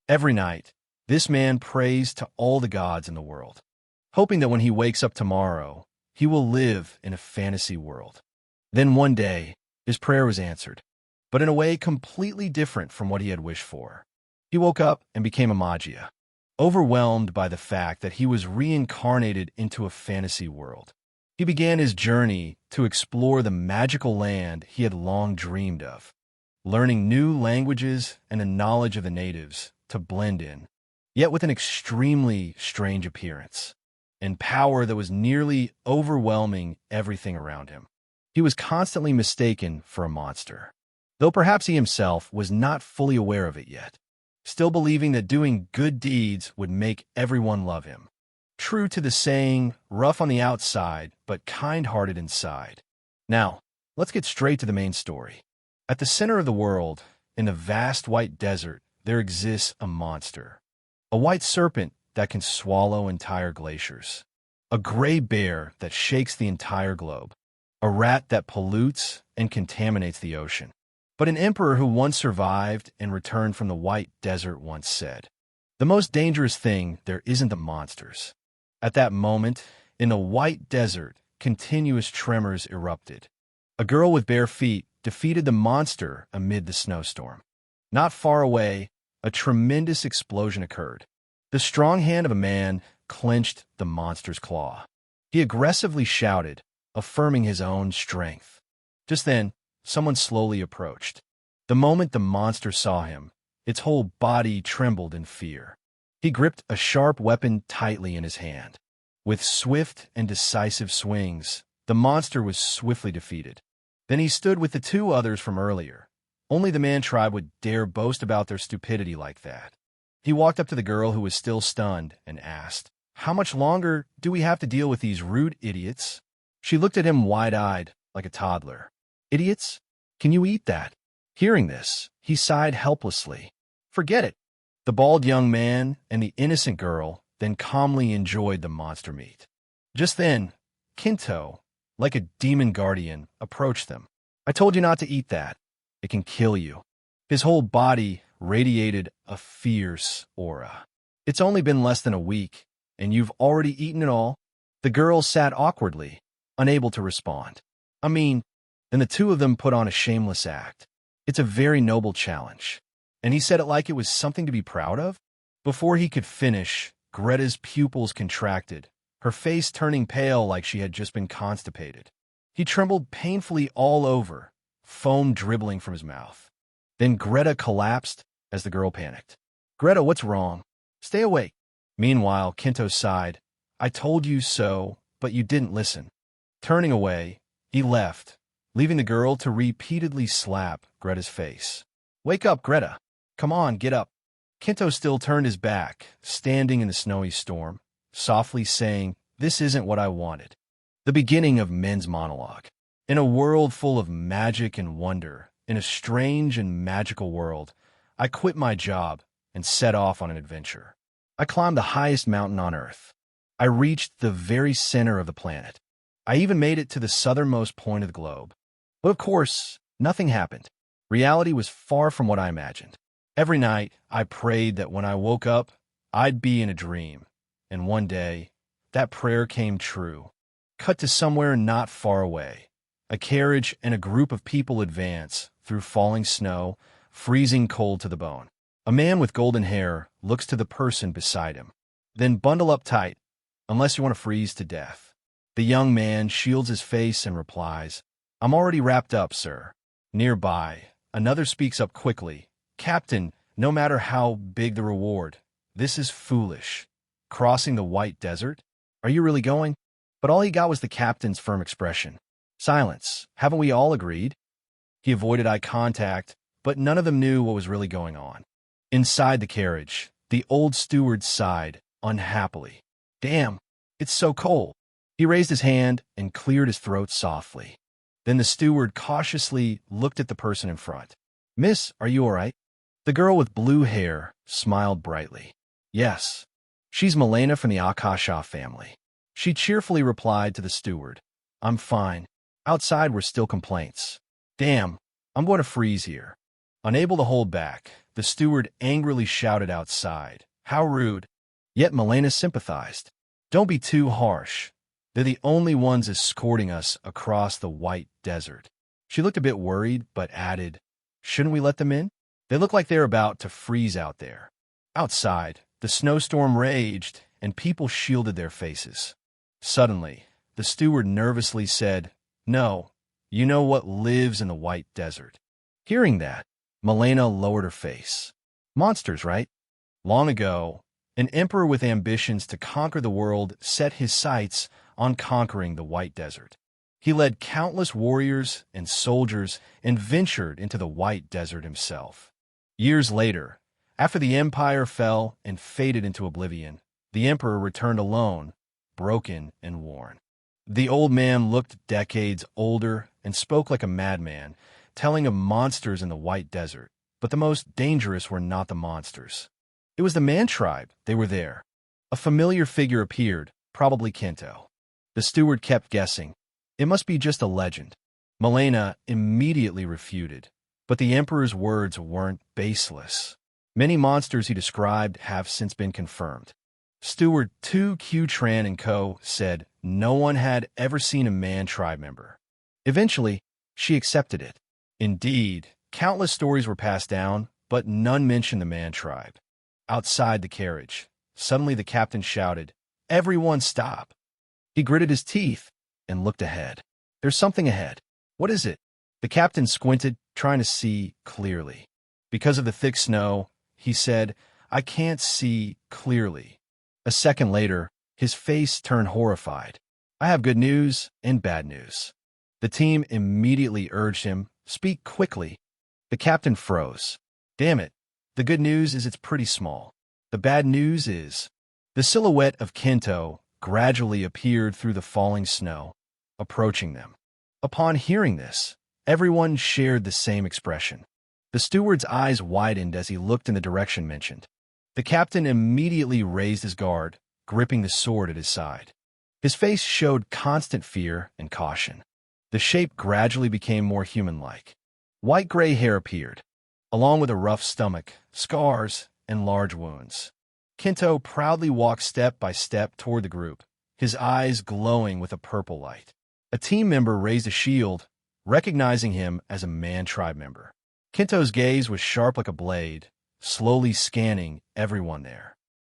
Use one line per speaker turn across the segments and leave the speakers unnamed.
Every night, this man prays to all the gods in the world, hoping that when he wakes up tomorrow, he will live in a fantasy world. Then one day, his prayer was answered, but in a way completely different from what he had wished for. He woke up and became a Magia, overwhelmed by the fact that he was reincarnated into a fantasy world. He began his journey to explore the magical land he had long dreamed of, learning new languages and a knowledge of the natives to blend in, yet with an extremely strange appearance and power that was nearly overwhelming everything around him. He was constantly mistaken for a monster, though perhaps he himself was not fully aware of it yet, still believing that doing good deeds would make everyone love him. True to the saying, rough on the outside, but kind-hearted inside. Now, let's get straight to the main story. At the center of the world, in the vast white desert, there exists a monster. A white serpent that can swallow entire glaciers. A gray bear that shakes the entire globe. A rat that pollutes and contaminates the ocean. But an emperor who once survived and returned from the white desert once said, "The most dangerous thing there isn't the monsters." At that moment, in the white desert, continuous tremors erupted. A girl with bare feet defeated the monster amid the snowstorm. Not far away, a tremendous explosion occurred. The strong hand of a man clenched the monster's claw. He aggressively shouted, affirming his own strength. Just then, someone slowly approached. The moment the monster saw him, its whole body trembled in fear. He gripped a sharp weapon tightly in his hand. With swift and decisive swings, the monster was swiftly defeated. Then he stood with the two others from earlier. Only the man tribe would dare boast about their stupidity like that. He walked up to the girl who was still stunned and asked, "How much longer do we have to deal with these rude idiots?" She looked at him wide-eyed, like a toddler. "Idiots? Can you eat that?" Hearing this, he sighed helplessly. "Forget it." The bald young man and the innocent girl then calmly enjoyed the monster meat. Just then, Kinto, like a demon guardian, approached them. "I told you not to eat that. It can kill you." His whole body radiated a fierce aura. "It's only been less than a week, and you've already eaten it all?" The girl sat awkwardly, unable to respond. Then the two of them put on a shameless act. "It's a very noble challenge." And he said it like it was something to be proud of. Before he could finish, Greta's pupils contracted, her face turning pale like she had just been constipated. He trembled painfully all over, foam dribbling from his mouth. Then Greta collapsed as the girl panicked. "Greta, what's wrong? Stay awake." Meanwhile, Kinto sighed. "I told you so, but you didn't listen." Turning away, he left, leaving the girl to repeatedly slap Greta's face. "Wake up, Greta. Come on, get up." Kinto still turned his back, standing in the snowy storm, softly saying, "This isn't what I wanted." The beginning of men's monologue. In a world full of magic and wonder, in a strange and magical world, I quit my job and set off on an adventure. I climbed the highest mountain on Earth. I reached the very center of the planet. I even made it to the southernmost point of the globe. But of course, nothing happened. Reality was far from what I imagined. Every night, I prayed that when I woke up, I'd be in a dream. And one day, that prayer came true. Cut to somewhere not far away. A carriage and a group of people advance through falling snow, freezing cold to the bone. A man with golden hair looks to the person beside him. "Then bundle up tight, unless you want to freeze to death." The young man shields his face and replies, "I'm already wrapped up, sir." Nearby, another speaks up quickly. "Captain, no matter how big the reward, this is foolish. Crossing the white desert? Are you really going?" But all he got was the captain's firm expression. Silence. Haven't we all agreed? He avoided eye contact, but none of them knew what was really going on. Inside the carriage, the old steward sighed unhappily. "Damn, it's so cold." He raised his hand and cleared his throat softly. Then the steward cautiously looked at the person in front. "Miss, are you all right?" The girl with blue hair smiled brightly. "Yes, she's Melena from the Akasha family." She cheerfully replied to the steward, "I'm fine. Outside were still complaints. Damn, I'm going to freeze here." Unable to hold back, the steward angrily shouted outside, "How rude!" Yet Melena sympathized. "Don't be too harsh. They're the only ones escorting us across the white desert." She looked a bit worried, but added, "Shouldn't we let them in? They look like they're about to freeze out there." Outside, the snowstorm raged, and people shielded their faces. Suddenly, the steward nervously said, "No, you know what lives in the white desert." Hearing that, Melena lowered her face. "Monsters, right?" Long ago, an emperor with ambitions to conquer the world set his sights on conquering the white desert. He led countless warriors and soldiers and ventured into the white desert himself. Years later, after the empire fell and faded into oblivion, the emperor returned alone, broken and worn. The old man looked decades older and spoke like a madman, telling of monsters in the white desert, but the most dangerous were not the monsters. It was the man tribe. They were there. A familiar figure appeared, probably Kinto. The steward kept guessing. It must be just a legend. Melena immediately refuted, but the emperor's words weren't baseless. Many monsters he described have since been confirmed. Steward 2Q Tran and Co. said no one had ever seen a man tribe member. Eventually, she accepted it. Indeed, countless stories were passed down, but none mentioned the man tribe. Outside the carriage, suddenly the captain shouted, "Everyone stop!" He gritted his teeth and looked ahead. There's something ahead. What is it? The captain squinted, trying to see clearly. Because of the thick snow, he said, "I can't see clearly." A second later, his face turned horrified. "I have good news and bad news." The team immediately urged him, "Speak quickly." The captain froze. "Damn it. The good news is it's pretty small. The bad news is..." The silhouette of Kinto gradually appeared through the falling snow, approaching them. Upon hearing this, everyone shared the same expression. The steward's eyes widened as he looked in the direction mentioned. The captain immediately raised his guard, gripping the sword at his side. His face showed constant fear and caution. The shape gradually became more human-like. White-gray hair appeared, along with a rough stomach, scars, and large wounds. Kinto proudly walked step by step toward the group, his eyes glowing with a purple light. A team member raised a shield, recognizing him as a man tribe member. Kinto's gaze was sharp like a blade, slowly scanning everyone there.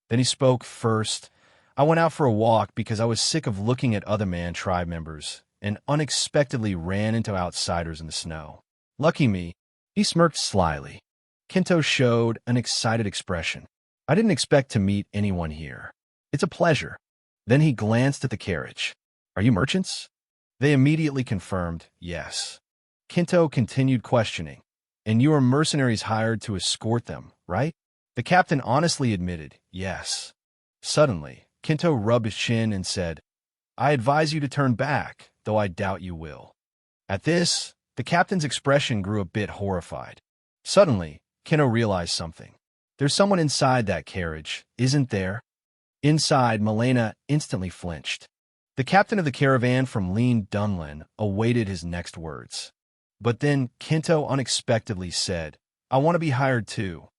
Then he spoke first. "I went out for a walk because I was sick of looking at other man tribe members and unexpectedly ran into outsiders in the snow. Lucky me." He smirked slyly. Kinto showed an excited expression. "I didn't expect to meet anyone here. It's a pleasure." Then he glanced at the carriage. "Are you merchants?" They immediately confirmed yes. Kinto continued questioning. "And you are mercenaries hired to escort them, right?" The captain honestly admitted yes. Suddenly, Kinto rubbed his chin and said, "I advise you to turn back, though I doubt you will." At this, the captain's expression grew a bit horrified. Suddenly, Kinto realized something. "There's someone inside that carriage, isn't there?" Inside, Melena instantly flinched. The captain of the caravan from Lean Dunlin awaited his next words. But then Kinto unexpectedly said, "I want to be hired too."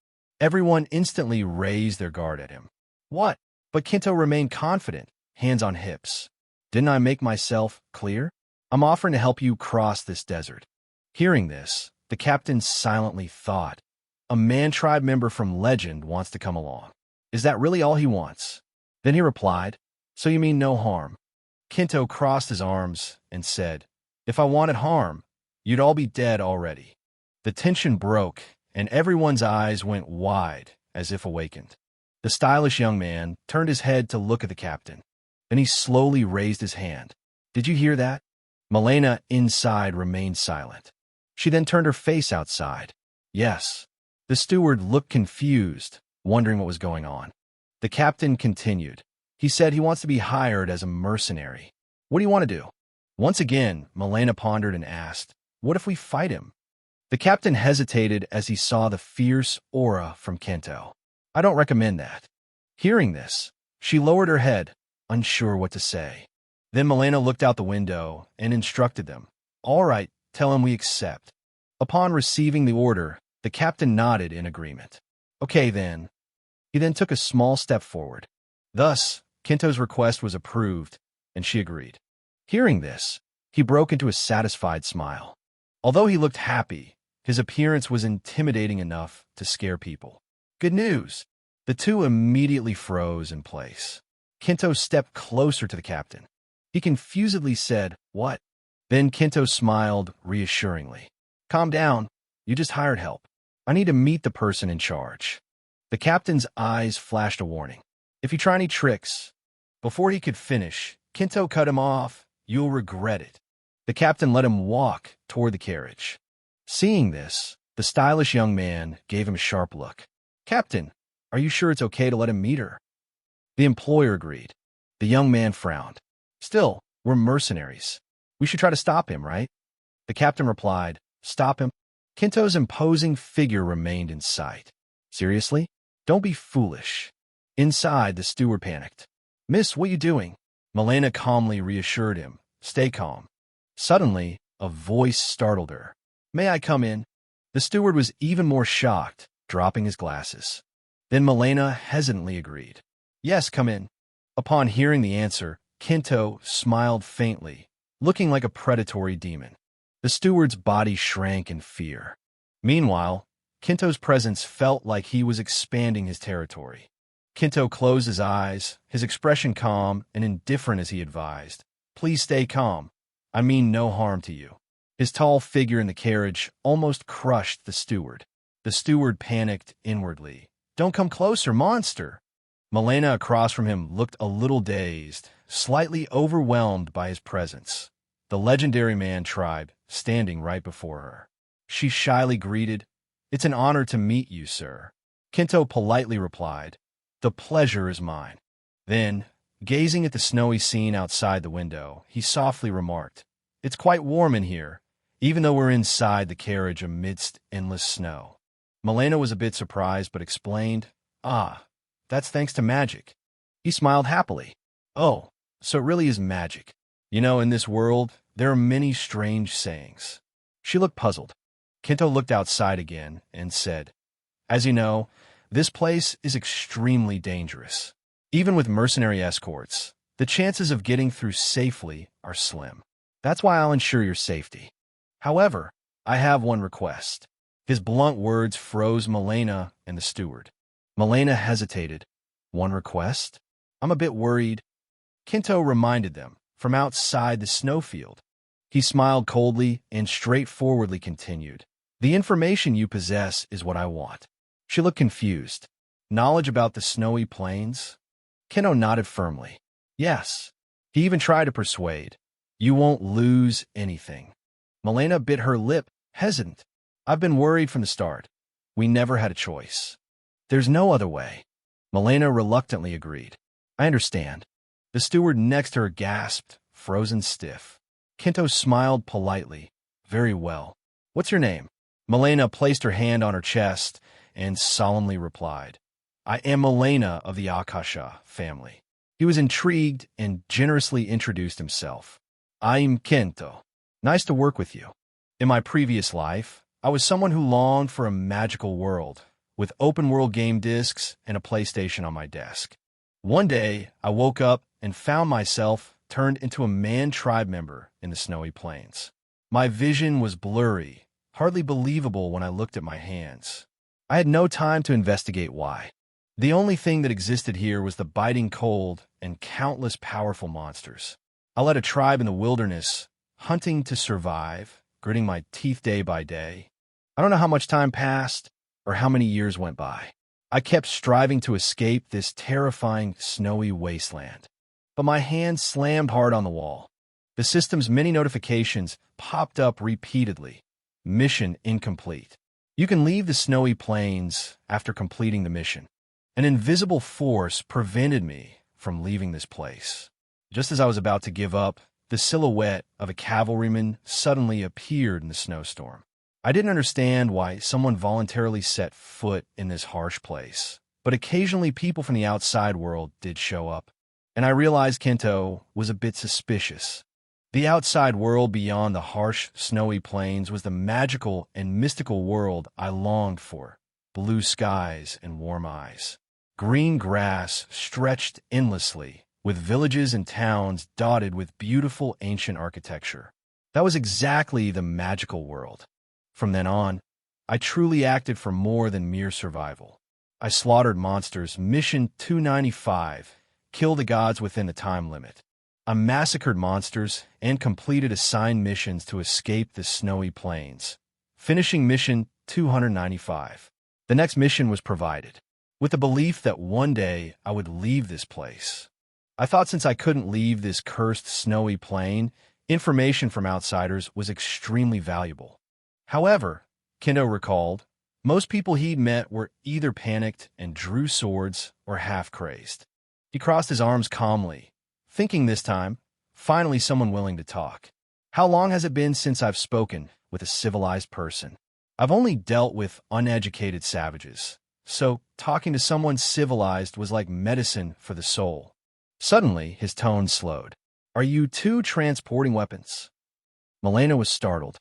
Everyone instantly raised their guard at him. "What?" But Kinto remained confident, hands on hips. "Didn't I make myself clear? I'm offering to help you cross this desert." Hearing this, the captain silently thought, "A man tribe member from legend wants to come along. Is that really all he wants?" Then he replied, "So you mean no harm?" Kinto crossed his arms and said, "If I wanted harm, you'd all be dead already." The tension broke, and everyone's eyes went wide, as if awakened. The stylish young man turned his head to look at the captain. Then he slowly raised his hand. "Did you hear that?" Melena inside remained silent. She then turned her face outside. "Yes." The steward looked confused, wondering what was going on. The captain continued. "He said he wants to be hired as a mercenary. What do you want to do?" Once again, Melena pondered and asked, "What if we fight him?" The captain hesitated as he saw the fierce aura from Kinto. "I don't recommend that." Hearing this, she lowered her head, unsure what to say. Then Melena looked out the window and instructed them, "All right, tell him we accept." Upon receiving the order, The captain nodded in agreement. Okay then. He then took a small step forward. Thus, Kinto's request was approved, and she agreed. Hearing this, he broke into a satisfied smile. Although he looked happy, his appearance was intimidating enough to scare people. Good news! The two immediately froze in place. Kinto stepped closer to the captain. He confusedly said, "What?" Then Kinto smiled reassuringly. "Calm down. You just hired help. I need to meet the person in charge." The captain's eyes flashed a warning. "If you try any tricks..." Before he could finish, Kinto cut him off. "You'll regret it." The captain let him walk toward the carriage. Seeing this, the stylish young man gave him a sharp look. "Captain, are you sure it's okay to let him meet her?" The employer agreed. The young man frowned. "Still, we're mercenaries. We should try to stop him, right?" The captain replied, "Stop him?" Kinto's imposing figure remained in sight. "Seriously? Don't be foolish." Inside, the steward panicked. "Miss, what you doing?" Melena calmly reassured him. "Stay calm." Suddenly, a voice startled her. "May I come in?" The steward was even more shocked, dropping his glasses. Then Melena hesitantly agreed. "Yes, come in." Upon hearing the answer, Kinto smiled faintly, looking like a predatory demon. The steward's body shrank in fear. Meanwhile, Kinto's presence felt like he was expanding his territory. Kinto closed his eyes, his expression calm and indifferent as he advised. "Please stay calm. I mean no harm to you." His tall figure in the carriage almost crushed the steward. The steward panicked inwardly. "Don't come closer, monster!" Melena across from him looked a little dazed, slightly overwhelmed by his presence. The legendary man tribe standing right before her. She shyly greeted, "It's an honor to meet you, sir." Kinto politely replied, "The pleasure is mine." Then, gazing at the snowy scene outside the window, he softly remarked, "It's quite warm in here, even though we're inside the carriage amidst endless snow." Melena was a bit surprised but explained, "Ah, that's thanks to magic." He smiled happily. "Oh, so it really is magic. You know, in this world, there are many strange sayings." She looked puzzled. Kinto looked outside again and said, "As you know, this place is extremely dangerous. Even with mercenary escorts, the chances of getting through safely are slim. That's why I'll ensure your safety. However, I have one request." His blunt words froze Melena and the steward. Melena hesitated. "One request? I'm a bit worried." Kinto reminded them, from outside the snowfield. He smiled coldly and straightforwardly continued, "The information you possess is what I want." She looked confused. "Knowledge about the snowy plains?" Kinto nodded firmly. "Yes." He even tried to persuade. "You won't lose anything." Melena bit her lip, hesitant. "I've been worried from the start. We never had a choice. There's no other way." Melena reluctantly agreed. "I understand." The steward next to her gasped, frozen stiff. Kinto smiled politely. "Very well. What's your name?" Melena placed her hand on her chest and solemnly replied, "I am Melena of the Akasha family." He was intrigued and generously introduced himself. "I'm Kinto. Nice to work with you. In my previous life, I was someone who longed for a magical world, with open-world game discs and a PlayStation on my desk. One day, I woke up and found myself turned into a man tribe member in the snowy plains. My vision was blurry, hardly believable when I looked at my hands. I had no time to investigate why. The only thing that existed here was the biting cold and countless powerful monsters. I led a tribe in the wilderness, hunting to survive, gritting my teeth day by day. I don't know how much time passed or how many years went by. I kept striving to escape this terrifying, snowy wasteland. But my hand slammed hard on the wall. The system's many notifications popped up repeatedly. Mission incomplete. You can leave the snowy plains after completing the mission. An invisible force prevented me from leaving this place. Just as I was about to give up, the silhouette of a cavalryman suddenly appeared in the snowstorm. I didn't understand why someone voluntarily set foot in this harsh place, but occasionally people from the outside world did show up, and I realized Kinto was a bit suspicious. The outside world beyond the harsh, snowy plains was the magical and mystical world I longed for. Blue skies and warm eyes. Green grass stretched endlessly, with villages and towns dotted with beautiful ancient architecture. That was exactly the magical world. From then on, I truly acted for more than mere survival. I slaughtered monsters, Mission 295, kill the gods within the time limit. I massacred monsters and completed assigned missions to escape the snowy plains, finishing Mission 295. The next mission was provided, with the belief that one day I would leave this place. I thought since I couldn't leave this cursed snowy plain, information from outsiders was extremely valuable. However, Kinto recalled, most people he'd met were either panicked and drew swords or half-crazed. He crossed his arms calmly, thinking this time, finally someone willing to talk. How long has it been since I've spoken with a civilized person? I've only dealt with uneducated savages, so talking to someone civilized was like medicine for the soul. Suddenly, his tone slowed. Are you two transporting weapons? Melena was startled.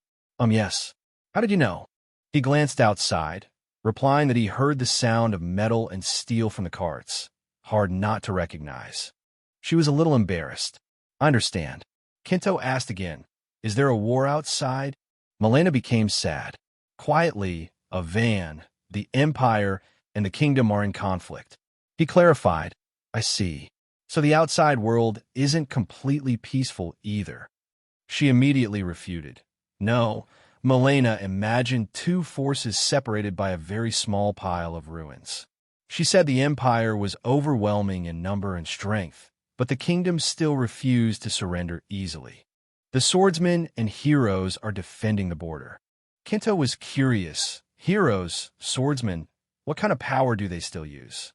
Yes. How did you know? He glanced outside, replying that he heard the sound of metal and steel from the carts. Hard not to recognize. She was a little embarrassed. I understand. Kinto asked again, is there a war outside? Melena became sad. Quietly, a van, the Empire, and the kingdom are in conflict. He clarified, I see. So the outside world isn't completely peaceful either. She immediately refuted. No, Melena imagined two forces separated by a very small pile of ruins. She said the Empire was overwhelming in number and strength, but the kingdom still refused to surrender easily. The swordsmen and heroes are defending the border. Kinto was curious. Heroes, swordsmen, what kind of power do they still use?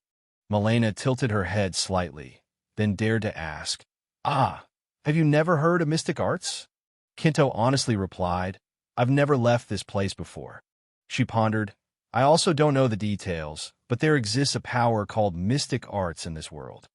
Melena tilted her head slightly, then dared to ask, have you never heard of mystic arts? Kinto honestly replied, I've never left this place before. She pondered, I also don't know the details, but there exists a power called mystic arts in this world.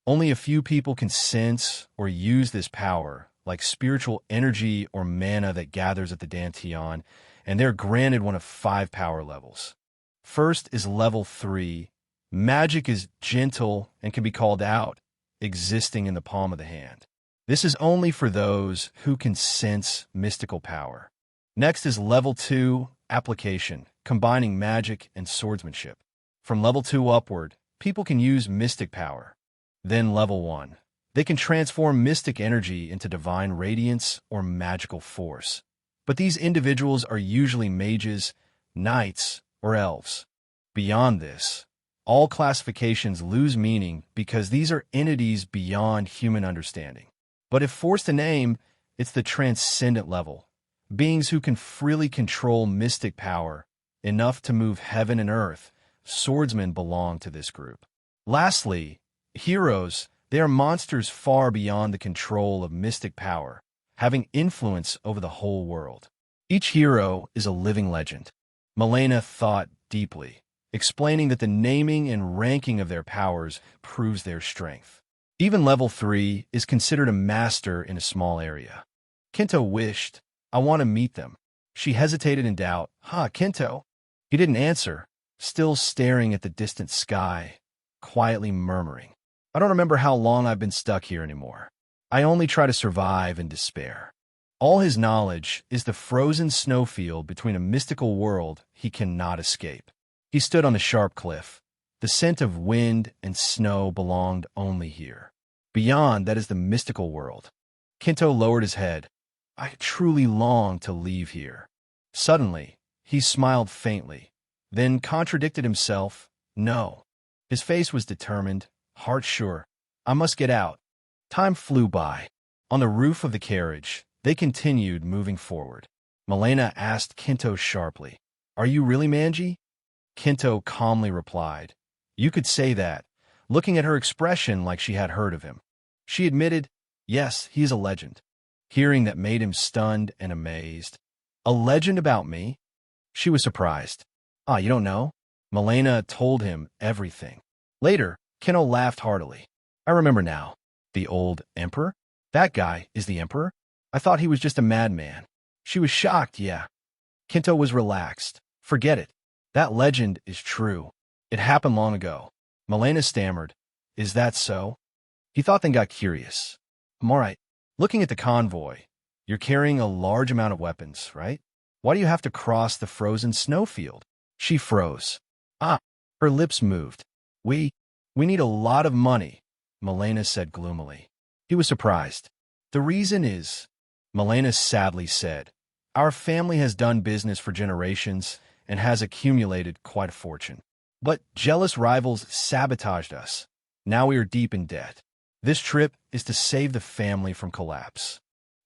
Only a few people can sense or use this power, like spiritual energy or mana that gathers at the Dantian, and they're granted one of 5 power levels. First is level 3. Magic is gentle and can be called out, existing in the palm of the hand. This is only for those who can sense mystical power. Next is level 2, application, combining magic and swordsmanship. From level 2 upward, people can use mystic power. Then level 1. They can transform mystic energy into divine radiance or magical force. But these individuals are usually mages, knights, or elves. Beyond this, all classifications lose meaning because these are entities beyond human understanding. But if forced to name, it's the transcendent level. Beings who can freely control mystic power, enough to move heaven and earth. Swordsmen belong to this group. Lastly, heroes, they are monsters far beyond the control of mystic power, having influence over the whole world. Each hero is a living legend. Melena thought deeply, explaining that the naming and ranking of their powers proves their strength. Even level 3 is considered a master in a small area. Kinto wished, I want to meet them. She hesitated in doubt. Kinto? He didn't answer, still staring at the distant sky, quietly murmuring, I don't remember how long I've been stuck here anymore. I only try to survive in despair. All his knowledge is the frozen snowfield between a mystical world he cannot escape. He stood on a sharp cliff. The scent of wind and snow belonged only here. Beyond, that is the mystical world. Kinto lowered his head. I truly long to leave here. Suddenly, he smiled faintly, then contradicted himself. No. His face was determined, heart sure. I must get out. Time flew by. On the roof of the carriage, they continued moving forward. Melena asked Kinto sharply, Are you really Manji? Kinto calmly replied, You could say that, looking at her expression like she had heard of him. She admitted, Yes, he is a legend. Hearing that made him stunned and amazed. A legend about me? She was surprised. You don't know? Melena told him everything. Later, Kinto laughed heartily. I remember now. The old emperor? That guy is the emperor? I thought he was just a madman. She was shocked, yeah. Kinto was relaxed. Forget it. That legend is true. It happened long ago. Melena stammered. Is that so? He thought, then got curious. I'm all right. Looking at the convoy, you're carrying a large amount of weapons, right? Why do you have to cross the frozen snowfield? She froze. Ah, her lips moved. We need a lot of money, Melena said gloomily. He was surprised. The reason is, Melena sadly said, our family has done business for generations and has accumulated quite a fortune. But jealous rivals sabotaged us. Now we are deep in debt. This trip is to save the family from collapse.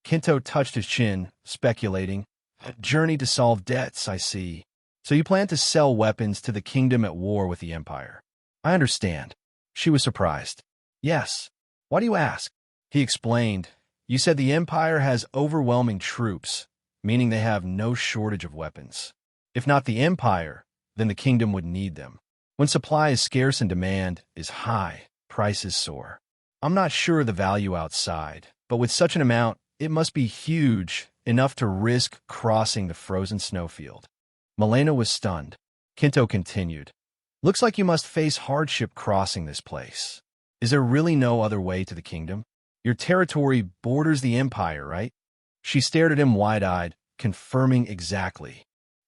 Kinto touched his chin, speculating. A journey to solve debts, I see. So you plan to sell weapons to the kingdom at war with the Empire. I understand. She was surprised. Yes. Why do you ask? He explained. You said the Empire has overwhelming troops, meaning they have no shortage of weapons. If not the Empire, then the kingdom would need them. When supply is scarce and demand is high, prices soar. I'm not sure of the value outside, but with such an amount, it must be huge, enough to risk crossing the frozen snowfield. Melena was stunned. Kinto continued. Looks like you must face hardship crossing this place. Is there really no other way to the kingdom? Your territory borders the Empire, right? She stared at him wide-eyed, confirming exactly.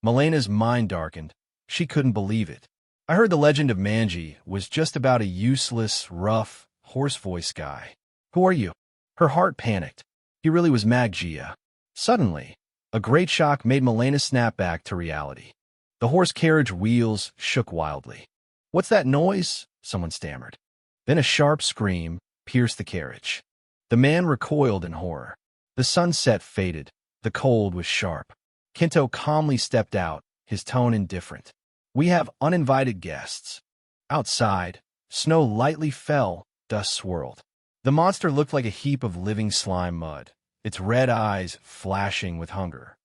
Melena's mind darkened. She couldn't believe it. I heard the legend of Manji was just about a useless, rough, hoarse-voiced guy. Who are you? Her heart panicked. He really was Magia. Suddenly, a great shock made Melena snap back to reality. The horse carriage wheels shook wildly. What's that noise? Someone stammered. Then a sharp scream pierced the carriage. The man recoiled in horror. The sunset faded. The cold was sharp. Kinto calmly stepped out, his tone indifferent. We have uninvited guests. Outside, snow lightly fell, dust swirled. The monster looked like a heap of living slime mud, its red eyes flashing with hunger.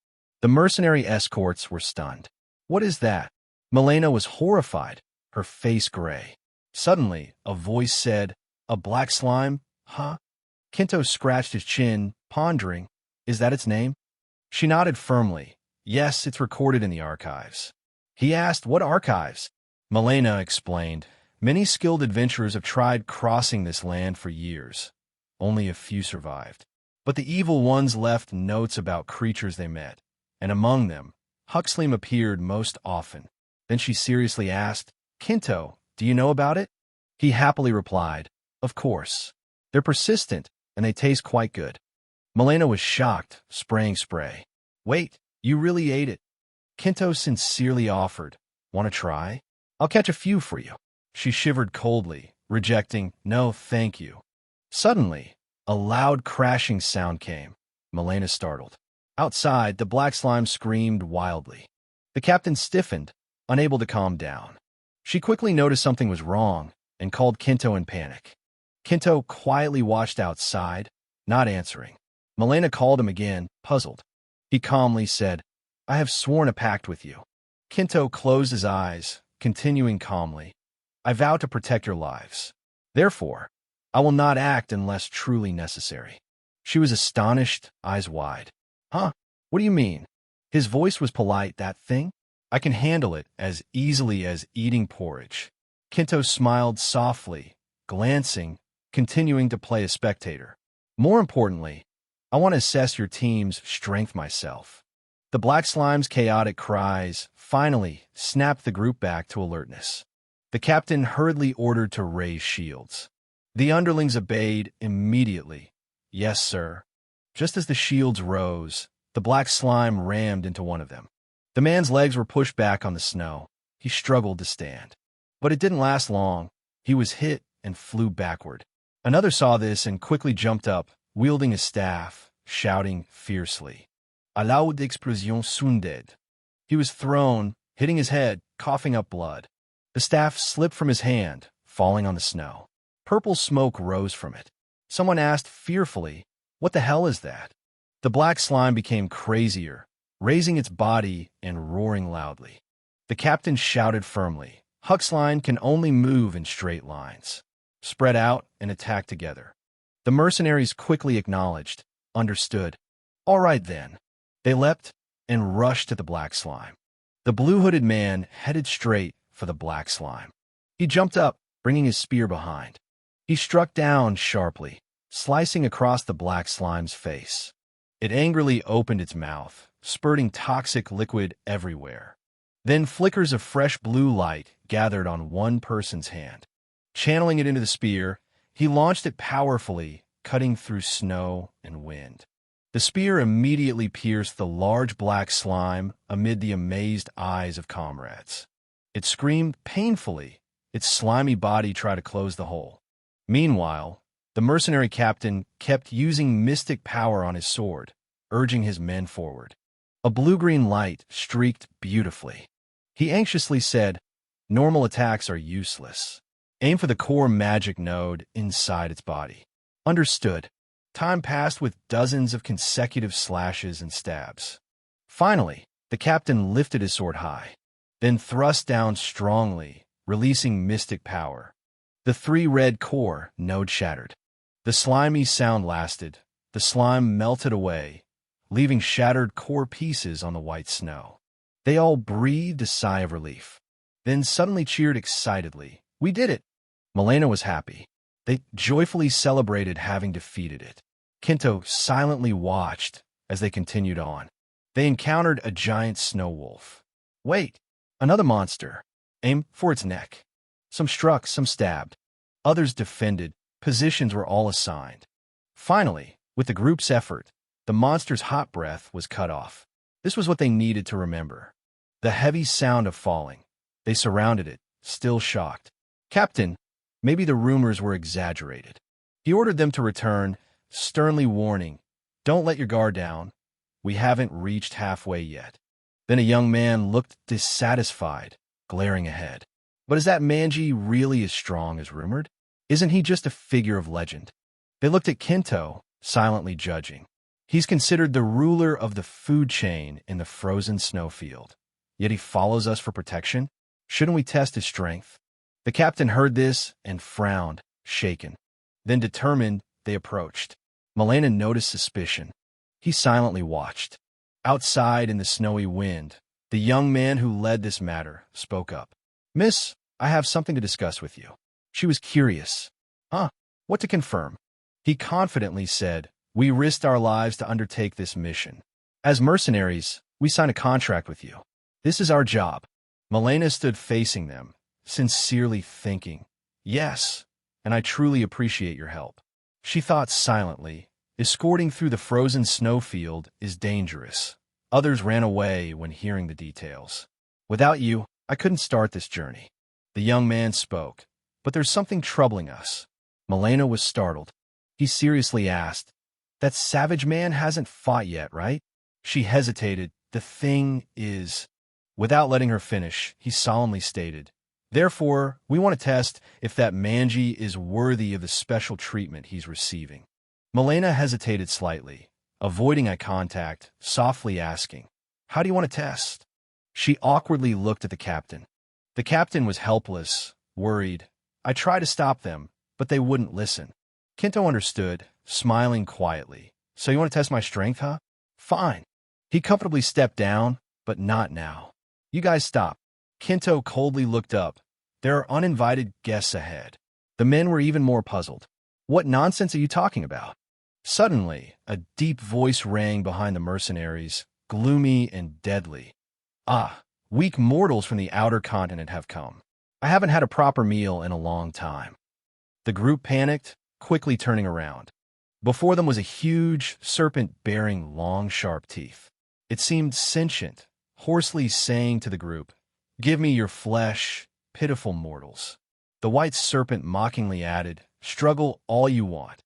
The mercenary escorts were stunned. What is that? Melena was horrified, her face gray. Suddenly, a voice said, a black slime? Huh? Kinto scratched his chin, pondering. Is that its name? She nodded firmly. Yes, it's recorded in the archives. He asked, what archives? Melena explained. Many skilled adventurers have tried crossing this land for years. Only a few survived. But the evil ones left notes about creatures they met, and among them, Huxleym appeared most often. Then she seriously asked, Kinto, do you know about it? He happily replied, of course. They're persistent, and they taste quite good. Melena was shocked, spraying spray. Wait, you really ate it? Kinto sincerely offered. Want to try? I'll catch a few for you. She shivered coldly, rejecting, no, thank you. Suddenly, a loud crashing sound came. Melena startled. Outside, the black slime screamed wildly. The captain stiffened, unable to calm down. She quickly noticed something was wrong and called Kinto in panic. Kinto quietly watched outside, not answering. Melena called him again, puzzled. He calmly said, I have sworn a pact with you. Kinto closed his eyes, continuing calmly. I vow to protect your lives. Therefore, I will not act unless truly necessary. She was astonished, eyes wide. Huh? What do you mean? His voice was polite, that thing? I can handle it as easily as eating porridge. Kinto smiled softly, glancing, continuing to play a spectator. More importantly, I want to assess your team's strength myself. The black slime's chaotic cries finally snapped the group back to alertness. The captain hurriedly ordered to raise shields. The underlings obeyed immediately. Yes, sir. Just as the shields rose, the black slime rammed into one of them. The man's legs were pushed back on the snow. He struggled to stand. But it didn't last long. He was hit and flew backward. Another saw this and quickly jumped up, wielding his staff, shouting fiercely. A loud explosion sounded. He was thrown, hitting his head, coughing up blood. The staff slipped from his hand, falling on the snow. Purple smoke rose from it. Someone asked fearfully, what the hell is that? The black slime became crazier, raising its body and roaring loudly. The captain shouted firmly, Huxleym can only move in straight lines. Spread out and attack together. The mercenaries quickly acknowledged, understood. All right then. They leapt and rushed to the black slime. The blue-hooded man headed straight for the black slime. He jumped up, bringing his spear behind. He struck down sharply, slicing across the black slime's face. It angrily opened its mouth, spurting toxic liquid everywhere. Then flickers of fresh blue light gathered on one person's hand. Channeling it into the spear, he launched it powerfully, cutting through snow and wind. The spear immediately pierced the large black slime amid the amazed eyes of comrades. It screamed painfully. Its slimy body tried to close the hole. Meanwhile, the mercenary captain kept using mystic power on his sword, urging his men forward. A blue-green light streaked beautifully. He anxiously said, "Normal attacks are useless. Aim for the core magic node inside its body." Understood. Time passed with dozens of consecutive slashes and stabs. Finally, the captain lifted his sword high, then thrust down strongly, releasing mystic power. The three red core node shattered. The slimy sound lasted. The slime melted away, leaving shattered core pieces on the white snow. They all breathed a sigh of relief, then suddenly cheered excitedly. "We did it!" Melena was happy. They joyfully celebrated having defeated it. Kinto silently watched as they continued on. They encountered a giant snow wolf. "Wait, another monster. Aim for its neck." Some struck, some stabbed. Others defended. Positions were all assigned. Finally, with the group's effort, the monster's hot breath was cut off. This was what they needed to remember. The heavy sound of falling. They surrounded it, still shocked. "Captain, maybe the rumors were exaggerated." He ordered them to return, sternly warning, "Don't let your guard down. We haven't reached halfway yet." Then a young man looked dissatisfied, glaring ahead. "But is that Manji really as strong as rumored? Isn't he just a figure of legend?" They looked at Kinto, silently judging. He's considered the ruler of the food chain in the frozen snowfield. Yet he follows us for protection? Shouldn't we test his strength? The captain heard this and frowned, shaken. Then determined, they approached. Melena noticed suspicion. He silently watched. Outside in the snowy wind, the young man who led this matter spoke up. "Miss, I have something to discuss with you." She was curious. "Huh? What to confirm?" He confidently said, "We risked our lives to undertake this mission. As mercenaries, we signed a contract with you. This is our job." Melena stood facing them, sincerely thinking, "Yes, and I truly appreciate your help." She thought silently, escorting through the frozen snowfield is dangerous. Others ran away when hearing the details. "Without you, I couldn't start this journey." The young man spoke, "But there's something troubling us." Melena was startled. He seriously asked, "That savage man hasn't fought yet, right?" She hesitated. "The thing is—" Without letting her finish, he solemnly stated, "Therefore, we want to test if that Manji is worthy of the special treatment he's receiving." Melena hesitated slightly, avoiding eye contact, softly asking, "How do you want to test?" She awkwardly looked at the captain. The captain was helpless, worried. "I tried to stop them, but they wouldn't listen." Kinto understood, smiling quietly. "So you want to test my strength, huh? Fine." He comfortably stepped down, but not now. "You guys stop." Kinto coldly looked up. There are uninvited guests ahead. The men were even more puzzled. "What nonsense are you talking about?" Suddenly, a deep voice rang behind the mercenaries, gloomy and deadly. "Ah, weak mortals from the outer continent have come. I haven't had a proper meal in a long time." The group panicked, quickly turning around. Before them was a huge serpent bearing long, sharp teeth. It seemed sentient, hoarsely saying to the group, "Give me your flesh, pitiful mortals." The white serpent mockingly added, "Struggle all you want.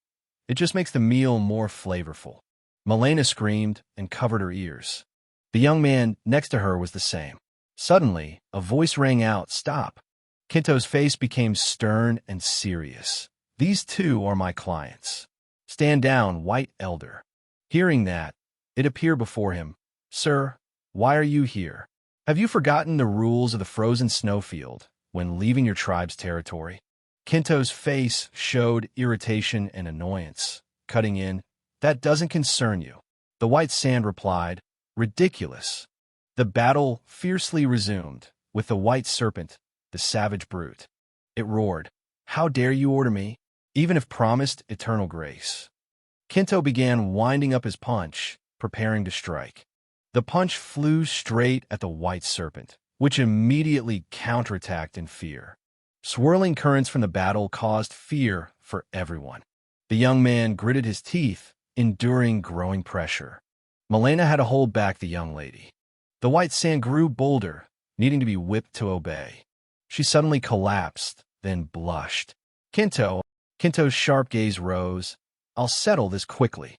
It just makes the meal more flavorful." Melena screamed and covered her ears. The young man next to her was the same. Suddenly, a voice rang out, "Stop." Kinto's face became stern and serious. "These two are my clients. Stand down, white elder." Hearing that, it appeared before him. "Sir, why are you here? Have you forgotten the rules of the frozen snowfield when leaving your tribe's territory?" Kinto's face showed irritation and annoyance, cutting in, "That doesn't concern you." The white sand replied, "Ridiculous." The battle fiercely resumed, with the white serpent, the savage brute. It roared, "How dare you order me, even if promised eternal grace?" Kinto began winding up his punch, preparing to strike. The punch flew straight at the white serpent, which immediately counterattacked in fear. Swirling currents from the battle caused fear for everyone. The young man gritted his teeth, enduring growing pressure. Melena had to hold back the young lady. The white sand grew bolder, needing to be whipped to obey. She suddenly collapsed, then blushed. Kinto's sharp gaze rose. "I'll settle this quickly."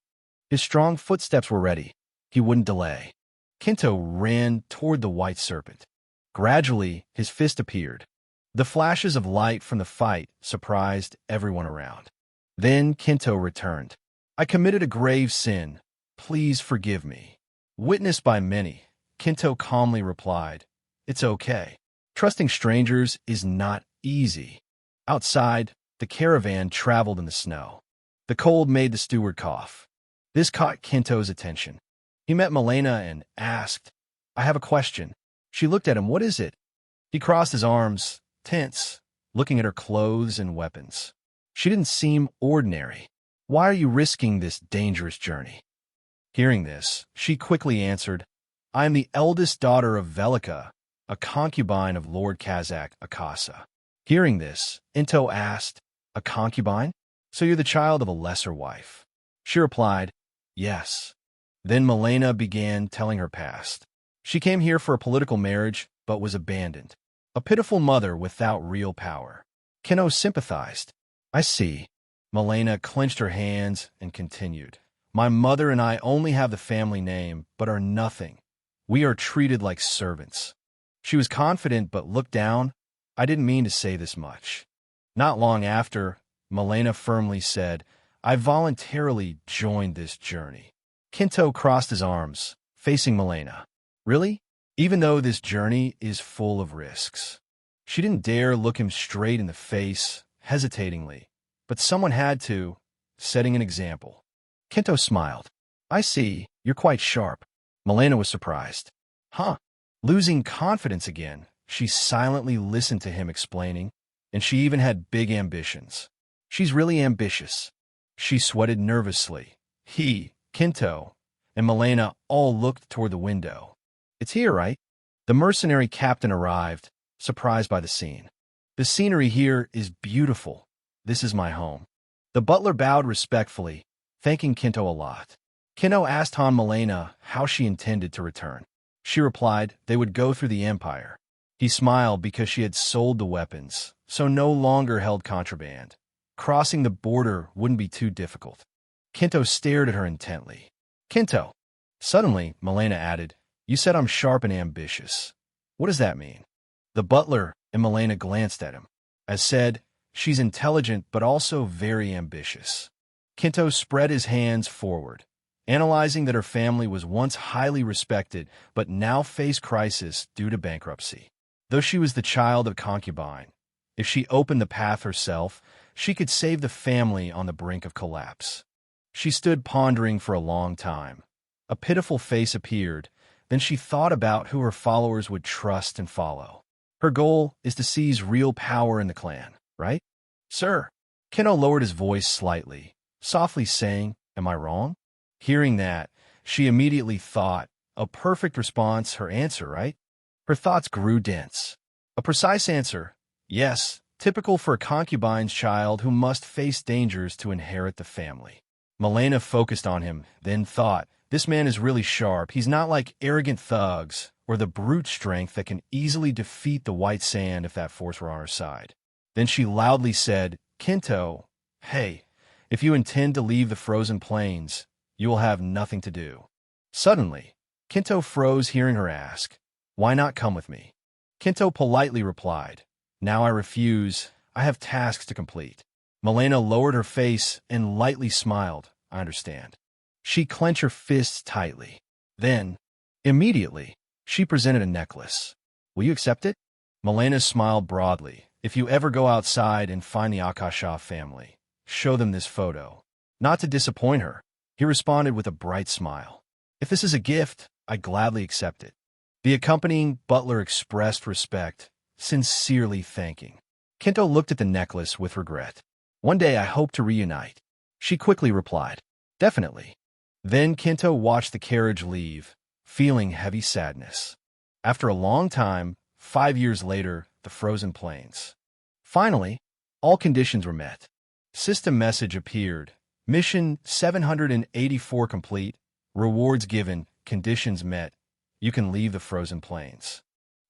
His strong footsteps were ready. He wouldn't delay. Kinto ran toward the white serpent. Gradually, his fist appeared. The flashes of light from the fight surprised everyone around. Then Kinto returned. "I committed a grave sin. Please forgive me." Witnessed by many, Kinto calmly replied, "It's okay. Trusting strangers is not easy." Outside, the caravan traveled in the snow. The cold made the steward cough. This caught Kinto's attention. He met Melena and asked, "I have a question." She looked at him. "What is it?" He crossed his arms, tense, looking at her clothes and weapons. She didn't seem ordinary. "Why are you risking this dangerous journey?" Hearing this, she quickly answered, "I am the eldest daughter of Velika, a concubine of Lord Kazakh Akasa." Hearing this, Into asked, "A concubine? So you're the child of a lesser wife?" She replied, "Yes." Then Melena began telling her past. She came here for a political marriage, but was abandoned. A pitiful mother without real power. Kinto sympathized. "I see." Melena clenched her hands and continued, "My mother and I only have the family name, but are nothing. We are treated like servants." She was confident but looked down. "I didn't mean to say this much." Not long after, Melena firmly said, "I voluntarily joined this journey." Kinto crossed his arms, facing Melena. "Really? Even though this journey is full of risks?" She didn't dare look him straight in the face, hesitatingly, but someone had to, setting an example. Kinto smiled. "I see, you're quite sharp." Melena was surprised. "Huh?" Losing confidence again, she silently listened to him explaining, and she even had big ambitions. "She's really ambitious." She sweated nervously. He, Kinto, and Melena all looked toward the window. "It's here, right?" The mercenary captain arrived, surprised by the scene. "The scenery here is beautiful. This is my home." The butler bowed respectfully, thanking Kinto a lot. Kinto asked Melena how she intended to return. She replied they would go through the empire. He smiled because she had sold the weapons, so no longer held contraband. Crossing the border wouldn't be too difficult. Kinto stared at her intently. "Kinto." Suddenly, Melena added, "You said I'm sharp and ambitious. What does that mean?" The butler and Melena glanced at him. As said, she's intelligent but also very ambitious. Kinto spread his hands forward, analyzing that her family was once highly respected but now faced crisis due to bankruptcy. Though she was the child of a concubine, if she opened the path herself, she could save the family on the brink of collapse. She stood pondering for a long time. A pitiful face appeared, then she thought about who her followers would trust and follow. Her goal is to seize real power in the clan, right? "Sir." Kinto lowered his voice slightly, softly saying, "Am I wrong?" Hearing that, she immediately thought, a perfect response, her answer, right? Her thoughts grew dense. A precise answer, yes, typical for a concubine's child who must face dangers to inherit the family. Melena focused on him, then thought, this man is really sharp. He's not like arrogant thugs or the brute strength that can easily defeat the white sand if that force were on her side. Then she loudly said, "Kinto, hey, if you intend to leave the frozen plains, you will have nothing to do." Suddenly, Kinto froze hearing her ask, "Why not come with me?" Kinto politely replied, "Now I refuse. I have tasks to complete." Melena lowered her face and lightly smiled. "I understand." She clenched her fists tightly. Then, immediately, she presented a necklace. "Will you accept it?" Melena smiled broadly. "If you ever go outside and find the Akasha family, show them this photo." Not to disappoint her, he responded with a bright smile. If this is a gift, I gladly accept it. The accompanying butler expressed respect, sincerely thanking. Kinto looked at the necklace with regret. One day I hope to reunite. She quickly replied, definitely. Then Kinto watched the carriage leave, feeling heavy sadness. After a long time, 5 years later, the frozen plains. Finally, all conditions were met. System message appeared. Mission 784 complete. Rewards given. Conditions met. You can leave the frozen plains.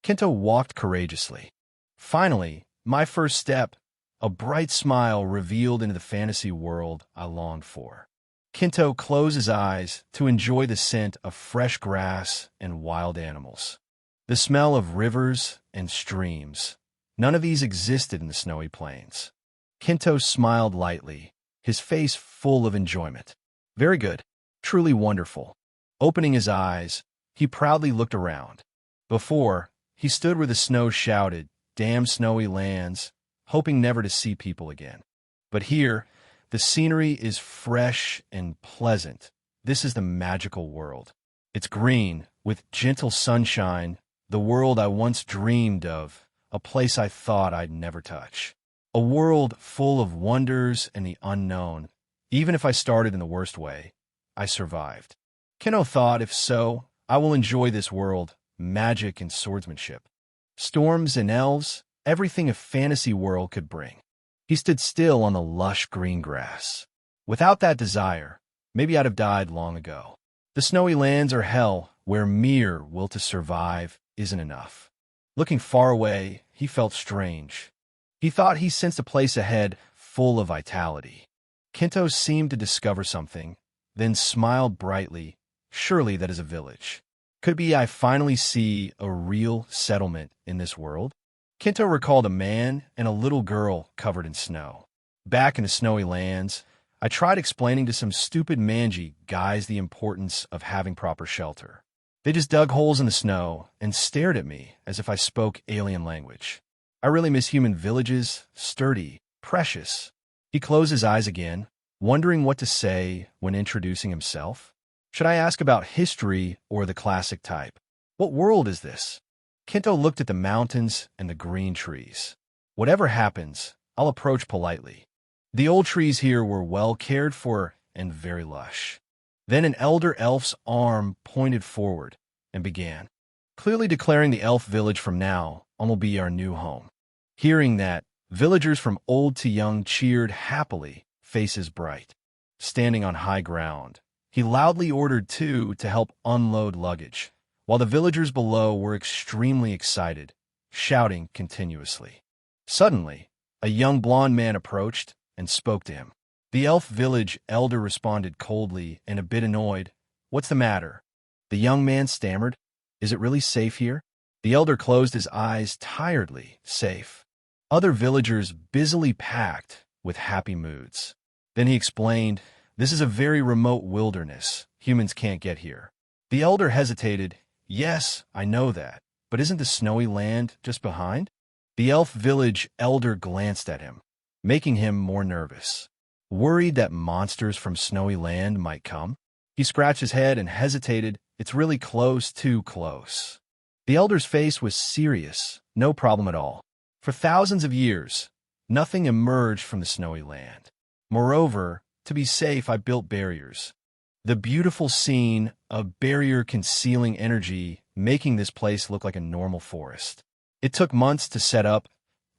Kinto walked courageously. Finally, my first step. A bright smile revealed into the fantasy world I longed for. Kinto closed his eyes to enjoy the scent of fresh grass and wild animals. The smell of rivers and streams. None of these existed in the snowy plains. Kinto smiled lightly, his face full of enjoyment. Very good. Truly wonderful. Opening his eyes, he proudly looked around. Before, he stood where the snow shouted, "Damn snowy lands," hoping never to see people again. But here, the scenery is fresh and pleasant. This is the magical world. It's green, with gentle sunshine, the world I once dreamed of, a place I thought I'd never touch. A world full of wonders and the unknown. Even if I started in the worst way, I survived. Kinto thought, if so, I will enjoy this world, magic and swordsmanship. Storms and elves, everything a fantasy world could bring. He stood still on the lush green grass. Without that desire, maybe I'd have died long ago. The snowy lands are hell, where mere will to survive isn't enough. Looking far away, he felt strange. He thought he sensed a place ahead full of vitality. Kinto seemed to discover something, then smiled brightly. Surely that is a village. Could be I finally see a real settlement in this world? Kinto recalled a man and a little girl covered in snow. Back in the snowy lands, I tried explaining to some stupid manji guys the importance of having proper shelter. They just dug holes in the snow and stared at me as if I spoke alien language. I really miss human villages, sturdy, precious. He closed his eyes again, wondering what to say when introducing himself. Should I ask about history or the classic type? What world is this? Kinto looked at the mountains and the green trees. Whatever happens, I'll approach politely. The old trees here were well cared for and very lush. Then an elder elf's arm pointed forward and began, clearly declaring the elf village from now on will be our new home. Hearing that, villagers from old to young cheered happily, faces bright. Standing on high ground, he loudly ordered two to help unload luggage, while the villagers below were extremely excited, shouting continuously. Suddenly, a young blond man approached and spoke to him. The elf village elder responded coldly and a bit annoyed. "What's the matter?" The young man stammered. "Is it really safe here?" The elder closed his eyes tiredly. Safe. Other villagers busily packed with happy moods. Then he explained, "This is a very remote wilderness. Humans can't get here." The elder hesitated. "Yes, I know that, but isn't the snowy land just behind?" The elf village elder glanced at him, making him more nervous. Worried that monsters from snowy land might come, he scratched his head and hesitated. "It's really close, too close." The elder's face was serious. "No problem at all. For thousands of years, nothing emerged from the snowy land. Moreover, to be safe, I built barriers. The beautiful scene, a barrier concealing energy, making this place look like a normal forest. It took months to set up.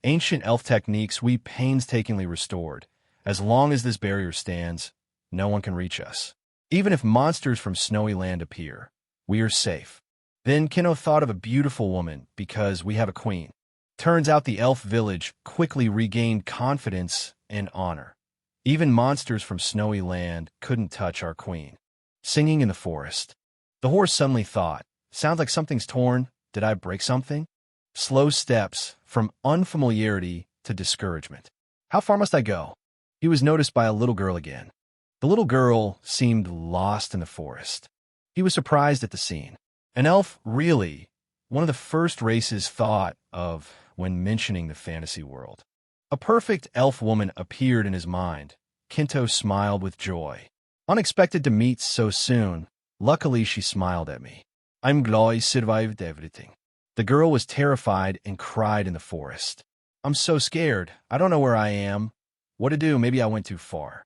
Ancient elf techniques we painstakingly restored. As long as this barrier stands, no one can reach us. Even if monsters from snowy land appear, we are safe." Then Kinto thought of a beautiful woman because we have a queen. Turns out the elf village quickly regained confidence and honor. Even monsters from snowy land couldn't touch our queen. Singing in the forest. The horse suddenly thought, "Sounds like something's torn. Did I break something?" Slow steps from unfamiliarity to discouragement. "How far must I go?" He was noticed by a little girl again. The little girl seemed lost in the forest. He was surprised at the scene. An elf, really, one of the first races thought of when mentioning the fantasy world. A perfect elf woman appeared in his mind. Kinto smiled with joy. Unexpected to meet so soon, Luckily, she smiled at me. I'm glad I survived everything. The girl was terrified and cried in the forest. I'm so scared. I don't know where I am. What to do? Maybe I went too far.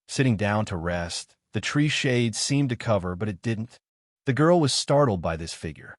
Sitting down to rest, the tree shade seemed to cover, but it didn't. The girl was startled by this figure.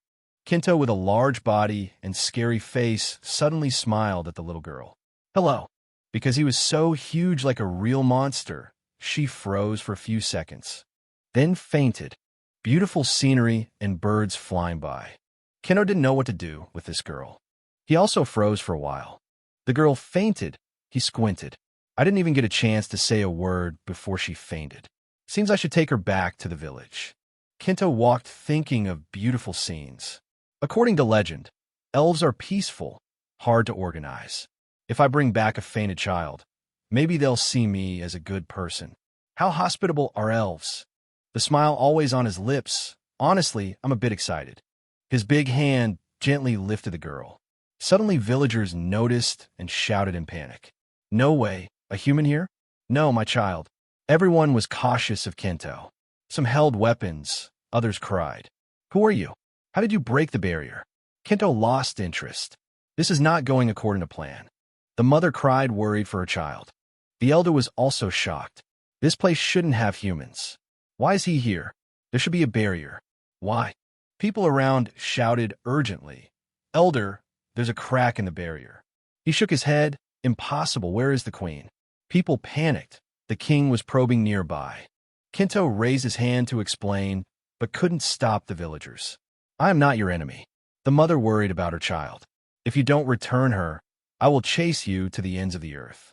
Kinto, with a large body and scary face, suddenly smiled at the little girl. Hello. Because he was so huge like a real monster, she froze for a few seconds. Then fainted. Beautiful scenery and birds flying by. Kinto didn't know what to do with this girl. He also froze for a while. The girl fainted. He squinted. I didn't even get a chance to say a word before she fainted. Seems I should take her back to the village. Kinto walked thinking of beautiful scenes. According to legend, elves are peaceful, hard to organize. If I bring back a fainted child, maybe they'll see me as a good person. How hospitable are elves? The smile always on his lips. Honestly, I'm a bit excited. His big hand gently lifted the girl. Suddenly, villagers noticed and shouted in panic. No way, a human here? No, my child. Everyone was cautious of Kinto. Some held weapons, others cried. Who are you? How did you break the barrier? Kinto lost interest. This is not going according to plan. The mother cried, worried for her child. The elder was also shocked. This place shouldn't have humans. Why is he here? There should be a barrier. Why? People around shouted urgently. Elder, there's a crack in the barrier. He shook his head. Impossible. Where is the queen? People panicked. The king was probing nearby. Kinto raised his hand to explain, but couldn't stop the villagers. I am not your enemy. The mother worried about her child. If you don't return her, I will chase you to the ends of the earth.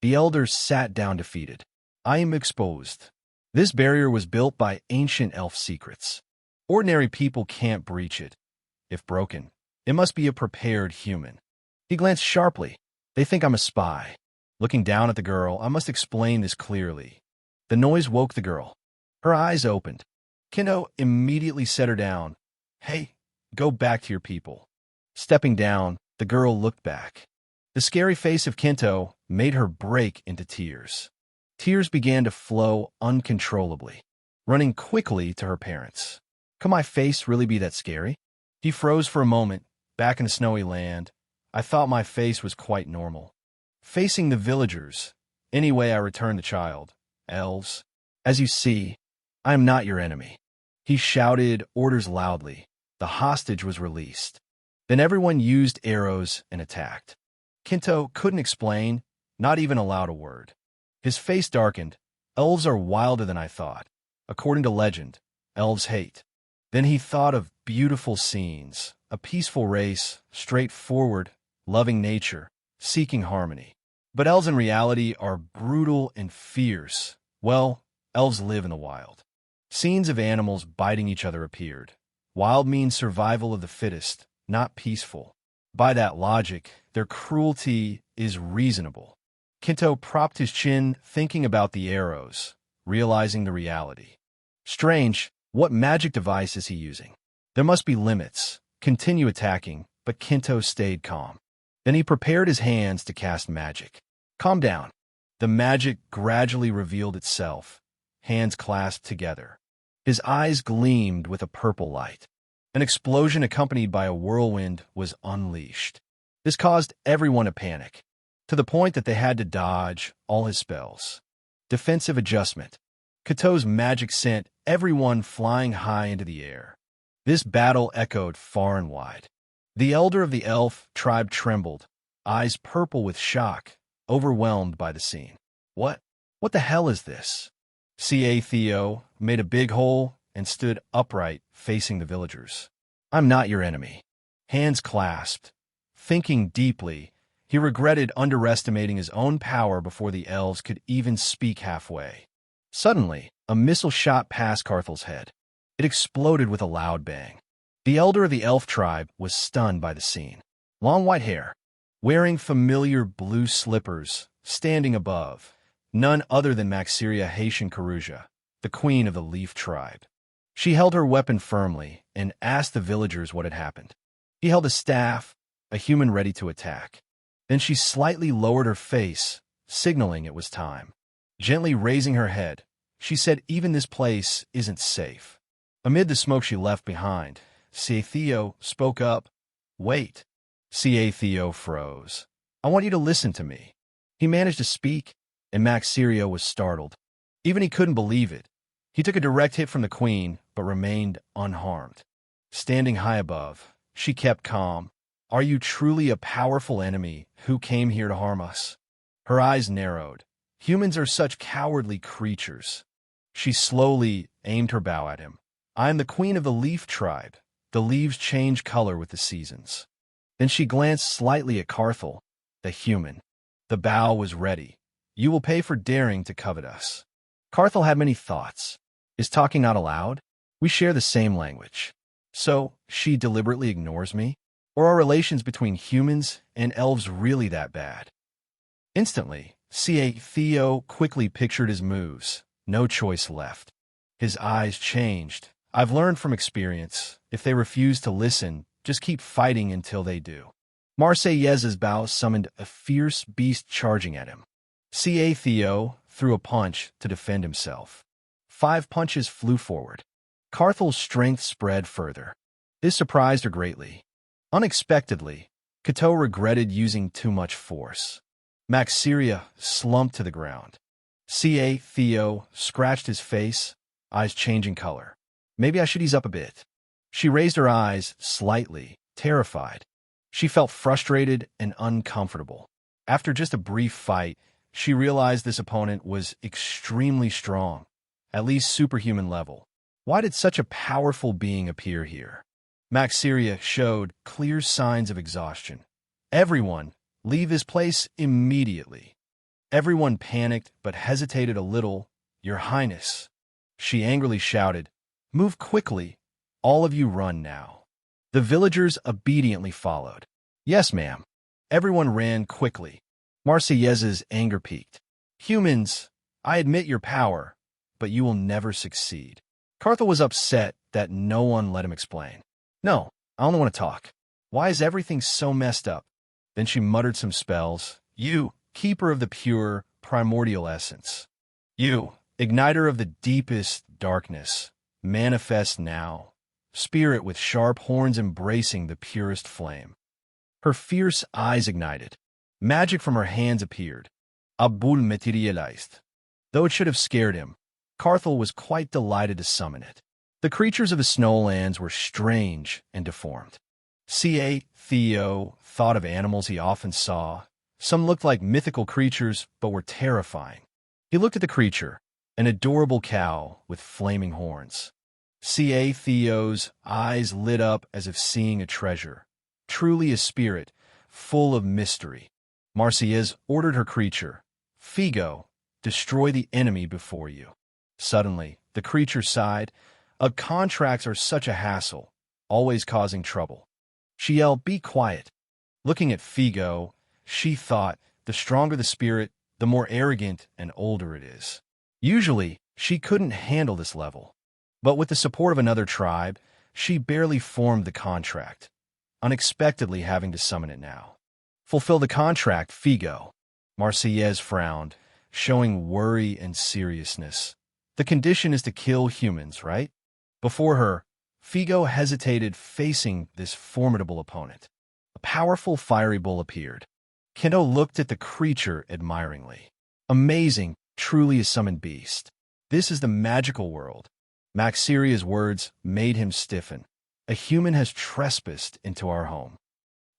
The elders sat down defeated. I am exposed. This barrier was built by ancient elf secrets. Ordinary people can't breach it. If broken, it must be a prepared human. He glanced sharply. They think I'm a spy. Looking down at the girl, I must explain this clearly. The noise woke the girl. Her eyes opened. Kinto immediately set her down. Hey, go back to your people. Stepping down, the girl looked back. The scary face of Kinto made her break into tears. Tears began to flow uncontrollably, running quickly to her parents. Could my face really be that scary? He froze for a moment, back in the snowy land. I thought my face was quite normal. Facing the villagers, anyway I returned the child. Elves, as you see, I am not your enemy. He shouted orders loudly. The hostage was released. Then everyone used arrows and attacked. Kinto couldn't explain, not even aloud a word. His face darkened. Elves are wilder than I thought. According to legend, elves hate. Then he thought of beautiful scenes, a peaceful race, straightforward, loving nature, seeking harmony. But elves in reality are brutal and fierce. Well, elves live in the wild. Scenes of animals biting each other appeared. Wild means survival of the fittest, not peaceful. By that logic, their cruelty is reasonable. Kinto propped his chin, thinking about the arrows, realizing the reality. Strange, what magic device is he using? There must be limits. Continue attacking, but Kinto stayed calm. Then he prepared his hands to cast magic. Calm down. The magic gradually revealed itself, hands clasped together. His eyes gleamed with a purple light. An explosion accompanied by a whirlwind was unleashed. This caused everyone to panic, to the point that they had to dodge all his spells. Defensive adjustment. Kinto's magic sent everyone flying high into the air. This battle echoed far and wide. The elder of the elf tribe trembled, eyes purple with shock, overwhelmed by the scene. What the hell is this? C.A. Theo made a big hole and stood upright, facing the villagers. I'm not your enemy. Hands clasped. Thinking deeply, he regretted underestimating his own power before the elves could even speak halfway. Suddenly, a missile shot past Carthel's head. It exploded with a loud bang. The elder of the elf tribe was stunned by the scene. Long white hair, wearing familiar blue slippers, standing above, none other than Marcia Haitian Karuja, the queen of the Leaf tribe. She held her weapon firmly and asked the villagers what had happened. He held a staff, a human ready to attack. Then she slightly lowered her face, signaling it was time. Gently raising her head, she said, "Even this place isn't safe." Amid the smoke she left behind, Theo spoke up. Wait. Theo froze. I want you to listen to me. He managed to speak, and Marcia was startled. Even he couldn't believe it. He took a direct hit from the queen, but remained unharmed. Standing high above, she kept calm. Are you truly a powerful enemy who came here to harm us? Her eyes narrowed. Humans are such cowardly creatures. She slowly aimed her bow at him. I am the queen of the leaf tribe. The leaves change color with the seasons. Then she glanced slightly at Carthel, the human. The bow was ready. You will pay for daring to covet us. Carthel had many thoughts. Is talking not allowed? We share the same language. So, she deliberately ignores me? Or are relations between humans and elves really that bad? Instantly, Theo quickly pictured his moves. No choice left. His eyes changed. I've learned from experience, if they refuse to listen, just keep fighting until they do. Marcia's bow summoned a fierce beast charging at him. Theo threw a punch to defend himself. 5 punches flew forward. Carthel's strength spread further. This surprised her greatly. Unexpectedly, Kinto regretted using too much force. Marcia slumped to the ground. Theo scratched his face, eyes changing color. Maybe I should ease up a bit. She raised her eyes slightly, terrified. She felt frustrated and uncomfortable. After just a brief fight, she realized this opponent was extremely strong, at least superhuman level. Why did such a powerful being appear here? Marcia showed clear signs of exhaustion. Everyone, leave this place immediately. Everyone panicked but hesitated a little. Your Highness, she angrily shouted, move quickly. All of you run now. The villagers obediently followed. Yes, ma'am. Everyone ran quickly. Marcia's anger peaked. Humans, I admit your power, but you will never succeed. Carthel was upset that no one let him explain. No, I only want to talk. Why is everything so messed up? Then she muttered some spells. You, keeper of the pure, primordial essence. You, igniter of the deepest darkness, manifest now. Spirit with sharp horns embracing the purest flame. Her fierce eyes ignited. Magic from her hands appeared. A boule materialized. Though it should have scared him, Carthel was quite delighted to summon it. The creatures of the snowlands were strange and deformed. Theo thought of animals he often saw. Some looked like mythical creatures, but were terrifying. He looked at the creature, an adorable cow with flaming horns. Theo's eyes lit up as if seeing a treasure. Truly a spirit, full of mystery. Marcia ordered her creature, Figo, destroy the enemy before you. Suddenly, the creature sighed. Contracts are such a hassle, always causing trouble. She yelled, be quiet. Looking at Figo, she thought, the stronger the spirit, the more arrogant and older it is. Usually, she couldn't handle this level. But with the support of another tribe, she barely formed the contract, unexpectedly having to summon it now. Fulfill the contract, Figo. Marcia frowned, showing worry and seriousness. The condition is to kill humans, right? Before her, Figo hesitated, facing this formidable opponent. A powerful fiery bull appeared. Kinto looked at the creature admiringly. Amazing, truly a summoned beast. This is the magical world. Marcia's words made him stiffen. A human has trespassed into our home.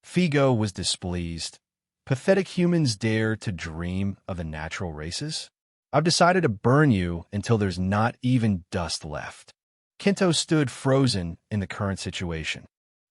Figo was displeased. Pathetic humans dare to dream of the natural races? I've decided to burn you until there's not even dust left. Kinto stood frozen in the current situation.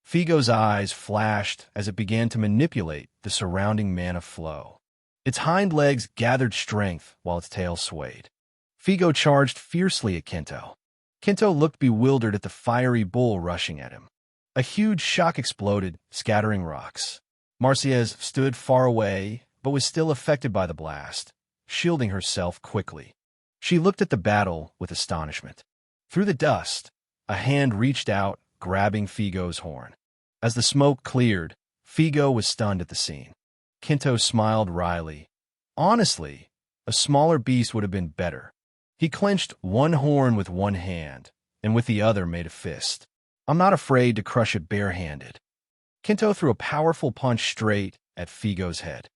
Figo's eyes flashed as it began to manipulate the surrounding mana flow. Its hind legs gathered strength while its tail swayed. Figo charged fiercely at Kinto. Kinto looked bewildered at the fiery bull rushing at him. A huge shock exploded, scattering rocks. Marcia stood far away, but was still affected by the blast, shielding herself quickly. She looked at the battle with astonishment. Through the dust, a hand reached out, grabbing Figo's horn. As the smoke cleared, Figo was stunned at the scene. Kinto smiled wryly. Honestly, a smaller beast would have been better. He clenched one horn with one hand, and with the other made a fist. I'm not afraid to crush it barehanded. Kinto threw a powerful punch straight at Figo's head.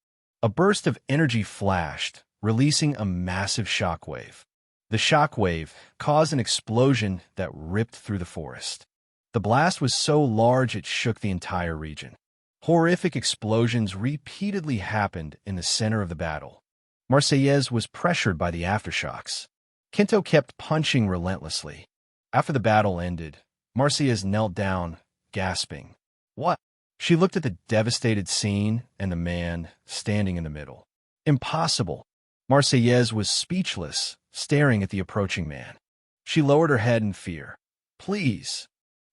A burst of energy flashed, releasing a massive shockwave. The shockwave caused an explosion that ripped through the forest. The blast was so large it shook the entire region. Horrific explosions repeatedly happened in the center of the battle. Marcia was pressured by the aftershocks. Kinto kept punching relentlessly. After the battle ended, Marcia knelt down, gasping. What? She looked at the devastated scene and the man standing in the middle. Impossible. Marcia was speechless, staring at the approaching man. She lowered her head in fear. Please.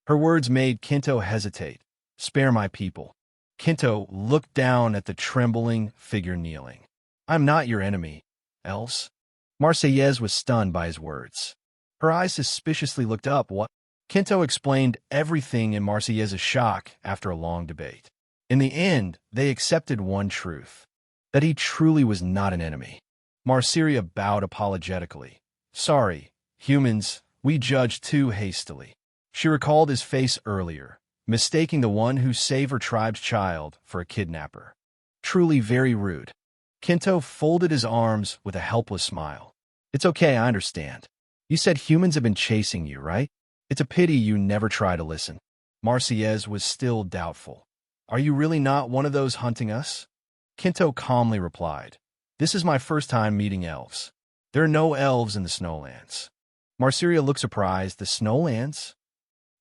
Her words made Kinto hesitate. Spare my people. Kinto looked down at the trembling figure kneeling. I'm not your enemy, elves. Marcia was stunned by his words. Her eyes suspiciously looked up. What? Kinto explained everything in Marcia's shock after a long debate. In the end, they accepted one truth, that he truly was not an enemy. Marcia bowed apologetically. Sorry, humans, we judged too hastily. She recalled his face earlier, mistaking the one who saved her tribe's child for a kidnapper. Truly very rude. Kinto folded his arms with a helpless smile. It's okay, I understand. You said humans have been chasing you, right? It's a pity you never try to listen. Marcia was still doubtful. Are you really not one of those hunting us? Kinto calmly replied. This is my first time meeting elves. There are no elves in the Snowlands. Marcia looked surprised. The Snowlands?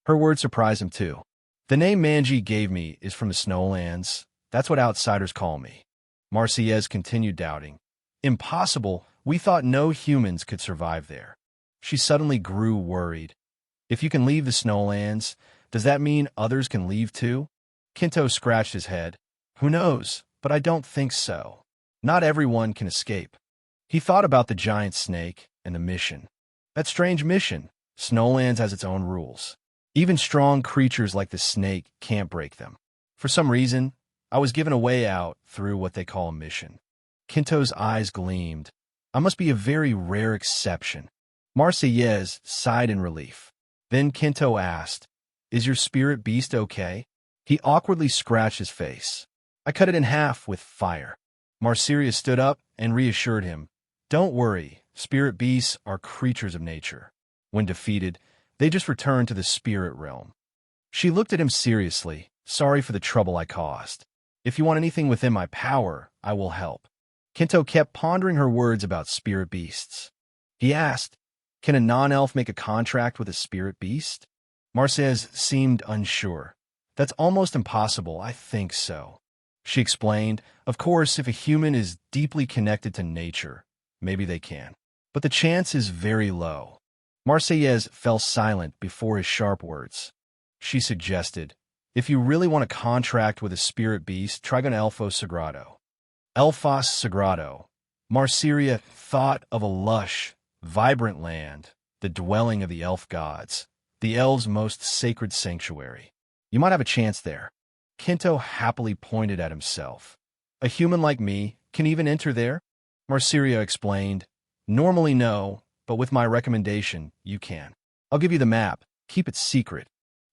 Her words surprised him too. The name Manji gave me is from the Snowlands. That's what outsiders call me. Marcia continued doubting. Impossible. We thought no humans could survive there. She suddenly grew worried. If you can leave the Snowlands, does that mean others can leave too? Kinto scratched his head. Who knows, but I don't think so. Not everyone can escape. He thought about the giant snake and the mission. That strange mission. Snowlands has its own rules. Even strong creatures like the snake can't break them. For some reason, I was given a way out through what they call a mission. Kinto's eyes gleamed. I must be a very rare exception. Marcia sighed in relief. Then Kinto asked, Is your spirit beast okay? He awkwardly scratched his face. I cut it in half with fire. Marcia stood up and reassured him. Don't worry, spirit beasts are creatures of nature. When defeated, they just return to the spirit realm. She looked at him seriously. Sorry for the trouble I caused. If you want anything within my power, I will help. Kinto kept pondering her words about spirit beasts. He asked, Can a non-elf make a contract with a spirit beast? Marcia seemed unsure. That's almost impossible, I think so. She explained, Of course, if a human is deeply connected to nature, maybe they can. But the chance is very low. Marcia fell silent before his sharp words. She suggested, If you really want a contract with a spirit beast, try going to Elfos Sagrado. Elfos Sagrado. Marcia thought of a lush, vibrant land, the dwelling of the elf gods, the elves' most sacred sanctuary. You might have a chance there. Kinto happily pointed at himself. A human like me can even enter there? Marcia explained. Normally no, but with my recommendation, you can. I'll give you the map. Keep it secret.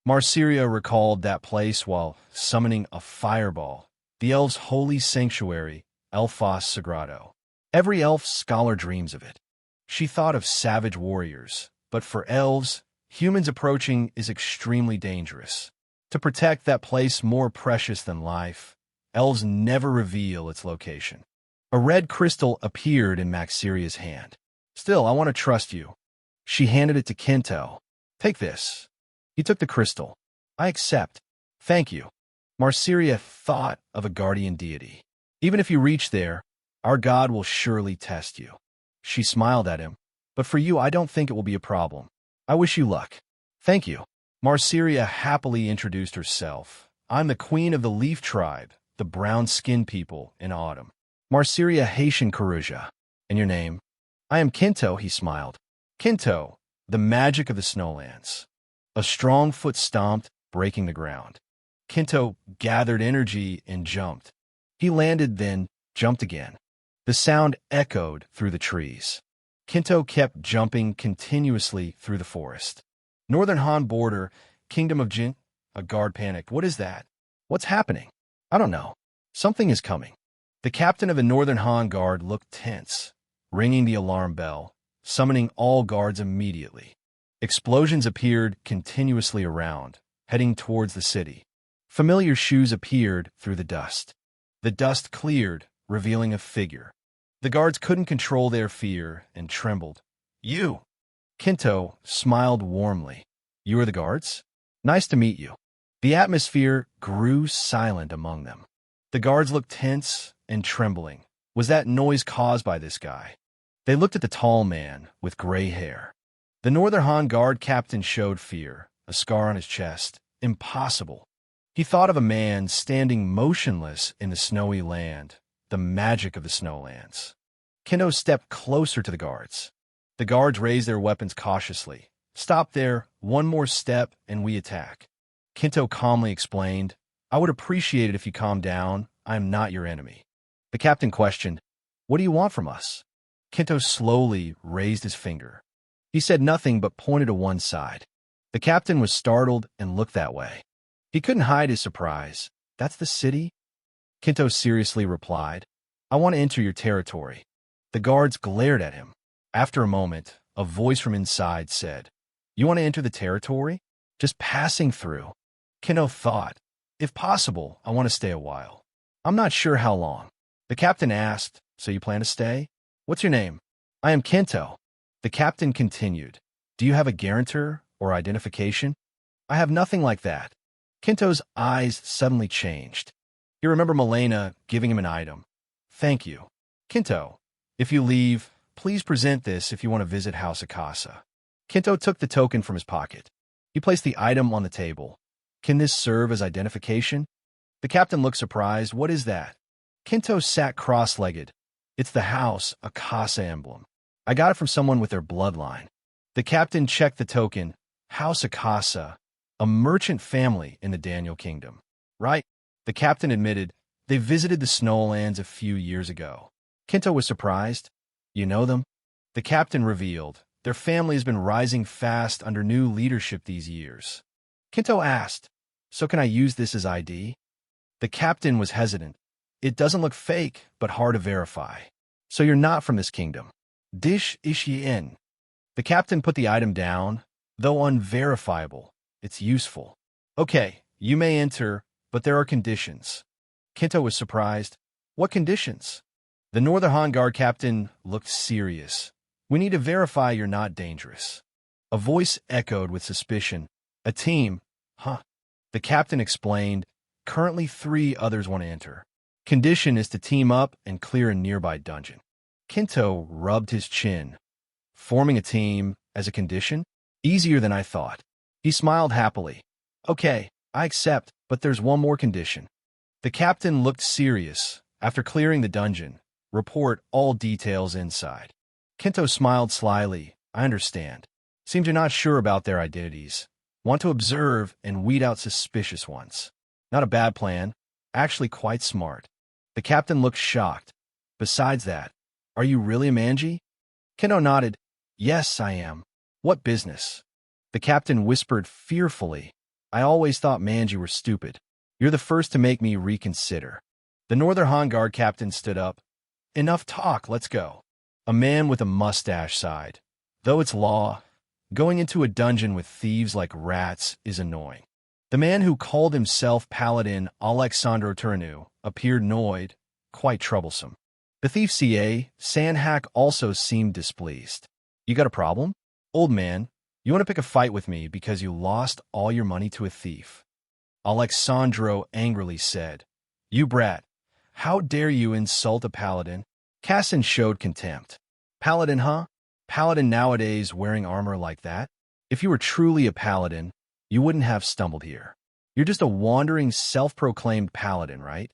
Marcia recalled that place while summoning a fireball, the elves' holy sanctuary, Elfos Sagrado. Every elf scholar dreams of it. She thought of savage warriors, but for elves, humans approaching is extremely dangerous. To protect that place more precious than life, elves never reveal its location. A red crystal appeared in Marcia's hand. Still, I want to trust you. She handed it to Kinto. Take this. He took the crystal. I accept. Thank you. Marcia thought of a guardian deity. Even if you reach there, our God will surely test you. She smiled at him. But for you, I don't think it will be a problem. I wish you luck. Thank you. Marcia happily introduced herself. I'm the queen of the Leaf Tribe, the brown-skinned people in autumn. Marcia Haitian Karuja. And your name? I am Kinto, he smiled. Kinto, the magic of the Snowlands. A strong foot stomped, breaking the ground. Kinto gathered energy and jumped. He landed, then jumped again. The sound echoed through the trees. Kinto kept jumping continuously through the forest. Northern Han border, Kingdom of Jin. A guard panicked. What is that? What's happening? I don't know. Something is coming. The captain of the Northern Han Guard looked tense, ringing the alarm bell, summoning all guards immediately. Explosions appeared continuously around, heading towards the city. Familiar shoes appeared through the dust. The dust cleared, revealing a figure. The guards couldn't control their fear and trembled. You! Kinto smiled warmly. You are the guards? Nice to meet you. The atmosphere grew silent among them. The guards looked tense and trembling. Was that noise caused by this guy? They looked at the tall man with gray hair. The Northern Han Guard captain showed fear, a scar on his chest. Impossible. He thought of a man standing motionless in the snowy land, the magic of the snowlands. Kinto stepped closer to the guards. The guards raised their weapons cautiously. Stop there, one more step, and we attack. Kinto calmly explained, I would appreciate it if you calm down. I am not your enemy. The captain questioned, What do you want from us? Kinto slowly raised his finger. He said nothing but pointed to one side. The captain was startled and looked that way. He couldn't hide his surprise. That's the city? Kinto seriously replied, I want to enter your territory. The guards glared at him. After a moment, a voice from inside said, You want to enter the territory? Just passing through. Kinto thought, If possible, I want to stay a while. I'm not sure how long. The captain asked, So you plan to stay? What's your name? I am Kinto. The captain continued, Do you have a guarantor or identification? I have nothing like that. Kinto's eyes suddenly changed. He remembered Melena giving him an item. Thank you. Kinto, if you leave, please present this if you want to visit House Akasa. Kinto took the token from his pocket. He placed the item on the table. Can this serve as identification? The captain looked surprised. What is that? Kinto sat cross-legged. It's the House Akasa emblem. I got it from someone with their bloodline. The captain checked the token. House Akasa, a merchant family in the Daniel Kingdom. Right? The captain admitted, they visited the Snowlands a few years ago. Kinto was surprised. You know them? The captain revealed, their family has been rising fast under new leadership these years. Kinto asked, So can I use this as ID? The captain was hesitant. It doesn't look fake, but hard to verify. So you're not from this kingdom. Dish Ishien. The captain put the item down. Though unverifiable, it's useful. Okay, you may enter, but there are conditions. Kinto was surprised. What conditions? The Northern Han Guard captain looked serious. We need to verify you're not dangerous. A voice echoed with suspicion. A team, huh? The captain explained, currently 3 others want to enter. Condition is to team up and clear a nearby dungeon. Kinto rubbed his chin. Forming a team as a condition? Easier than I thought. He smiled happily. Okay, I accept, but there's one more condition. The captain looked serious. After clearing the dungeon, report all details inside. Kinto smiled slyly. I understand. Seems you're not sure about their identities. Want to observe and weed out suspicious ones. Not a bad plan. Actually quite smart. The captain looked shocked. Besides that, are you really a manji? Kinto nodded. Yes, I am. What business? The captain whispered fearfully. I always thought manji were stupid. You're the first to make me reconsider. The Northern Han Guard captain stood up. Enough talk, let's go. A man with a mustache sighed. Though it's law, going into a dungeon with thieves like rats is annoying. The man who called himself Paladin Alexandro Turnu appeared annoyed, quite troublesome. The thief CA, Sanhak, also seemed displeased. You got a problem? Old man, you want to pick a fight with me because you lost all your money to a thief. Alexandro angrily said, You brat, how dare you insult a paladin? Cassin showed contempt. Paladin, huh? Paladin nowadays wearing armor like that? If you were truly a paladin, you wouldn't have stumbled here. You're just a wandering, self-proclaimed paladin, right?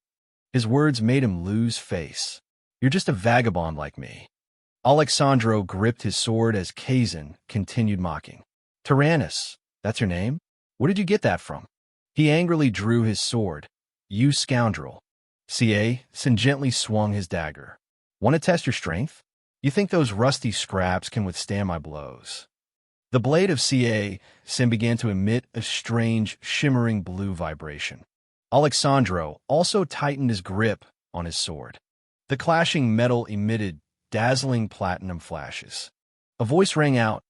His words made him lose face. You're just a vagabond like me. Alexandro gripped his sword as Kazan continued mocking. Tyrannus, that's your name? Where did you get that from? He angrily drew his sword. You scoundrel. CA Sin gently swung his dagger. Want to test your strength? You think those rusty scraps can withstand my blows? The blade of Sin began to emit a strange, shimmering blue vibration. Alexandro also tightened his grip on his sword. The clashing metal emitted dazzling platinum flashes. A voice rang out,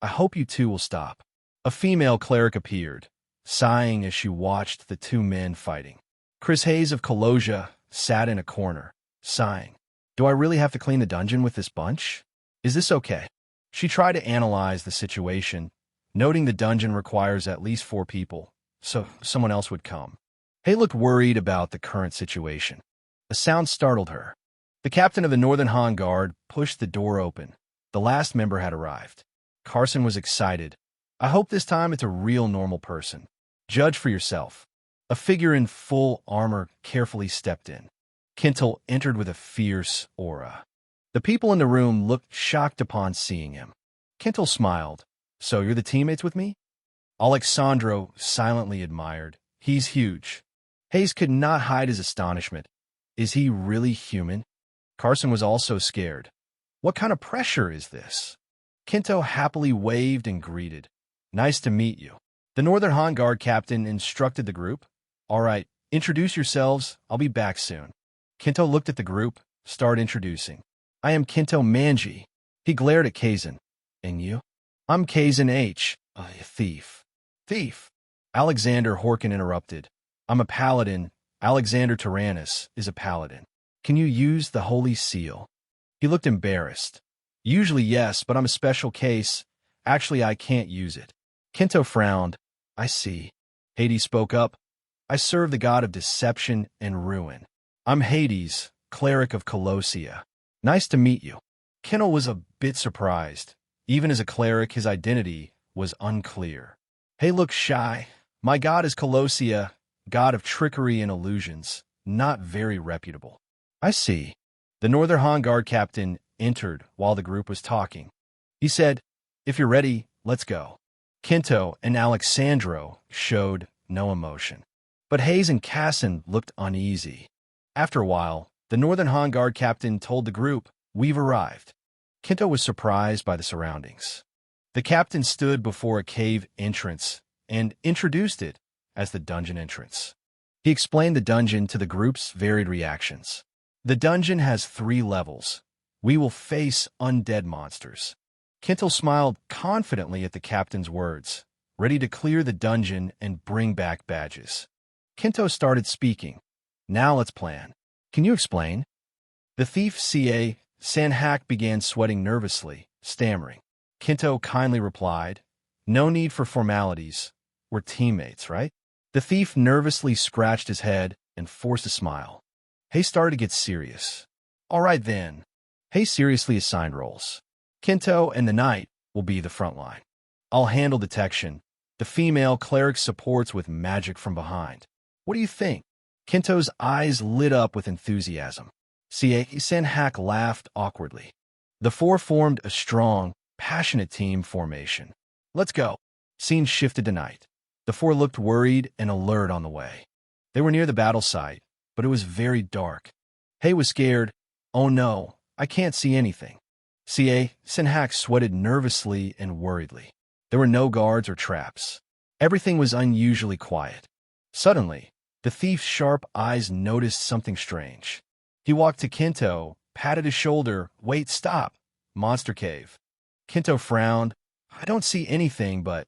"I hope you two will stop." A female cleric appeared, sighing as she watched the two men fighting. Chris Hayes of Colosia sat in a corner, sighing. "Do I really have to clean the dungeon with this bunch? Is this okay?" She tried to analyze the situation, noting the dungeon requires at least 4 people, so someone else would come. Hay looked worried about the current situation. A sound startled her. The captain of the Northern Han Guard pushed the door open. The last member had arrived. Carson was excited. "I hope this time it's a real normal person. Judge for yourself." A figure in full armor carefully stepped in. Kinto entered with a fierce aura. The people in the room looked shocked upon seeing him. Kinto smiled. "So you're the teammates with me?" Alexandro silently admired. "He's huge." Hayes could not hide his astonishment. Is he really human? Carson was also scared. What kind of pressure is this? Kinto happily waved and greeted. "Nice to meet you." The Northern Han Guard captain instructed the group. "All right, introduce yourselves. I'll be back soon." Kinto looked at the group, started introducing. "I am Kinto Manji." He glared at Kazan. "And you?" "I'm Kazan H, a thief." "Thief?" Alexander Horkin interrupted. "I'm a paladin. Alexander Tyrannus is a paladin. Can you use the Holy Seal?" He looked embarrassed. "Usually yes, but I'm a special case. Actually, I can't use it." Kinto frowned. "I see." Hades spoke up. "I serve the god of deception and ruin. I'm Hades, cleric of Colossia. Nice to meet you." Kinto was a bit surprised. Even as a cleric, his identity was unclear. Hay looked shy. "My god is Colossia, god of trickery and illusions. Not very reputable." "I see." The Northern Han Guard captain entered while the group was talking. He said, "If you're ready, let's go." Kinto and Alexandro showed no emotion. But Hayes and Casson looked uneasy. After a while, the Northern Han Guard captain told the group, "We've arrived." Kinto was surprised by the surroundings. The captain stood before a cave entrance and introduced it as the dungeon entrance. He explained the dungeon to the group's varied reactions. "The dungeon has 3 levels. We will face undead monsters." Kinto smiled confidently at the captain's words, ready to clear the dungeon and bring back badges. Kinto started speaking. "Now let's plan. Can you explain?" The thief C.A. Sanhak began sweating nervously, stammering. Kinto kindly replied, "No need for formalities. We're teammates, right?" The thief nervously scratched his head and forced a smile. Hay started to get serious. "All right then." Hay seriously assigned roles. Kinto and the knight will be the front line. I'll handle detection. The female cleric supports with magic from behind. What do you think? Kinto's eyes lit up with enthusiasm. C.A. Sanhak laughed awkwardly. The 4 formed a strong, passionate team formation. "Let's go." Scene shifted to night. The 4 looked worried and alert on the way. They were near the battle site, but it was very dark. Hay was scared. "Oh no, I can't see anything." C.A. Sanhak sweated nervously and worriedly. There were no guards or traps. Everything was unusually quiet. Suddenly, the thief's sharp eyes noticed something strange. He walked to Kinto, patted his shoulder. "Wait, stop. Monster cave." Kinto frowned. "I don't see anything, but..."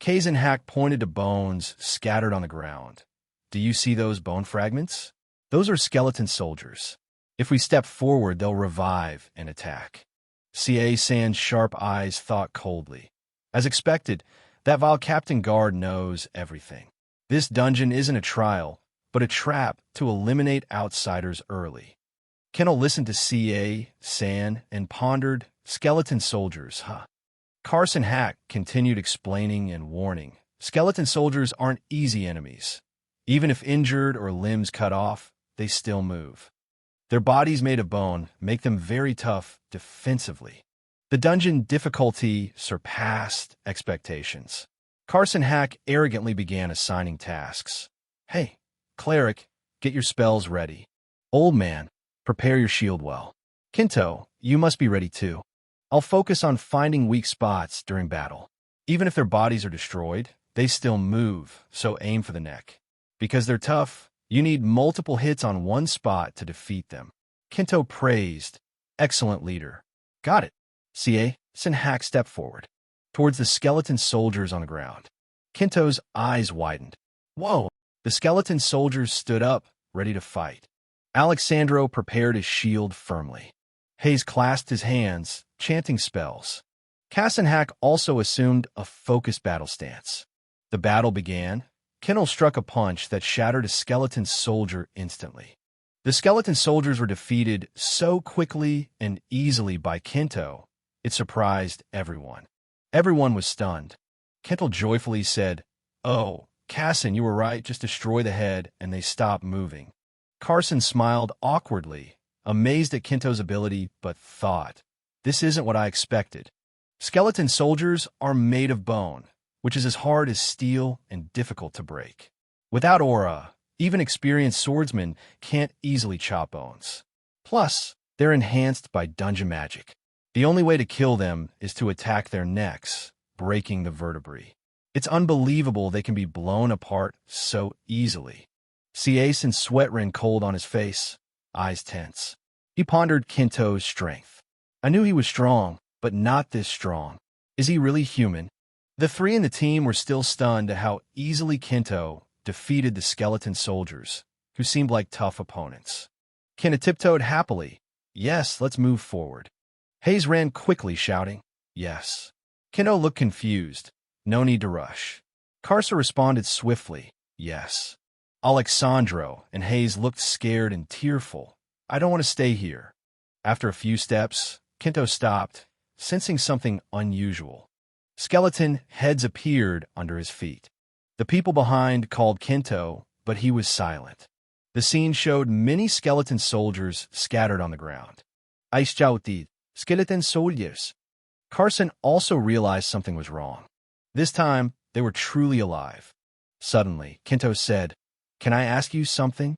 Kazanhak pointed to bones scattered on the ground. "Do you see those bone fragments? Those are skeleton soldiers. If we step forward, they'll revive and attack." C.A. San's sharp eyes thought coldly. As expected, that vile Captain Guard knows everything. This dungeon isn't a trial, but a trap to eliminate outsiders early. Kennel listened to C.A. San and pondered, "Skeleton soldiers, huh?" Carson Hack continued explaining and warning. "Skeleton soldiers aren't easy enemies. Even if injured or limbs cut off, they still move. Their bodies made of bone make them very tough defensively." The dungeon difficulty surpassed expectations. Carson Hack arrogantly began assigning tasks. "Hey, cleric, get your spells ready. Old man, prepare your shield well. Kinto, you must be ready too. I'll focus on finding weak spots during battle." Even if their bodies are destroyed, they still move, so aim for the neck. Because they're tough, you need multiple hits on one spot to defeat them. Kinto praised. Excellent leader. Got it. Sin Hack stepped forward, towards the skeleton soldiers on the ground. Kinto's eyes widened. Whoa! The skeleton soldiers stood up, ready to fight. Alexandro prepared his shield firmly. Hayes clasped his hands, chanting spells. Hack also assumed a focused battle stance. The battle began. Kinto struck a punch that shattered a skeleton soldier instantly. The skeleton soldiers were defeated so quickly and easily by Kinto, it surprised everyone. Everyone was stunned. Kinto joyfully said, "Oh, Casson, you were right, just destroy the head," and they stopped moving. Carson smiled awkwardly, amazed at Kinto's ability, but thought, "This isn't what I expected." Skeleton soldiers are made of bone, which is as hard as steel and difficult to break. Without aura, even experienced swordsmen can't easily chop bones. Plus, they're enhanced by dungeon magic. The only way to kill them is to attack their necks, breaking the vertebrae. It's unbelievable they can be blown apart so easily. Sin's sweat ran cold on his face, eyes tense. He pondered Kinto's strength. I knew he was strong, but not this strong. Is he really human? The three in the team were still stunned at how easily Kinto defeated the skeleton soldiers, who seemed like tough opponents. Kinto tiptoed happily. Yes, let's move forward. Hayes ran quickly, shouting, yes. Kinto looked confused. No need to rush. Carson responded swiftly, yes. Alexandro and Hayes looked scared and tearful. I don't want to stay here. After a few steps, Kinto stopped, sensing something unusual. Skeleton heads appeared under his feet. The people behind called Kinto, but he was silent. The scene showed many skeleton soldiers scattered on the ground. Aishjautid, skeleton soldiers. Carson also realized something was wrong. This time, they were truly alive. Suddenly, Kinto said, "Can I ask you something?"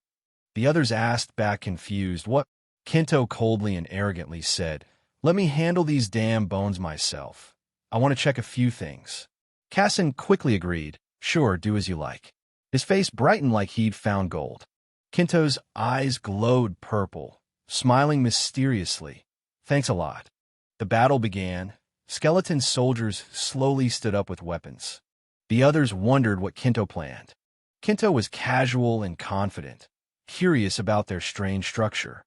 The others asked back confused, "What?" Kinto coldly and arrogantly said, "Let me handle these damn bones myself. I want to check a few things." Casson quickly agreed, "Sure, do as you like." His face brightened like he'd found gold. Kinto's eyes glowed purple, smiling mysteriously. "Thanks a lot." The battle began. Skeleton soldiers slowly stood up with weapons. The others wondered what Kinto planned. Kinto was casual and confident, curious about their strange structure.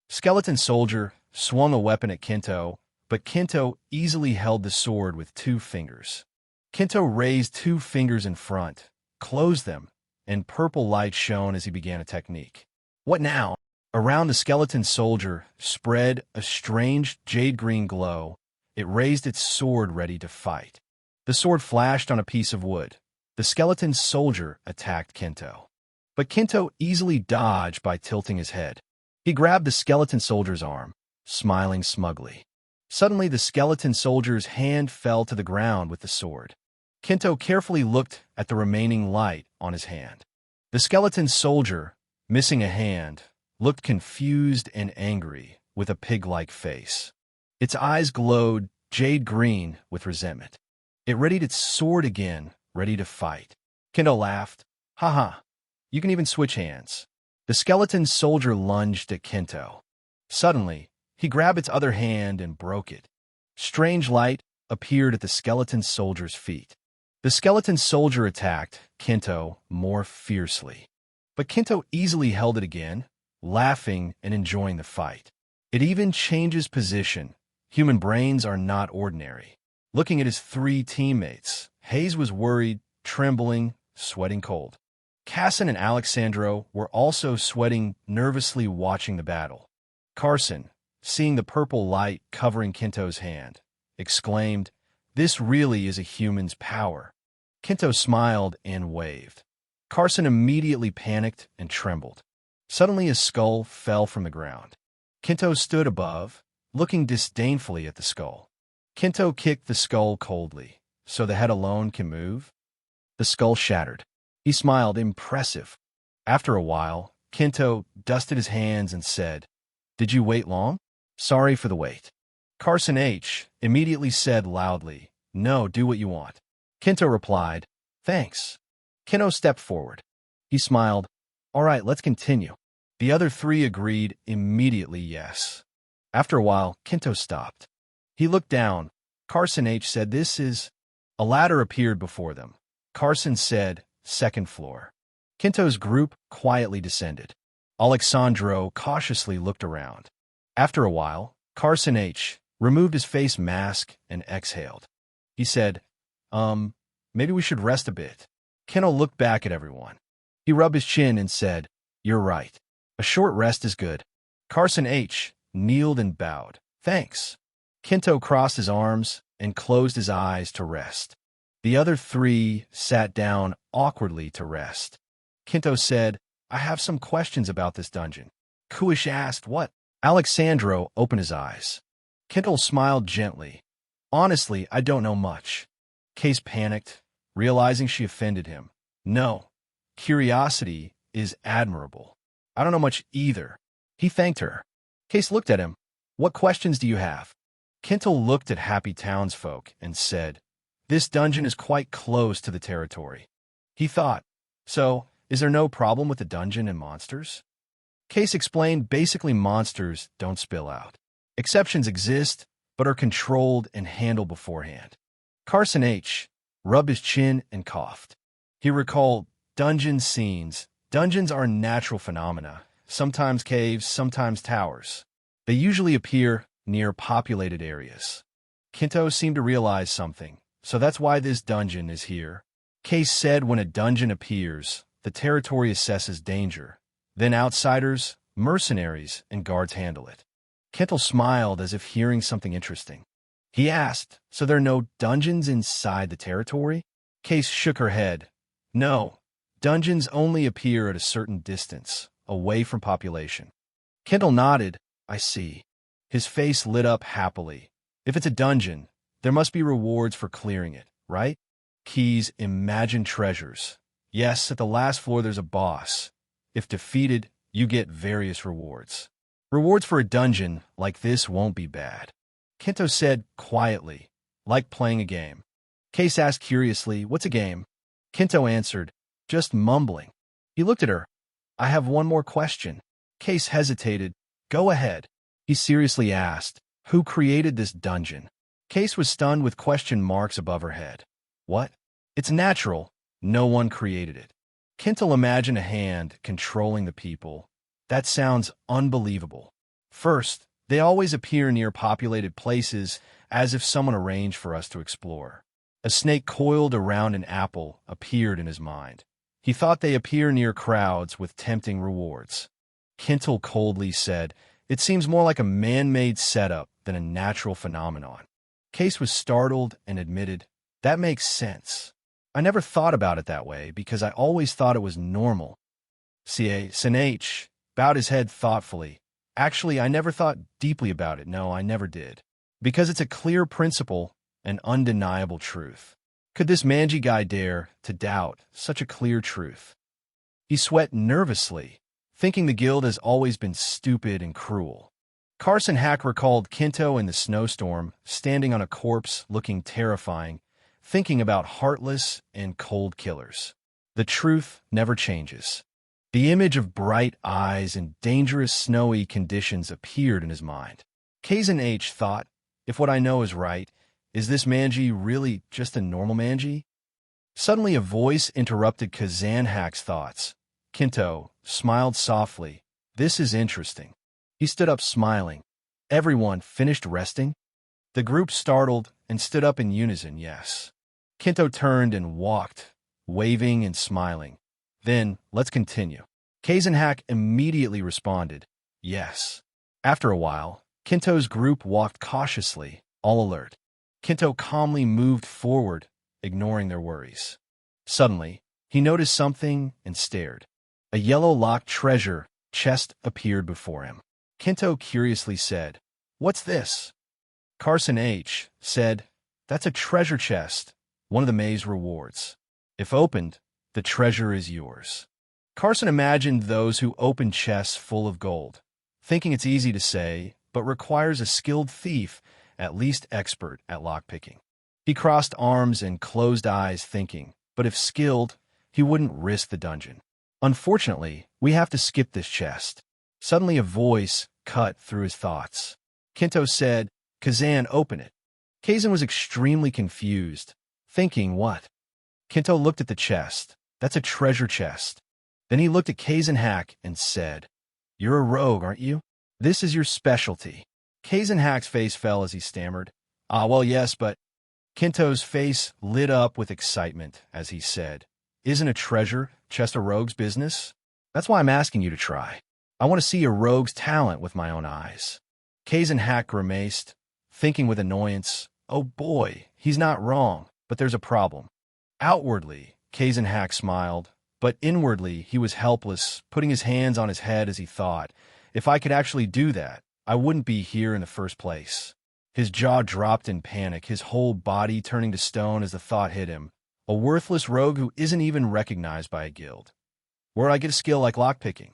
Skeleton soldier swung a weapon at Kinto, but Kinto easily held the sword with 2 fingers. Kinto raised 2 fingers in front, closed them, and purple light shone as he began a technique. What now? Around the skeleton soldier spread a strange jade-green glow. It raised its sword ready to fight. The sword flashed on a piece of wood. The skeleton soldier attacked Kinto. But Kinto easily dodged by tilting his head. He grabbed the skeleton soldier's arm, smiling smugly. Suddenly, the skeleton soldier's hand fell to the ground with the sword. Kinto carefully looked at the remaining light on his hand. The skeleton soldier, missing a hand, looked confused and angry with a pig-like face. Its eyes glowed jade green with resentment. It readied its sword again, ready to fight. Kinto laughed. "Ha. You can even switch hands." The skeleton soldier lunged at Kinto. Suddenly, he grabbed its other hand and broke it. Strange light appeared at the skeleton soldier's feet. The skeleton soldier attacked Kinto more fiercely. But Kinto easily held it again, laughing and enjoying the fight. It even changes position. Human brains are not ordinary. Looking at his 3 teammates, Hayes was worried, trembling, sweating cold. Casson and Alexandro were also sweating, nervously watching the battle. Carson, seeing the purple light covering Kinto's hand, exclaimed, "This really is a human's power." Kinto smiled and waved. Carson immediately panicked and trembled. Suddenly his skull fell from the ground. Kinto stood above, looking disdainfully at the skull. Kinto kicked the skull coldly. "So the head alone can move?" The skull shattered. He smiled, impressive. After a while, Kinto dusted his hands and said, "Did you wait long?" "Sorry for the wait." Carson immediately said loudly, "No, do what you want." Kinto replied, "Thanks." Kinto stepped forward. He smiled. "All right, let's continue." The other three agreed immediately yes. After a while, Kinto stopped. He looked down. Carson H. said, "This is—" A ladder appeared before them. Carson said, "Second floor." Kinto's group quietly descended. Alexandro cautiously looked around. After a while, Carson H. removed his face mask and exhaled. He said, maybe we should rest a bit." Kinto looked back at everyone. He rubbed his chin and said, "You're right. A short rest is good." Carson H. kneeled and bowed. "Thanks." Kinto crossed his arms and closed his eyes to rest. The other three sat down awkwardly to rest. Kinto said, "I have some questions about this dungeon." Kuish asked, "What?" Alexandro opened his eyes. Kinto smiled gently. "Honestly, I don't know much." Case panicked, realizing she offended him. "No. Curiosity is admirable. I don't know much either." He thanked her. Case looked at him. "What questions do you have?" Kinto looked at happy townsfolk and said, "This dungeon is quite close to the territory." He thought, "So, is there no problem with the dungeon and monsters?" Case explained basically monsters don't spill out. Exceptions exist, but are controlled and handled beforehand. Carson H. rubbed his chin and coughed. He recalled dungeon scenes. Dungeons are natural phenomena, sometimes caves, sometimes towers. They usually appear near populated areas. Kinto seemed to realize something, so that's why this dungeon is here. Case said when a dungeon appears, the territory assesses danger. Then outsiders, mercenaries, and guards handle it. Kinto smiled as if hearing something interesting. He asked, "So there are no dungeons inside the territory?" Case shook her head. "No. Dungeons only appear at a certain distance, away from population." Kinto nodded. "I see." His face lit up happily. "If it's a dungeon, there must be rewards for clearing it, right? Keys, imagined treasures. Yes, at the last floor there's a boss. If defeated, you get various rewards. Rewards for a dungeon like this won't be bad." Kinto said quietly, "Like playing a game." Case asked curiously, "What's a game?" Kinto answered, "Just mumbling." He looked at her. "I have one more question." Case hesitated. "Go ahead." He seriously asked, "Who created this dungeon?" Case was stunned with question marks above her head. "What?" "It's natural. No one created it." Kinto imagined a hand controlling the people. "That sounds unbelievable." "First, they always appear near populated places as if someone arranged for us to explore." A snake coiled around an apple appeared in his mind. He thought they appear near crowds with tempting rewards. Kinto coldly said, "It seems more like a man-made setup than a natural phenomenon." Case was startled and admitted, "That makes sense. I never thought about it that way because I always thought it was normal." H bowed his head thoughtfully. "Actually, I never thought deeply about it. No, I never did. Because it's a clear principle, an undeniable truth. Could this mangy guy dare to doubt such a clear truth?" He sweat nervously, thinking the guild has always been stupid and cruel. Carson Hack recalled Kinto in the snowstorm, standing on a corpse looking terrifying, thinking about heartless and cold killers. The truth never changes. The image of bright eyes and dangerous snowy conditions appeared in his mind. Kazan H thought, "If what I know is right, is this manji really just a normal manji?" Suddenly a voice interrupted Kazan Hack's thoughts. Kinto smiled softly. "This is interesting." He stood up smiling. "Everyone finished resting?" The group startled and stood up in unison, yes. Kinto turned and walked, waving and smiling. "Then, let's continue." Kazan Hack immediately responded, "Yes." After a while, Kinto's group walked cautiously, all alert. Kinto calmly moved forward, ignoring their worries. Suddenly, he noticed something and stared. A yellow locked treasure chest appeared before him. Kinto curiously said, "What's this?" Carson H said, "That's a treasure chest, one of the maze rewards. If opened, the treasure is yours." Carson imagined those who open chests full of gold, thinking it's easy to say, but requires a skilled thief, at least expert at lockpicking. He crossed arms and closed eyes thinking, but if skilled, he wouldn't risk the dungeon. Unfortunately, we have to skip this chest. Suddenly a voice cut through his thoughts. Kinto said, Kazan, open it. Kazan was extremely confused, thinking what? Kinto looked at the chest. That's a treasure chest. Then he looked at Kazan Hack and said, You're a rogue, aren't you? This is your specialty. Kazan Hack's face fell as he stammered. Well, yes, but... Kinto's face lit up with excitement as he said, Isn't a treasure chest a rogue's business? That's why I'm asking you to try. I want to see a rogue's talent with my own eyes. Kazan Hack grimaced, thinking with annoyance, Oh boy, he's not wrong, but there's a problem. Outwardly, Kazan Hack smiled, but inwardly he was helpless, putting his hands on his head as he thought, If I could actually do that, I wouldn't be here in the first place. His jaw dropped in panic, his whole body turning to stone as the thought hit him. A worthless rogue who isn't even recognized by a guild. Where'd I get a skill like lockpicking?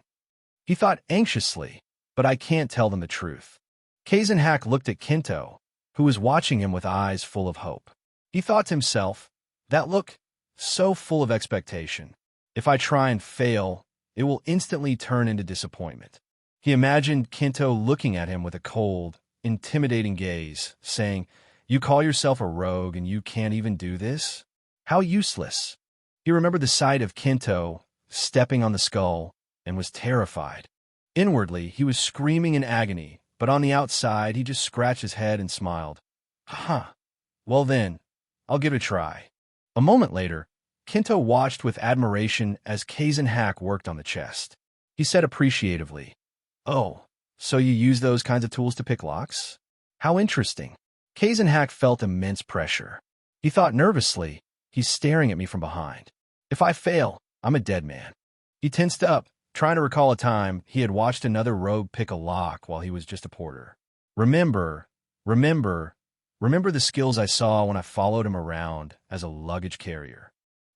He thought anxiously, but I can't tell them the truth. Kazan Hack looked at Kinto, who was watching him with eyes full of hope. He thought to himself, that look, so full of expectation. If I try and fail, it will instantly turn into disappointment. He imagined Kinto looking at him with a cold, intimidating gaze, saying, You call yourself a rogue and you can't even do this? How useless. He remembered the sight of Kinto stepping on the skull and was terrified. Inwardly, he was screaming in agony, but on the outside, he just scratched his head and smiled. Well then, I'll give it a try. A moment later, Kinto watched with admiration as Kazan Hack worked on the chest. He said appreciatively, Oh, so you use those kinds of tools to pick locks? How interesting. Kazan Hack felt immense pressure. He thought nervously, He's staring at me from behind. If I fail, I'm a dead man. He tensed up, trying to recall a time he had watched another rogue pick a lock while he was just a porter. Remember the skills I saw when I followed him around as a luggage carrier.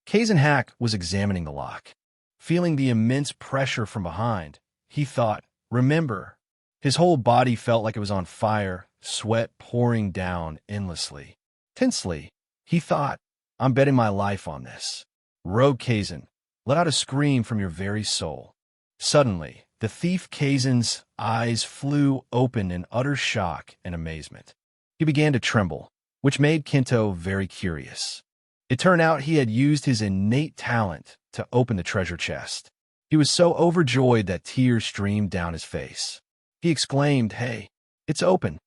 Kazan Hack was examining the lock. Feeling the immense pressure from behind, he thought, Remember. His whole body felt like it was on fire, sweat pouring down endlessly. Tensely, he thought, I'm betting my life on this. Rogue Kazan, let out a scream from your very soul. Suddenly, the thief Kazan's eyes flew open in utter shock and amazement. He began to tremble, which made Kinto very curious. It turned out he had used his innate talent to open the treasure chest. He was so overjoyed that tears streamed down his face. He exclaimed, Hey, it's open.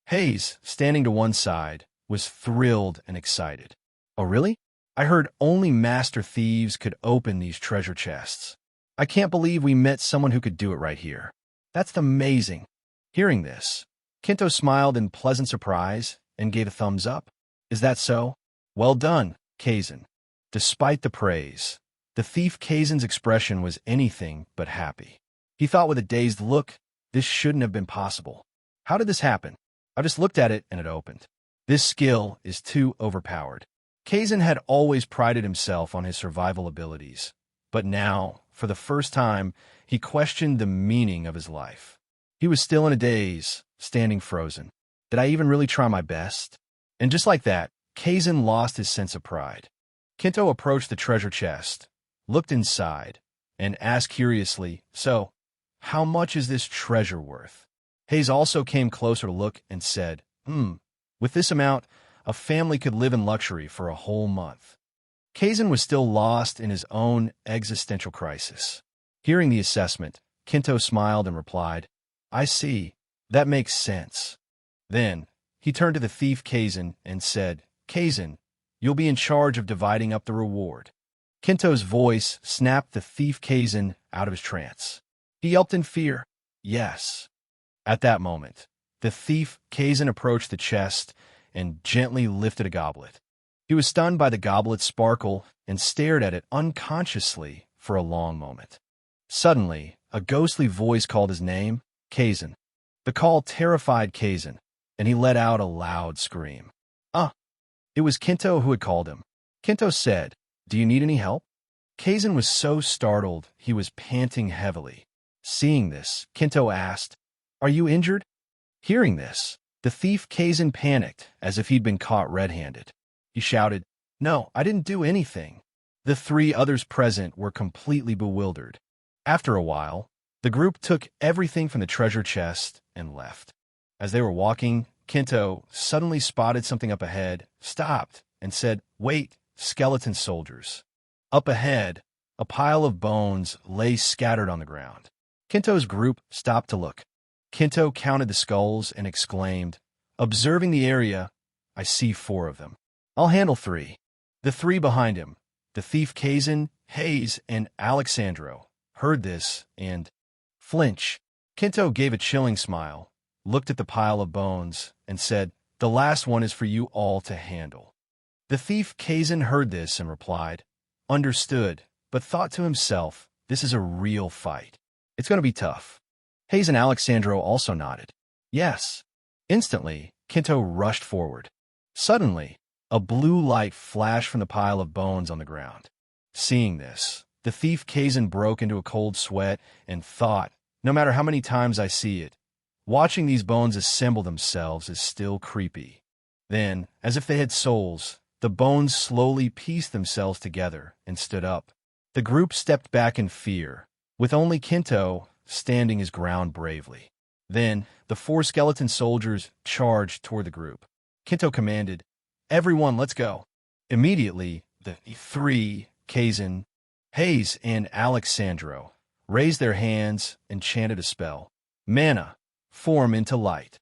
Hayes, standing to one side, was thrilled and excited. Oh, really? I heard only master thieves could open these treasure chests. I can't believe we met someone who could do it right here. That's amazing. Hearing this, Kinto smiled in pleasant surprise and gave a thumbs up. Is that so? Well done, Kazan. Despite the praise, the thief Kazan's expression was anything but happy. He thought with a dazed look, this shouldn't have been possible. How did this happen? I just looked at it and it opened. This skill is too overpowered. Kazan had always prided himself on his survival abilities, but now, for the first time, he questioned the meaning of his life. He was still in a daze, standing frozen. Did I even really try my best? And just like that, Kazan lost his sense of pride. Kinto approached the treasure chest, looked inside, and asked curiously, So, how much is this treasure worth? Hayes also came closer to look and said, With this amount, a family could live in luxury for a whole month. Kazan was still lost in his own existential crisis. Hearing the assessment, Kinto smiled and replied, I see. That makes sense. Then, he turned to the thief Kazan and said, Kazan, you'll be in charge of dividing up the reward. Kinto's voice snapped the thief Kazan out of his trance. He yelped in fear, Yes. At that moment, the thief Kazan approached the chest and gently lifted a goblet. He was stunned by the goblet's sparkle and stared at it unconsciously for a long moment. Suddenly, a ghostly voice called his name, Kazan. The call terrified Kazan, and he let out a loud scream. It was Kinto who had called him. Kinto said, Do you need any help? Kazan was so startled he was panting heavily. Seeing this, Kinto asked, Are you injured? Hearing this, the thief Kazan panicked as if he'd been caught red-handed. He shouted, "No, I didn't do anything." The three others present were completely bewildered. After a while, the group took everything from the treasure chest and left. As they were walking, Kinto suddenly spotted something up ahead, stopped, and said, "Wait, skeleton soldiers." Up ahead, a pile of bones lay scattered on the ground. Kinto's group stopped to look. Kinto counted the skulls and exclaimed, "Observing the area, I see 4 of them. I'll handle 3. The 3 behind him, the thief Kazan, Hayes, and Alexandro, heard this and flinch. Kinto gave a chilling smile, looked at the pile of bones, and said, "The last one is for you all to handle." The thief Kazan heard this and replied, "Understood," but thought to himself, "This is a real fight. It's going to be tough." Hayes and Alexandro also nodded. "Yes." Instantly, Kinto rushed forward. Suddenly, a blue light flashed from the pile of bones on the ground. Seeing this, the thief Kazan broke into a cold sweat and thought, "No matter how many times I see it, watching these bones assemble themselves is still creepy." Then, as if they had souls, the bones slowly pieced themselves together and stood up. The group stepped back in fear, with only Kinto standing his ground bravely. Then, the 4 skeleton soldiers charged toward the group. Kinto commanded, "Everyone, let's go." Immediately, the 3, Kazan, Hayes, and Alexandro, raised their hands and chanted a spell. "Mana, form into light."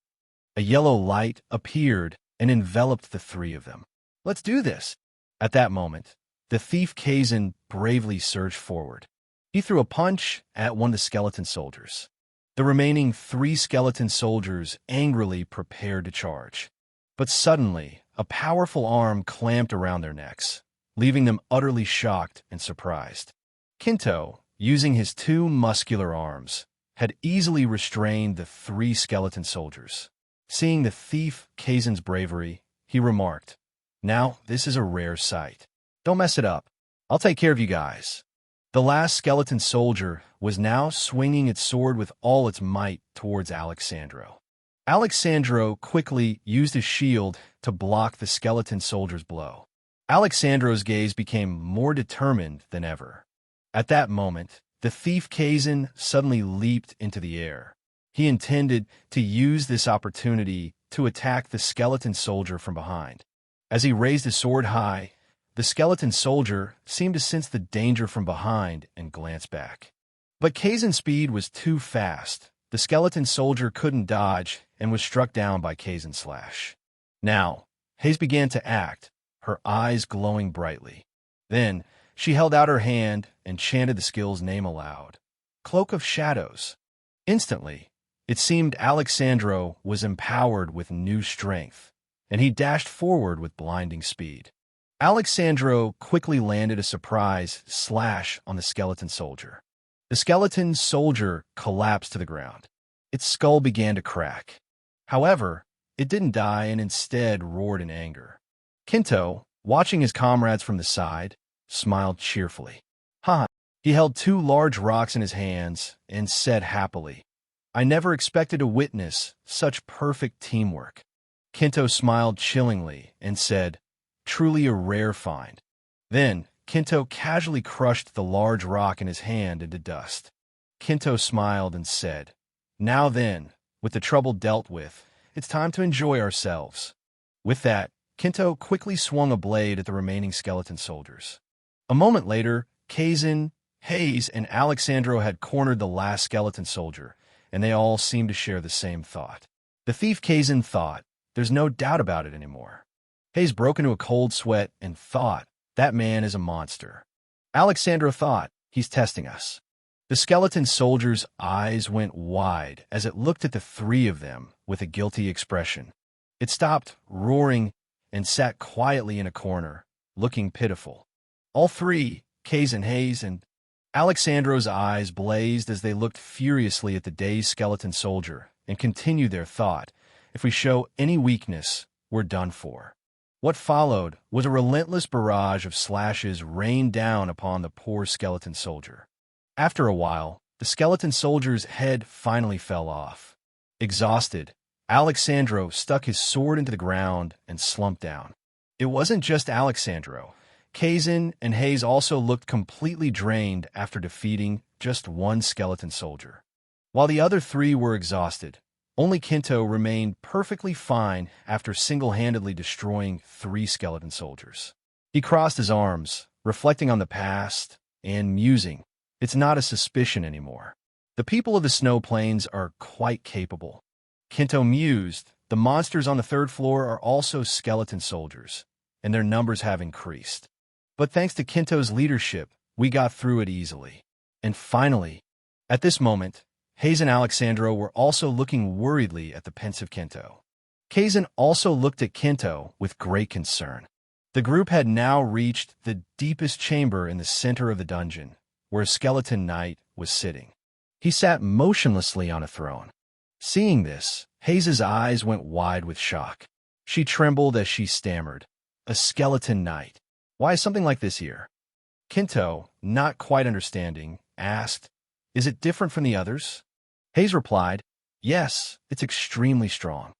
A yellow light appeared and enveloped the 3 of them. "Let's do this." At that moment, the thief Kazan bravely surged forward. He threw a punch at one of the skeleton soldiers. The remaining 3 skeleton soldiers angrily prepared to charge. But suddenly, a powerful arm clamped around their necks, leaving them utterly shocked and surprised. Kinto, using his 2 muscular arms, had easily restrained the 3 skeleton soldiers. Seeing the thief Kazan's bravery, he remarked, "Now, this is a rare sight. Don't mess it up. I'll take care of you guys." The last skeleton soldier was now swinging its sword with all its might towards Alexandro. Alexandro quickly used his shield to block the skeleton soldier's blow. Alexandro's gaze became more determined than ever. At that moment, the thief Kazan suddenly leaped into the air. He intended to use this opportunity to attack the skeleton soldier from behind. As he raised his sword high, the skeleton soldier seemed to sense the danger from behind and glanced back. But Kazan's speed was too fast. The skeleton soldier couldn't dodge and was struck down by Kazan's slash. Now, Hayes began to act, her eyes glowing brightly. Then, she held out her hand and chanted the skill's name aloud. Cloak of Shadows. Instantly, it seemed Alexandro was empowered with new strength, and he dashed forward with blinding speed. Alexandro quickly landed a surprise slash on the skeleton soldier. The skeleton soldier collapsed to the ground. Its skull began to crack. However, it didn't die and instead roared in anger. Kinto, watching his comrades from the side, smiled cheerfully. "Ha!" He held 2 large rocks in his hands and said happily, "I never expected to witness such perfect teamwork." Kinto smiled chillingly and said, "Truly a rare find." Then, Kinto casually crushed the large rock in his hand into dust. Kinto smiled and said, "Now then, with the trouble dealt with, it's time to enjoy ourselves." With that, Kinto quickly swung a blade at the remaining skeleton soldiers. A moment later, Kazan, Hayes, and Alexandro had cornered the last skeleton soldier, and they all seemed to share the same thought. The thief Kazan thought, "There's no doubt about it anymore." Hayes broke into a cold sweat and thought, "That man is a monster." Alexandro thought, "He's testing us." The skeleton soldier's eyes went wide as it looked at the 3 of them with a guilty expression. It stopped roaring and sat quietly in a corner, looking pitiful. All 3, Kazan, Hayes, and Alexandro's eyes blazed as they looked furiously at the dazed skeleton soldier and continued their thought, "If we show any weakness, we're done for." What followed was a relentless barrage of slashes rained down upon the poor skeleton soldier. After a while, the skeleton soldier's head finally fell off. Exhausted, Alexandro stuck his sword into the ground and slumped down. It wasn't just Alexandro. Kazan and Hayes also looked completely drained after defeating just one skeleton soldier. While the other three were exhausted, only Kinto remained perfectly fine after single-handedly destroying 3 skeleton soldiers. He crossed his arms, reflecting on the past and musing, it's not a suspicion anymore. The people of the snow plains are quite capable. Kinto mused, the monsters on the 3rd floor are also skeleton soldiers, and their numbers have increased. But thanks to Kinto's leadership, we got through it easily. And finally, at this moment, Hayes and Alexandro were also looking worriedly at the pensive Kinto. Kazan also looked at Kinto with great concern. The group had now reached the deepest chamber in the center of the dungeon, where a skeleton knight was sitting. He sat motionlessly on a throne. Seeing this, Hayes's eyes went wide with shock. She trembled as she stammered, "A skeleton knight? Why is something like this here?" Kinto, not quite understanding, asked, "Is it different from the others?" Hayes replied, "Yes, it's extremely strong."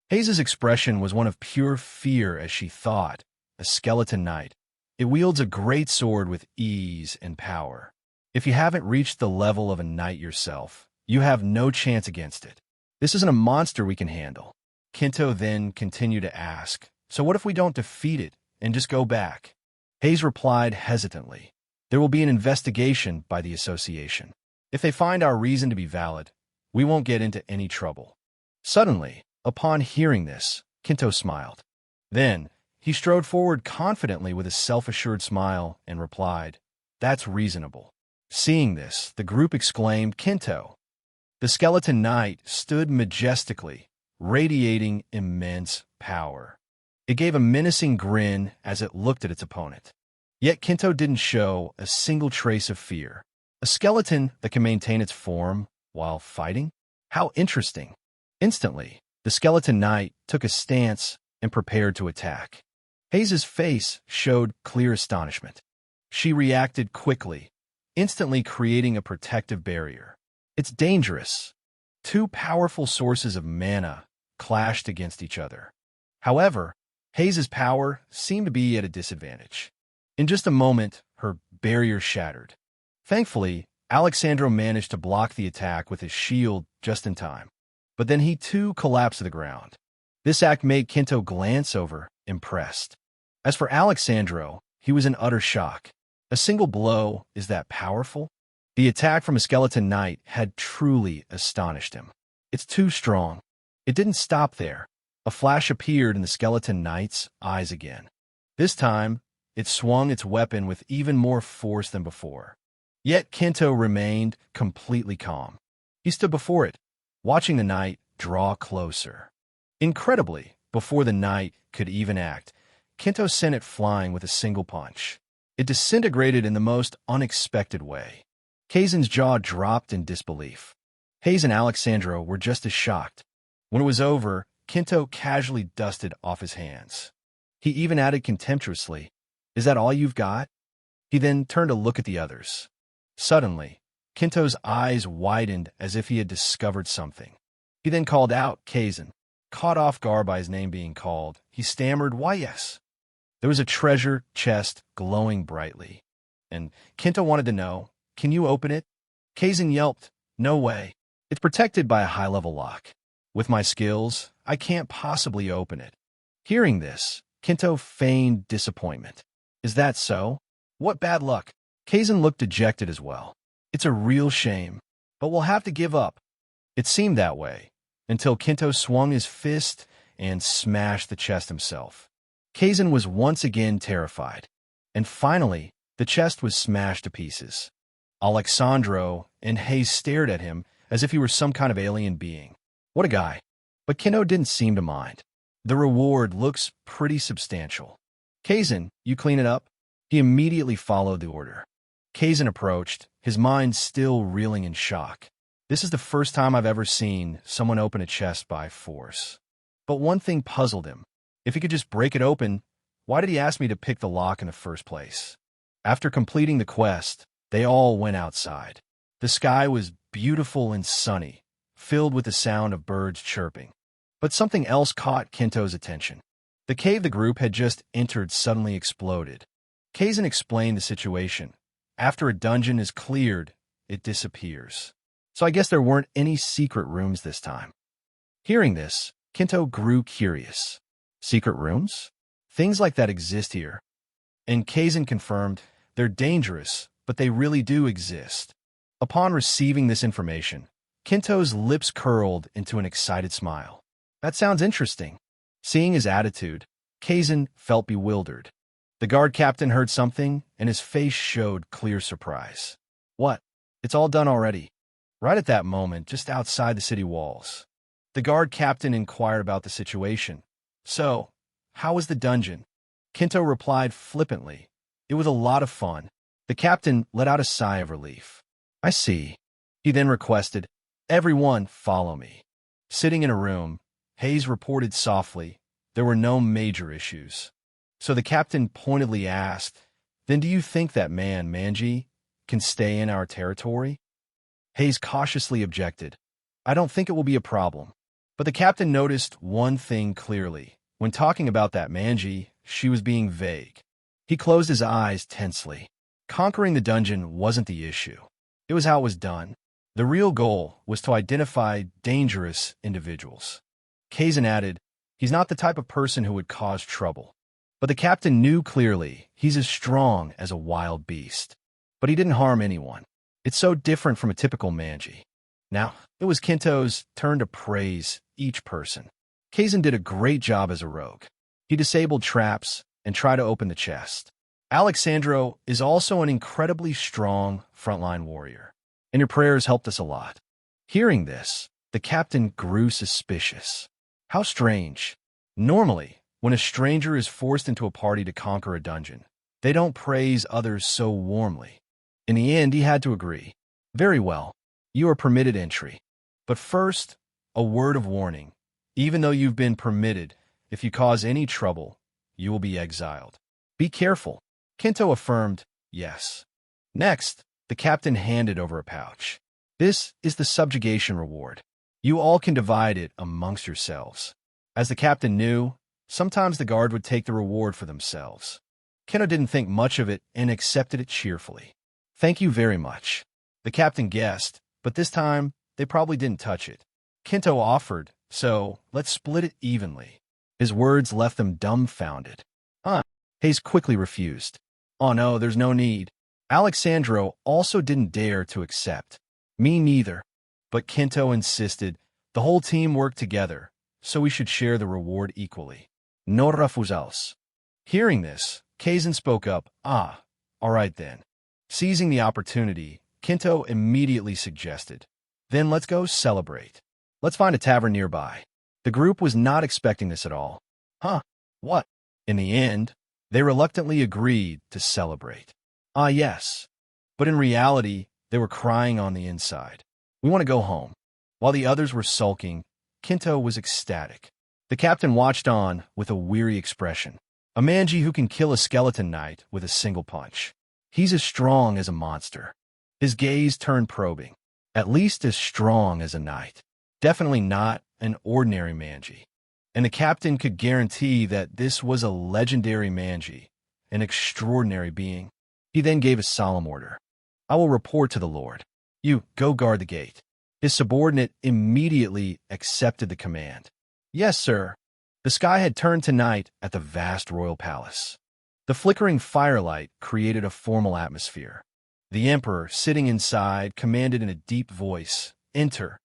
Hayes's expression was one of pure fear as she thought, a skeleton knight. It wields a great sword with ease and power. If you haven't reached the level of a knight yourself, you have no chance against it. This isn't a monster we can handle. Kinto then continued to ask, "So what if we don't defeat it and just go back?" Hayes replied hesitantly, "There will be an investigation by the association. If they find our reason to be valid, we won't get into any trouble." Suddenly, upon hearing this, Kinto smiled. Then, he strode forward confidently with a self-assured smile and replied, "That's reasonable." Seeing this, the group exclaimed, "Kinto!" The skeleton knight stood majestically, radiating immense power. It gave a menacing grin as it looked at its opponent. Yet Kinto didn't show a single trace of fear. A skeleton that can maintain its form while fighting? How interesting. Instantly, the skeleton knight took a stance and prepared to attack. Hayes's face showed clear astonishment. She reacted quickly, instantly creating a protective barrier. It's dangerous. 2 powerful sources of mana clashed against each other. However, Hayes's power seemed to be at a disadvantage. In just a moment, her barrier shattered. Thankfully, Alexandro managed to block the attack with his shield just in time. But then he too collapsed to the ground. This act made Kinto glance over, impressed. As for Alexandro, he was in utter shock. A single blow is that powerful? The attack from a skeleton knight had truly astonished him. It's too strong. It didn't stop there. A flash appeared in the skeleton knight's eyes again. This time, it swung its weapon with even more force than before. Yet Kinto remained completely calm. He stood before it, watching the knight draw closer. Incredibly, before the knight could even act, Kinto sent it flying with a single punch. It disintegrated in the most unexpected way. Kazan's jaw dropped in disbelief. Hayes and Alexandro were just as shocked. When it was over, Kinto casually dusted off his hands. He even added contemptuously, "Is that all you've got?" He then turned to look at the others. Suddenly, Kinto's eyes widened as if he had discovered something. He then called out, "Kazan." Caught off guard by his name being called, he stammered, "Why, yes." There was a treasure chest glowing brightly, and Kinto wanted to know, "Can you open it?" Kazan yelped, "No way. It's protected by a high-level lock. With my skills, I can't possibly open it." Hearing this, Kinto feigned disappointment. "Is that so? What bad luck." Kazan looked dejected as well. "It's a real shame, but we'll have to give up." It seemed that way, until Kinto swung his fist and smashed the chest himself. Kazan was once again terrified, and finally, the chest was smashed to pieces. Alexandro and Hayes stared at him as if he were some kind of alien being. What a guy. But Kinto didn't seem to mind. "The reward looks pretty substantial. Kazan, you clean it up?" He immediately followed the order. Kazan approached, his mind still reeling in shock. This is the first time I've ever seen someone open a chest by force. But one thing puzzled him. If he could just break it open, why did he ask me to pick the lock in the first place? After completing the quest, they all went outside. The sky was beautiful and sunny, filled with the sound of birds chirping. But something else caught Kinto's attention. The cave the group had just entered suddenly exploded. Kazan explained the situation. After a dungeon is cleared, it disappears. So I guess there weren't any secret rooms this time. Hearing this, Kinto grew curious. Secret rooms? Things like that exist here. And Kazan confirmed, they're dangerous, but they really do exist. Upon receiving this information, Kinto's lips curled into an excited smile. That sounds interesting. Seeing his attitude, Kazan felt bewildered. The guard captain heard something, and his face showed clear surprise. What? It's all done already. Right at that moment, just outside the city walls. The guard captain inquired about the situation. So, how was the dungeon? Kinto replied flippantly. It was a lot of fun. The captain let out a sigh of relief. I see. He then requested, everyone follow me. Sitting in a room, Hayes reported softly, there were no major issues. So the captain pointedly asked, then do you think that man, Manji, can stay in our territory? Hayes cautiously objected. I don't think it will be a problem. But the captain noticed one thing clearly. When talking about that Manji, she was being vague. He closed his eyes tensely. Conquering the dungeon wasn't the issue. It was how it was done. The real goal was to identify dangerous individuals. Kazan added, he's not the type of person who would cause trouble. But the captain knew clearly he's as strong as a wild beast. But he didn't harm anyone. It's so different from a typical Manji. Now, it was Kinto's turn to praise each person. Kazan did a great job as a rogue. He disabled traps and tried to open the chest. Alexandro is also an incredibly strong frontline warrior, and your prayers helped us a lot. Hearing this, the captain grew suspicious. How strange. Normally, when a stranger is forced into a party to conquer a dungeon, they don't praise others so warmly. In the end, he had to agree. Very well, you are permitted entry. But first, a word of warning. Even though you've been permitted, if you cause any trouble, you will be exiled. Be careful. Kinto affirmed, yes. Next, the captain handed over a pouch. This is the subjugation reward. You all can divide it amongst yourselves. As the captain knew, sometimes the guard would take the reward for themselves. Kinto didn't think much of it and accepted it cheerfully. Thank you very much. The captain guessed, but this time, they probably didn't touch it. Kinto offered, so let's split it evenly. His words left them dumbfounded. Hayes quickly refused. Oh no, there's no need. Alexandro also didn't dare to accept. Me neither. But Kinto insisted, the whole team worked together, so we should share the reward equally. No refusals. Hearing this, Kazan spoke up, all right then. Seizing the opportunity, Kinto immediately suggested, then let's go celebrate. Let's find a tavern nearby. The group was not expecting this at all. What? In the end, they reluctantly agreed to celebrate. Yes. But in reality, they were crying on the inside. We want to go home. While the others were sulking, Kinto was ecstatic. The captain watched on with a weary expression. A Manji who can kill a skeleton knight with a single punch. He's as strong as a monster. His gaze turned probing. At least as strong as a knight. Definitely not an ordinary Manji. And the captain could guarantee that this was a legendary Manji, an extraordinary being. He then gave a solemn order. I will report to the Lord. You, go guard the gate. His subordinate immediately accepted the command. Yes, sir. The sky had turned to night at the vast royal palace. The flickering firelight created a formal atmosphere. The emperor, sitting inside, commanded in a deep voice, enter.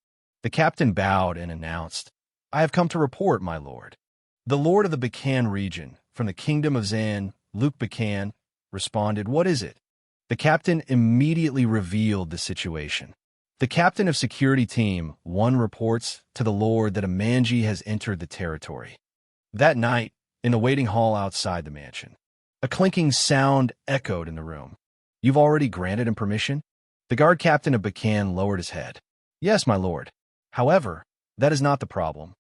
The captain bowed and announced, I have come to report, my lord. The lord of the Bacan region, from the kingdom of Zan, Luke Bacan, responded, what is it? The captain immediately revealed the situation. The captain of security team 1 reports to the lord that a Manji has entered the territory. That night, in the waiting hall outside the mansion, a clinking sound echoed in the room. You've already granted him permission? The guard captain of Bacan lowered his head. Yes, my lord. However, that is not the problem.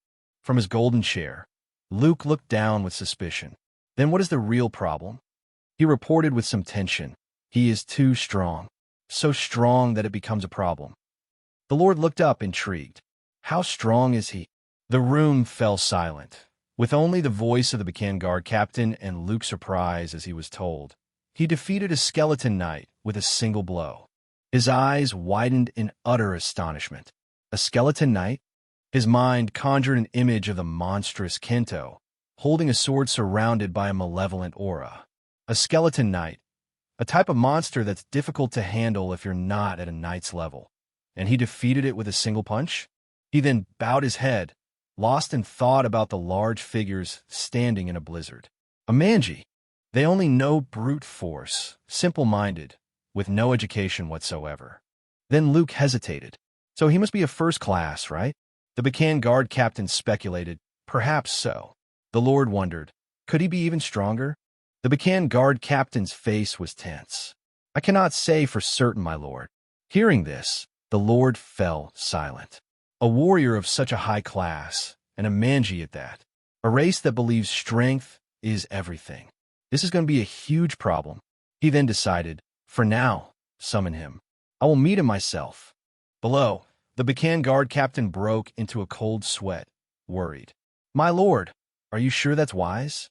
From his golden chair, Luke looked down with suspicion. Then what is the real problem? He reported with some tension. He is too strong. So strong that it becomes a problem. The lord looked up, intrigued. How strong is he? The room fell silent. With only the voice of the Bacan guard captain and Luke's surprise as he was told, he defeated a skeleton knight with a single blow. His eyes widened in utter astonishment. A skeleton knight? His mind conjured an image of the monstrous Kinto, holding a sword surrounded by a malevolent aura. A skeleton knight, a type of monster that's difficult to handle if you're not at a knight's level. And he defeated it with a single punch? He then bowed his head, lost in thought about the large figures standing in a blizzard. A manji. They only know brute force, simple-minded, with no education whatsoever. Then Luke hesitated. So he must be a first class, right? The Bacan guard captain speculated. Perhaps so. The Lord wondered. Could he be even stronger? The Bacan guard captain's face was tense. I cannot say for certain, my lord. Hearing this, the Lord fell silent. A warrior of such a high class, and a manji at that. A race that believes strength is everything. This is going to be a huge problem. He then decided, for now, summon him. I will meet him myself. Below, the Bacan guard captain broke into a cold sweat, worried. My lord, are you sure that's wise?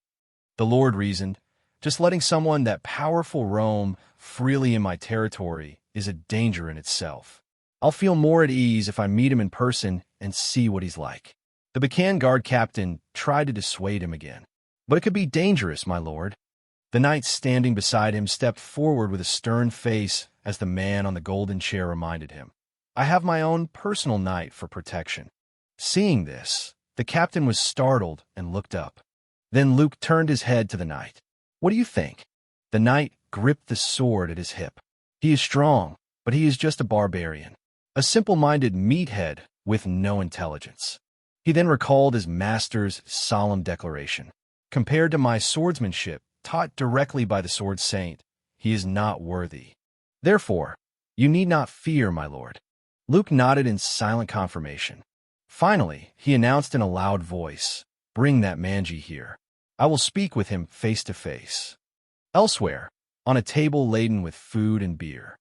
The Lord reasoned, just letting someone that powerful roam freely in my territory is a danger in itself. I'll feel more at ease if I meet him in person and see what he's like. The Bacan guard captain tried to dissuade him again. But it could be dangerous, my lord. The knight standing beside him stepped forward with a stern face as the man on the golden chair reminded him. I have my own personal knight for protection. Seeing this, the captain was startled and looked up. Then Luke turned his head to the knight. What do you think? The knight gripped the sword at his hip. He is strong, but he is just a barbarian. A simple-minded meathead with no intelligence. He then recalled his master's solemn declaration. Compared to my swordsmanship, taught directly by the sword saint, he is not worthy. Therefore, you need not fear, my lord. Luke nodded in silent confirmation. Finally, he announced in a loud voice, bring that manji here. I will speak with him face to face. Elsewhere, on a table laden with food and beer,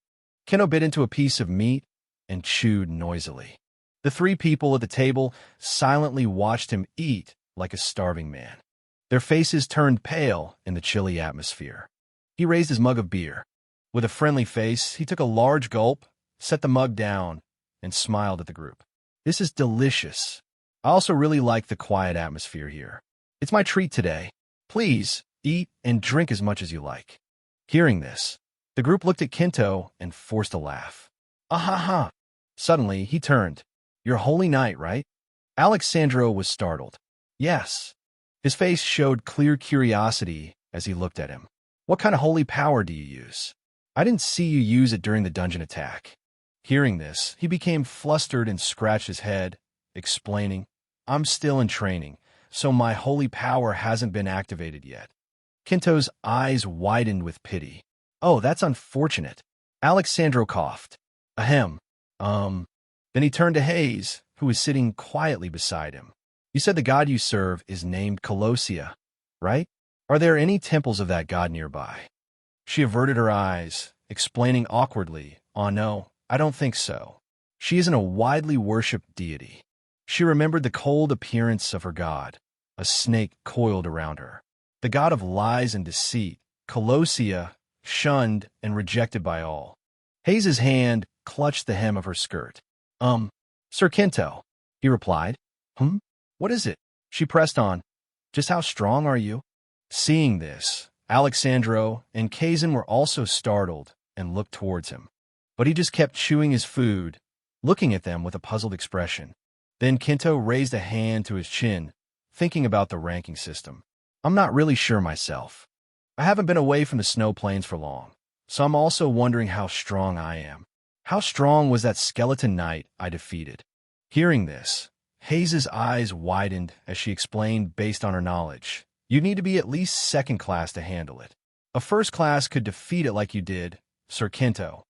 Kinto bit into a piece of meat and chewed noisily. The three people at the table silently watched him eat like a starving man. Their faces turned pale in the chilly atmosphere. He raised his mug of beer. With a friendly face, he took a large gulp, set the mug down, and smiled at the group. This is delicious. I also really like the quiet atmosphere here. It's my treat today. Please, eat and drink as much as you like. Hearing this, the group looked at Kinto and forced a laugh. Ah-ha-ha. Suddenly, he turned. You're Holy Knight, right? Alexandro was startled. Yes. His face showed clear curiosity as he looked at him. What kind of holy power do you use? I didn't see you use it during the dungeon attack. Hearing this, he became flustered and scratched his head, explaining, I'm still in training, so my holy power hasn't been activated yet. Kinto's eyes widened with pity. Oh, that's unfortunate. Alexandro coughed. Ahem. Then he turned to Hayes, who was sitting quietly beside him. You said the god you serve is named Colossia, right? Are there any temples of that god nearby? She averted her eyes, explaining awkwardly, Oh no, I don't think so. She isn't a widely worshipped deity. She remembered the cold appearance of her god, a snake coiled around her. The god of lies and deceit, Colossia, shunned and rejected by all. Hayes's hand clutched the hem of her skirt. Sir Kinto, he replied. What is it? She pressed on. Just how strong are you? Seeing this, Alexandro and Kazan were also startled and looked towards him. But he just kept chewing his food, looking at them with a puzzled expression. Then Kinto raised a hand to his chin, thinking about the ranking system. I'm not really sure myself. I haven't been away from the snow plains for long, so I'm also wondering how strong I am. How strong was that skeleton knight I defeated? Hearing this, Hayes's eyes widened as she explained based on her knowledge. You need to be at least second class to handle it. A first class could defeat it like you did, Sir Kinto.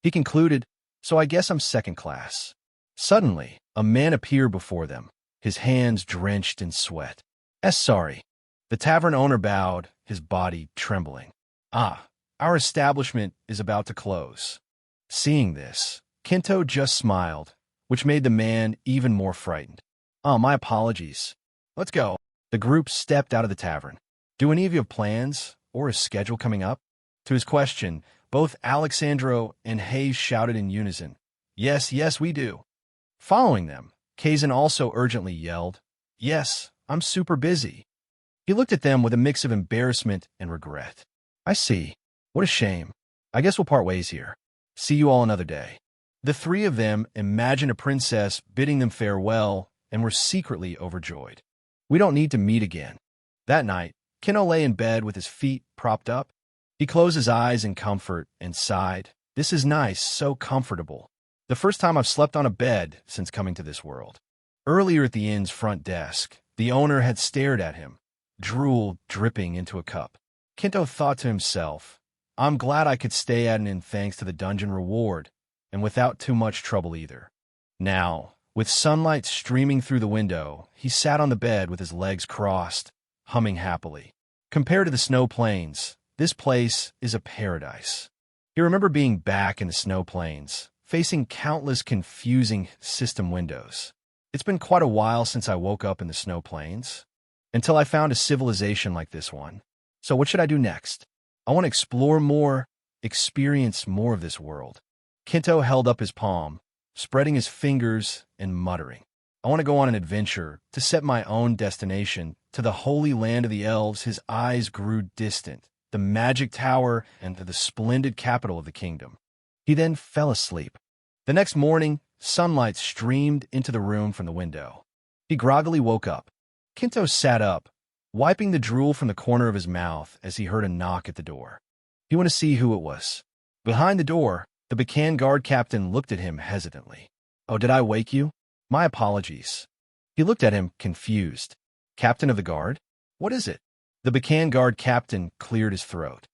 He concluded, so I guess I'm second class. Suddenly, a man appeared before them, his hands drenched in sweat. Sorry. The tavern owner bowed, his body trembling. Our establishment is about to close. Seeing this, Kinto just smiled, which made the man even more frightened. My apologies. Let's go. The group stepped out of the tavern. Do any of you have plans or a schedule coming up? To his question, both Alexandro and Hayes shouted in unison, Yes, yes, we do. Following them, Kazan also urgently yelled, Yes, I'm super busy. He looked at them with a mix of embarrassment and regret. I see. What a shame. I guess we'll part ways here. See you all another day. The three of them imagined a princess bidding them farewell and were secretly overjoyed. We don't need to meet again. That night, Kinto lay in bed with his feet propped up. He closed his eyes in comfort and sighed. This is nice, so comfortable. The first time I've slept on a bed since coming to this world. Earlier at the inn's front desk, the owner had stared at him, drool dripping into a cup. Kinto thought to himself, I'm glad I could stay at an inn thanks to the dungeon reward, and without too much trouble either. Now, with sunlight streaming through the window, he sat on the bed with his legs crossed, humming happily. Compared to the snow plains, this place is a paradise. He remembered being back in the snow plains, facing countless confusing system windows. It's been quite a while since I woke up in the snow plains, until I found a civilization like this one. So what should I do next? I want to explore more, experience more of this world. Kinto held up his palm, spreading his fingers and muttering. I want to go on an adventure, to set my own destination, to the holy land of the elves. His eyes grew distant, the magic tower and the splendid capital of the kingdom. He then fell asleep. The next morning, sunlight streamed into the room from the window. He groggily woke up. Kinto sat up, wiping the drool from the corner of his mouth as he heard a knock at the door. He went to see who it was. Behind the door, the Bacan guard captain looked at him hesitantly. Oh, did I wake you? My apologies. He looked at him, confused. Captain of the guard? What is it? The Bacan guard captain cleared his throat.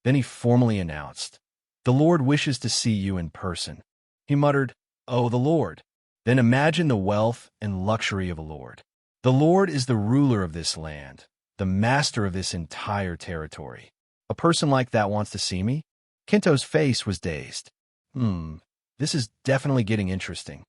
Then he formally announced, The Lord wishes to see you in person. He muttered, Oh, the Lord. Then imagine the wealth and luxury of a lord. The Lord is the ruler of this land, the master of this entire territory. A person like that wants to see me? Kinto's face was dazed. This is definitely getting interesting.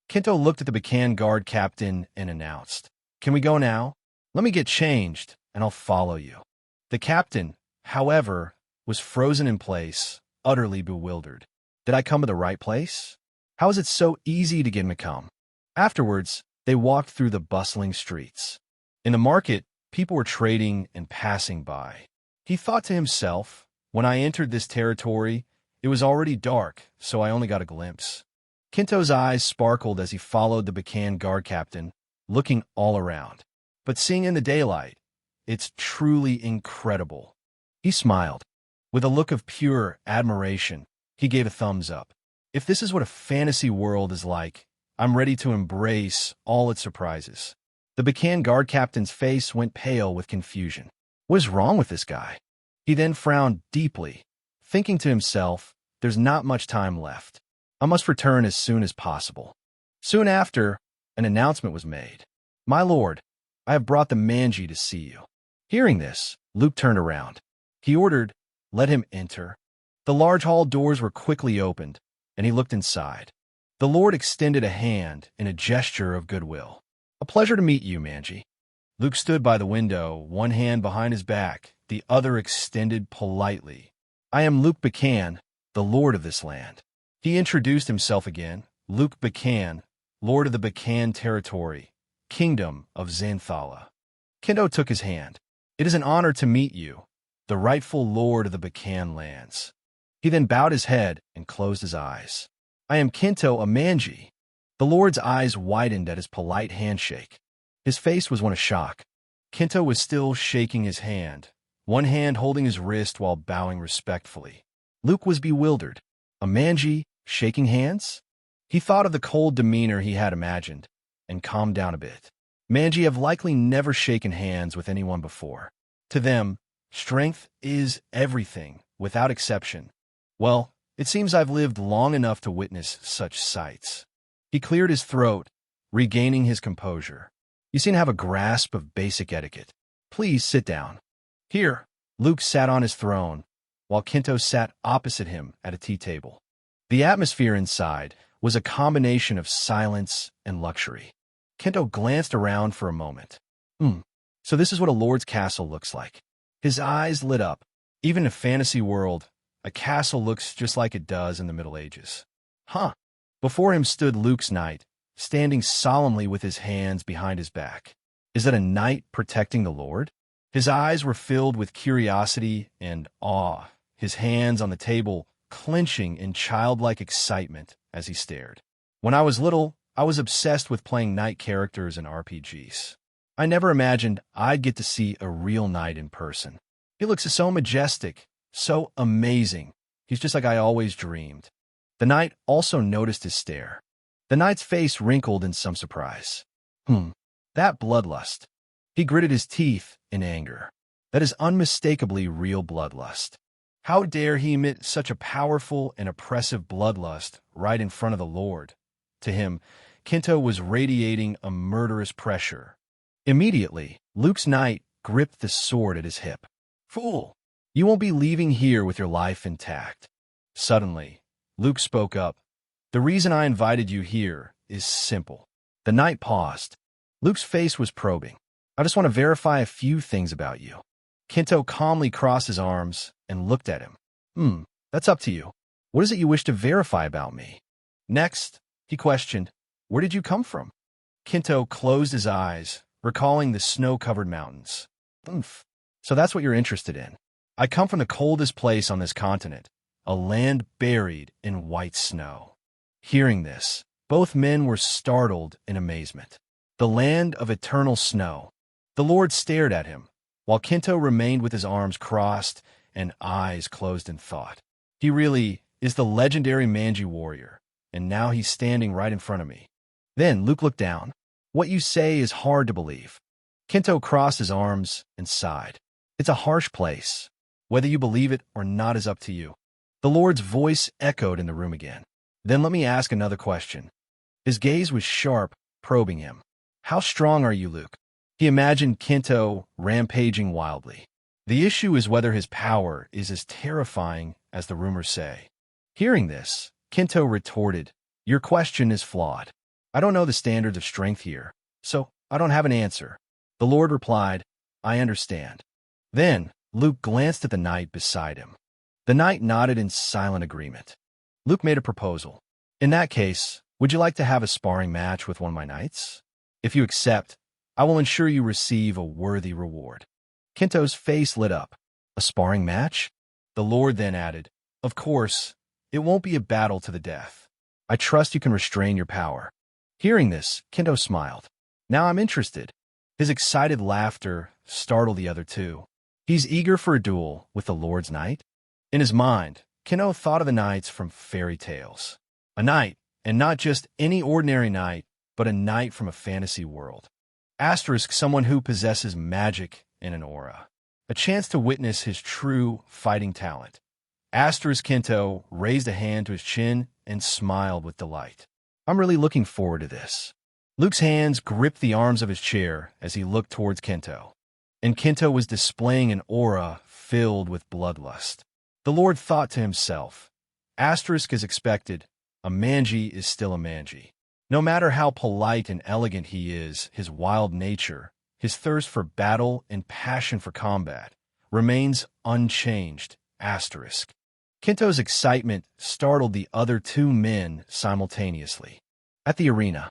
Kinto looked at the Bacan guard captain and announced, Can we go now? Let me get changed, and I'll follow you. The captain, however, was frozen in place, utterly bewildered. Did I come to the right place? How is it so easy to get Macomb? Afterwards, they walked through the bustling streets. In the market, people were trading and passing by. He thought to himself, When I entered this territory, it was already dark, so I only got a glimpse. Kinto's eyes sparkled as he followed the Bacan guard captain, looking all around. But seeing in the daylight, it's truly incredible. He smiled. With a look of pure admiration, he gave a thumbs up. If this is what a fantasy world is like, I'm ready to embrace all its surprises. The Bacan guard captain's face went pale with confusion. What is wrong with this guy? He then frowned deeply, thinking to himself, there's not much time left. I must return as soon as possible. Soon after, an announcement was made. My lord, I have brought the Manji to see you. Hearing this, Luke turned around. He ordered, Let him enter. The large hall doors were quickly opened, and he looked inside. The lord extended a hand in a gesture of goodwill. A pleasure to meet you, Manji. Luke stood by the window, one hand behind his back, the other extended politely. I am Luke Bacan, the lord of this land. He introduced himself again, Luke Bacan, lord of the Bacan territory, kingdom of Xanthala. Kinto took his hand. It is an honor to meet you, the rightful lord of the Bacan lands. He then bowed his head and closed his eyes. I am Kinto, a Manji. The lord's eyes widened at his polite handshake. His face was one of shock. Kinto was still shaking his hand, one hand holding his wrist while bowing respectfully. Luke was bewildered. A Manji shaking hands? He thought of the cold demeanor he had imagined, and calmed down a bit. Manji have likely never shaken hands with anyone before. To them, strength is everything, without exception. Well, it seems I've lived long enough to witness such sights. He cleared his throat, regaining his composure. You seem to have a grasp of basic etiquette. Please sit down. Here, Luke sat on his throne, while Kinto sat opposite him at a tea table. The atmosphere inside was a combination of silence and luxury. Kinto glanced around for a moment. So this is what a lord's castle looks like. His eyes lit up. Even in a fantasy world, a castle looks just like it does in the Middle Ages. Huh. Before him stood Luke's knight, standing solemnly with his hands behind his back. Is that a knight protecting the Lord? His eyes were filled with curiosity and awe, his hands on the table clenching in childlike excitement as he stared. When I was little, I was obsessed with playing knight characters in RPGs. I never imagined I'd get to see a real knight in person. He looks so majestic, so amazing. He's just like I always dreamed. The knight also noticed his stare. The knight's face wrinkled in some surprise. That bloodlust. He gritted his teeth in anger. That is unmistakably real bloodlust. How dare he emit such a powerful and oppressive bloodlust right in front of the Lord? To him, Kinto was radiating a murderous pressure. Immediately, Luke's knight gripped the sword at his hip. Fool! You won't be leaving here with your life intact. Suddenly, Luke spoke up. The reason I invited you here is simple. The knight paused. Luke's face was probing. I just want to verify a few things about you. Kinto calmly crossed his arms and looked at him. That's up to you. What is it you wish to verify about me? Next, he questioned, where did you come from? Kinto closed his eyes, recalling the snow-covered mountains. So that's what you're interested in. I come from the coldest place on this continent, a land buried in white snow. Hearing this, both men were startled in amazement. The land of eternal snow. The Lord stared at him, while Kinto remained with his arms crossed and eyes closed in thought. He really is the legendary Manji warrior, and now he's standing right in front of me. Then Luke looked down. What you say is hard to believe. Kinto crossed his arms and sighed. It's a harsh place. Whether you believe it or not is up to you. The Lord's voice echoed in the room again. Then let me ask another question. His gaze was sharp, probing him. How strong are you, Luke? He imagined Kinto rampaging wildly. The issue is whether his power is as terrifying as the rumors say. Hearing this, Kinto retorted, your question is flawed. I don't know the standards of strength here, so I don't have an answer. The Lord replied, I understand. Then Luke glanced at the knight beside him. The knight nodded in silent agreement. Luke made a proposal. In that case, would you like to have a sparring match with one of my knights? If you accept, I will ensure you receive a worthy reward. Kinto's face lit up. A sparring match? The Lord then added, of course, it won't be a battle to the death. I trust you can restrain your power. Hearing this, Kinto smiled. Now I'm interested. His excited laughter startled the other two. He's eager for a duel with the Lord's knight? In his mind, Kinto thought of the knights from fairy tales. A knight, and not just any ordinary knight, but a knight from a fantasy world. Asterisk, someone who possesses magic and an aura. A chance to witness his true fighting talent. Asterisk Kinto raised a hand to his chin and smiled with delight. I'm really looking forward to this. Luke's hands gripped the arms of his chair as he looked towards Kinto. And Kinto was displaying an aura filled with bloodlust. The Lord thought to himself, asterisk as expected, a Manji is still a Manji. No matter how polite and elegant he is, his wild nature, his thirst for battle and passion for combat, remains unchanged, asterisk. Kinto's excitement startled the other two men simultaneously. At the arena.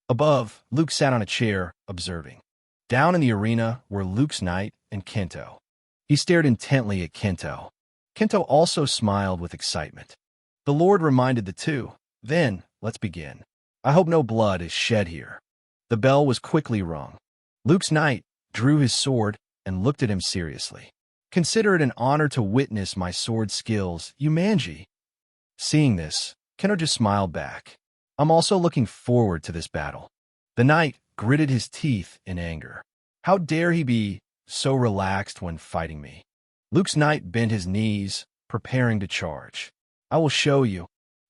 Above, Luke sat on a chair, observing. Down in the arena were Luke's knight and Kinto. He stared intently at Kinto. Kinto also smiled with excitement. The Lord reminded the two, then, let's begin. I hope no blood is shed here. The bell was quickly rung. Luke's knight drew his sword and looked at him seriously. Consider it an honor to witness my sword skills, you Manji. Seeing this, Kinto just smiled back. I'm also looking forward to this battle. The knight gritted his teeth in anger. How dare he be so relaxed when fighting me? Luke's knight bent his knees, preparing to charge. I will show you.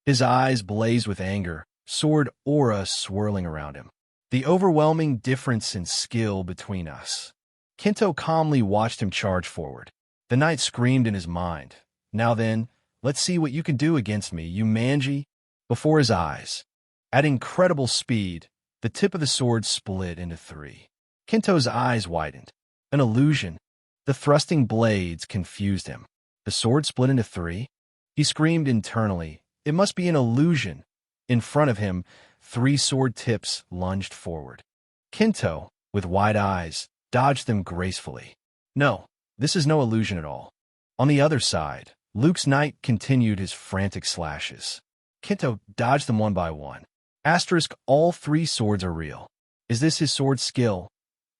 His eyes blazed with anger, sword aura swirling around him. The overwhelming difference in skill between us. Kinto calmly watched him charge forward. The knight screamed in his mind. Now then, let's see what you can do against me, you Manji. Before his eyes, at incredible speed, the tip of the sword split into three. Kinto's eyes widened. An illusion. The thrusting blades confused him. The sword split into three? He screamed internally. It must be an illusion. In front of him, three sword tips lunged forward. Kinto, with wide eyes, dodged them gracefully. No, this is no illusion at all. On the other side, Luke's knight continued his frantic slashes. Kinto dodged them one by one. Asterisk, all three swords are real. Is this his sword skill?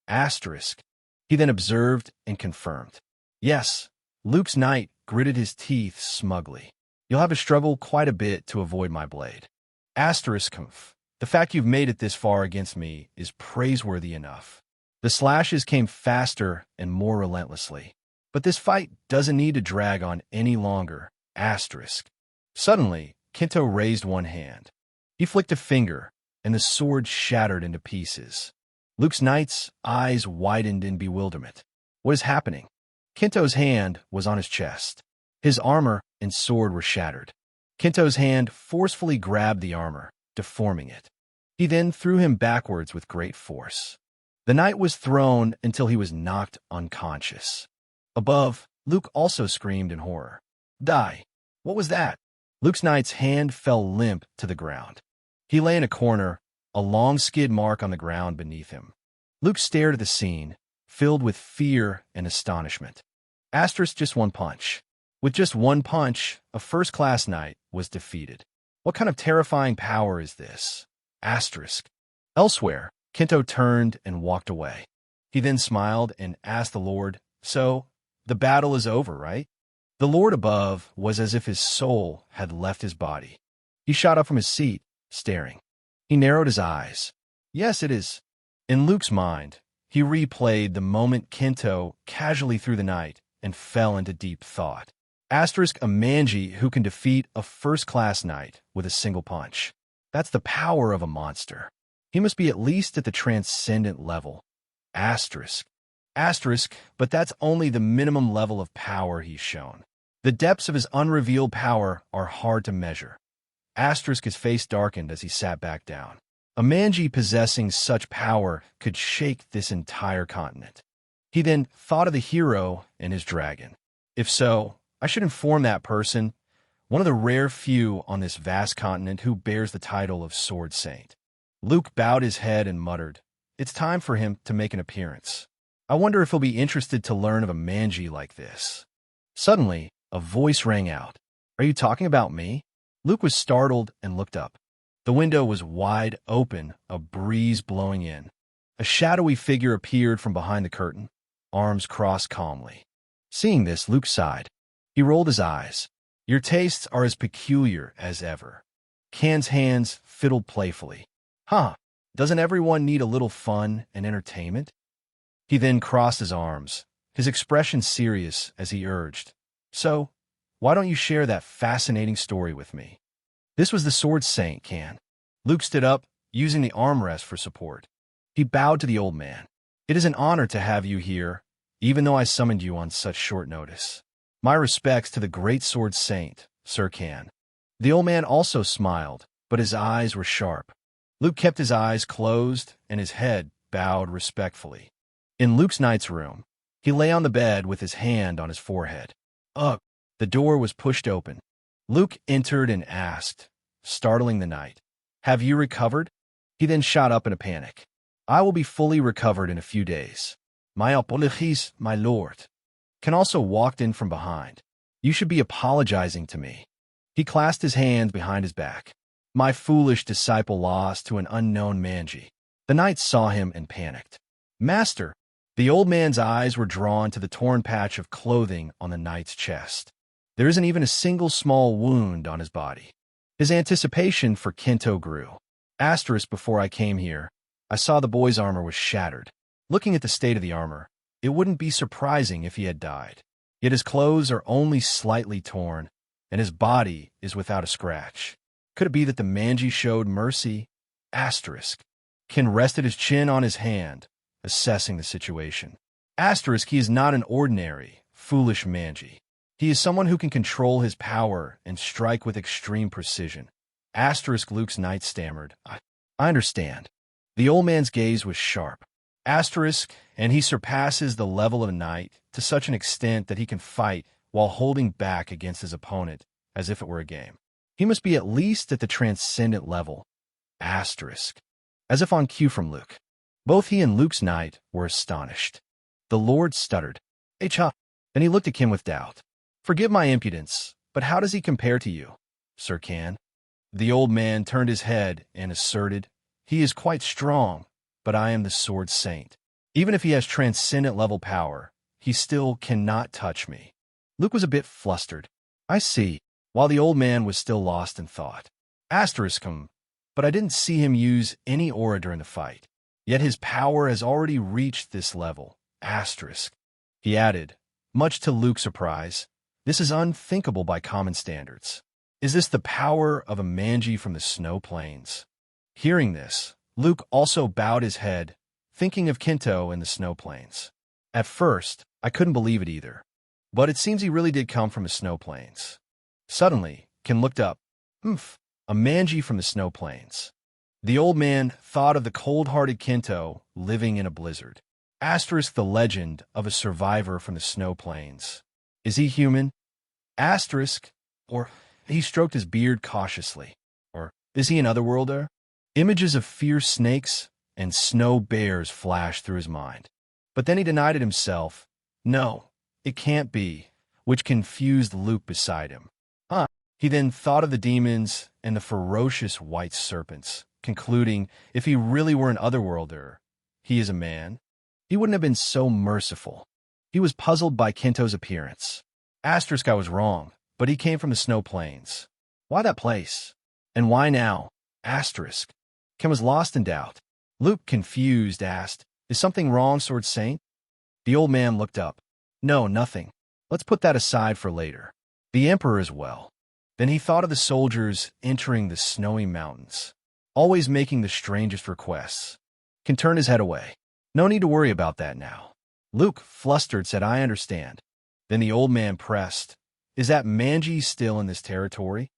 Asterisk. He then observed and confirmed. Yes, Luke's knight gritted his teeth smugly. You'll have to struggle quite a bit to avoid my blade. Asterisk. The fact you've made it this far against me is praiseworthy enough. The slashes came faster and more relentlessly. But this fight doesn't need to drag on any longer. Asterisk. Suddenly, Kinto raised one hand. He flicked a finger, and the sword shattered into pieces. Luke's knight's eyes widened in bewilderment. What is happening? Kinto's hand was on his chest. His armor and sword were shattered. Kinto's hand forcefully grabbed the armor, deforming it. He then threw him backwards with great force. The knight was thrown until he was knocked unconscious. Above, Luke also screamed in horror. Die! What was that? Luke's knight's hand fell limp to the ground. He lay in a corner, a long skid mark on the ground beneath him. Luke stared at the scene, filled with fear and astonishment. Asterisk, just one punch. With just one punch, a first-class knight was defeated. What kind of terrifying power is this? Asterisk. Elsewhere, Kinto turned and walked away. He then smiled and asked the Lord, "So, the battle is over, right?" The Lord above was as if his soul had left his body. He shot up from his seat, staring. He narrowed his eyes. Yes, it is. In Luke's mind, he replayed the moment Kinto casually threw the knight and fell into deep thought. Asterisk, a manji who can defeat a first-class knight with a single punch. That's the power of a monster. He must be at least at the transcendent level. Asterisk. Asterisk, but that's only the minimum level of power he's shown. The depths of his unrevealed power are hard to measure. Asterisk, his face darkened as he sat back down. A manji possessing such power could shake this entire continent. He then thought of the hero and his dragon. If so, I should inform that person, one of the rare few on this vast continent who bears the title of Sword Saint. Luke bowed his head and muttered, "It's time for him to make an appearance. I wonder if he'll be interested to learn of a manji like this." Suddenly, a voice rang out. "Are you talking about me?" Luke was startled and looked up. The window was wide open, a breeze blowing in. A shadowy figure appeared from behind the curtain, arms crossed calmly. Seeing this, Luke sighed. He rolled his eyes. "Your tastes are as peculiar as ever." Can's hands fiddled playfully. "Huh, doesn't everyone need a little fun and entertainment?" He then crossed his arms, his expression serious as he urged, "So, why don't you share that fascinating story with me?" This was the Sword Saint, Can. Luke stood up, using the armrest for support. He bowed to the old man. "It is an honor to have you here, even though I summoned you on such short notice. My respects to the great Sword Saint, Sir Can." The old man also smiled, but his eyes were sharp. Luke kept his eyes closed and his head bowed respectfully. In Luke's knight's room, he lay on the bed with his hand on his forehead. Ugh! The door was pushed open. Luke entered and asked, startling the knight, "Have you recovered?" He then shot up in a panic. "I will be fully recovered in a few days. My apologies, my lord." Can also walked in from behind. "You should be apologizing to me." He clasped his hands behind his back. "My foolish disciple lost to an unknown manji." The knight saw him and panicked. "Master!" The old man's eyes were drawn to the torn patch of clothing on the knight's chest. There isn't even a single small wound on his body. His anticipation for Kinto grew. Asterisk, before I came here, I saw the boy's armor was shattered. Looking at the state of the armor, it wouldn't be surprising if he had died. Yet his clothes are only slightly torn, and his body is without a scratch. Could it be that the manji showed mercy? Asterisk. Kin rested his chin on his hand, assessing the situation. Asterisk, he is not an ordinary, foolish manji. He is someone who can control his power and strike with extreme precision. Asterisk, Luke's knight stammered, I understand." The old man's gaze was sharp. And he surpasses the level of a knight to such an extent that he can fight while holding back against his opponent as if it were a game. He must be at least at the transcendent level. As if on cue from Luke. Both he and Luke's knight were astonished. The Lord stuttered, "Hey, cha." Then he looked at Kim with doubt. "Forgive my impudence, but how does he compare to you, Sir Can?" The old man turned his head and asserted, "He is quite strong, but I am the sword saint. Even if he has transcendent level power, he still cannot touch me." Luke was a bit flustered. "I see," while the old man was still lost in thought. But I didn't see him use any aura during the fight. Yet his power has already reached this level. He added, much to Luke's surprise, "This is unthinkable by common standards. Is this the power of a manji from the snow plains?" Hearing this, Luke also bowed his head, thinking of Kinto in the snow plains. At first, I couldn't believe it either. But it seems he really did come from the snow plains. Suddenly, Kim looked up. A manji from the snow plains. The old man thought of the cold-hearted Kinto living in a blizzard. The legend of a survivor from the snow plains. Is he human? Or he stroked his beard cautiously. Or is he an otherworlder? Images of fierce snakes and snow bears flashed through his mind. But then he denied it himself. No, it can't be, which confused Luke beside him. He then thought of the demons and the ferocious white serpents, concluding if he really were an otherworlder, he is a man, he wouldn't have been so merciful. He was puzzled by Kinto's appearance. I was wrong, but he came from the snow plains. Why that place? And why now? Kim was lost in doubt. Luke, confused, asked, "Is something wrong, Sword Saint?" The old man looked up. "No, nothing. Let's put that aside for later. The Emperor as well." Then he thought of the soldiers entering the snowy mountains, always making the strangest requests. Can turn his head away. "No need to worry about that now." Luke, flustered, said, "I understand." Then the old man pressed, "Is that manji still in this territory?"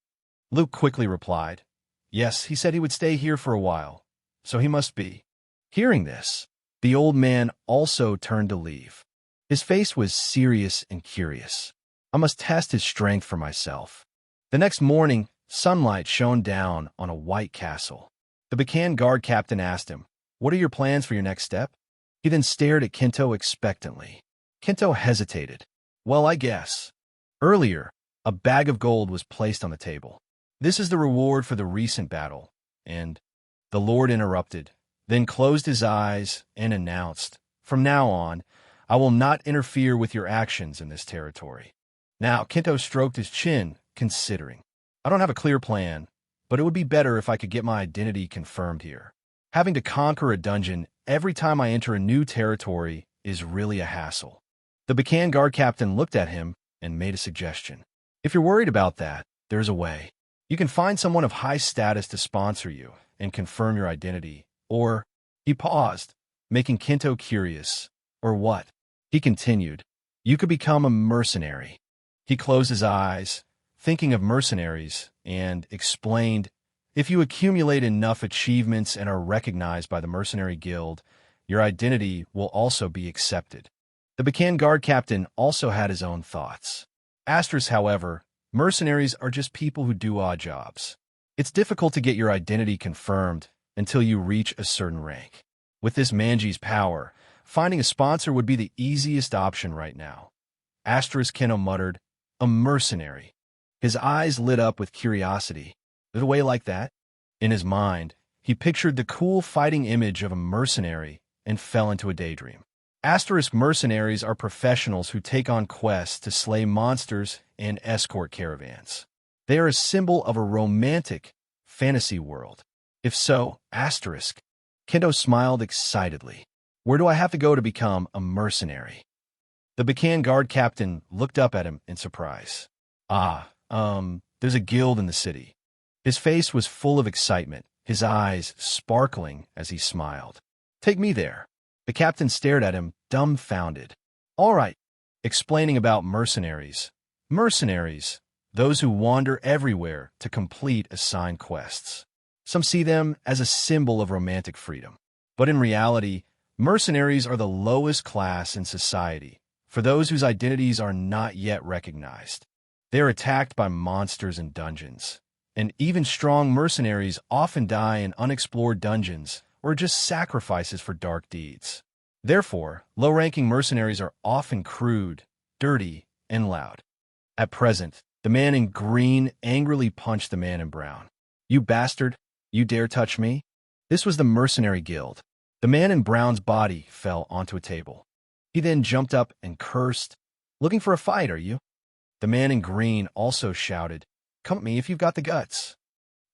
Luke quickly replied, "Yes, he said he would stay here for a while, so he must be." Hearing this, the old man also turned to leave. His face was serious and curious. I must test his strength for myself. The next morning, sunlight shone down on a white castle. The Bacan guard captain asked him, "What are your plans for your next step?" He then stared at Kinto expectantly. Kinto hesitated. "Well, I guess." Earlier, a bag of gold was placed on the table. "This is the reward for the recent battle." And the Lord interrupted, then closed his eyes and announced, "From now on, I will not interfere with your actions in this territory." Now, Kinto stroked his chin, considering. "I don't have a clear plan, but it would be better if I could get my identity confirmed here. Having to conquer a dungeon every time I enter a new territory is really a hassle." The Bacan guard captain looked at him and made a suggestion. "If you're worried about that, there's a way. You can find someone of high status to sponsor you and confirm your identity. Or," he paused, making Kinto curious. "Or what?" He continued, "You could become a mercenary." He closed his eyes, thinking of mercenaries, and explained, "If you accumulate enough achievements and are recognized by the Mercenary Guild, your identity will also be accepted." The Bacan guard captain also had his own thoughts. However, mercenaries are just people who do odd jobs. It's difficult to get your identity confirmed until you reach a certain rank. With this manji's power, finding a sponsor would be the easiest option right now. Kinto muttered, "A mercenary." His eyes lit up with curiosity. "Is it a way like that?" In his mind, he pictured the cool fighting image of a mercenary and fell into a daydream. Mercenaries are professionals who take on quests to slay monsters and escort caravans. They are a symbol of a romantic fantasy world. If so, Kinto smiled excitedly. "Where do I have to go to become a mercenary?" The Bacan guard captain looked up at him in surprise. There's a guild in the city." His face was full of excitement, his eyes sparkling as he smiled. "Take me there." The captain stared at him, dumbfounded. "All right." Explaining about mercenaries. Mercenaries, those who wander everywhere to complete assigned quests. Some see them as a symbol of romantic freedom. But in reality, Mercenaries are the lowest class in society, for those whose identities are not yet recognized. They are attacked by monsters in dungeons, and even strong mercenaries often die in unexplored dungeons or just sacrifices for dark deeds. Therefore, low-ranking mercenaries are often crude, dirty, and loud. At present, the man in green angrily punched the man in brown. "You bastard! You dare touch me?" This was the mercenary guild. The man in brown's body fell onto a table. He then jumped up and cursed. "Looking for a fight, are you?" The man in green also shouted, "Come at me if you've got the guts."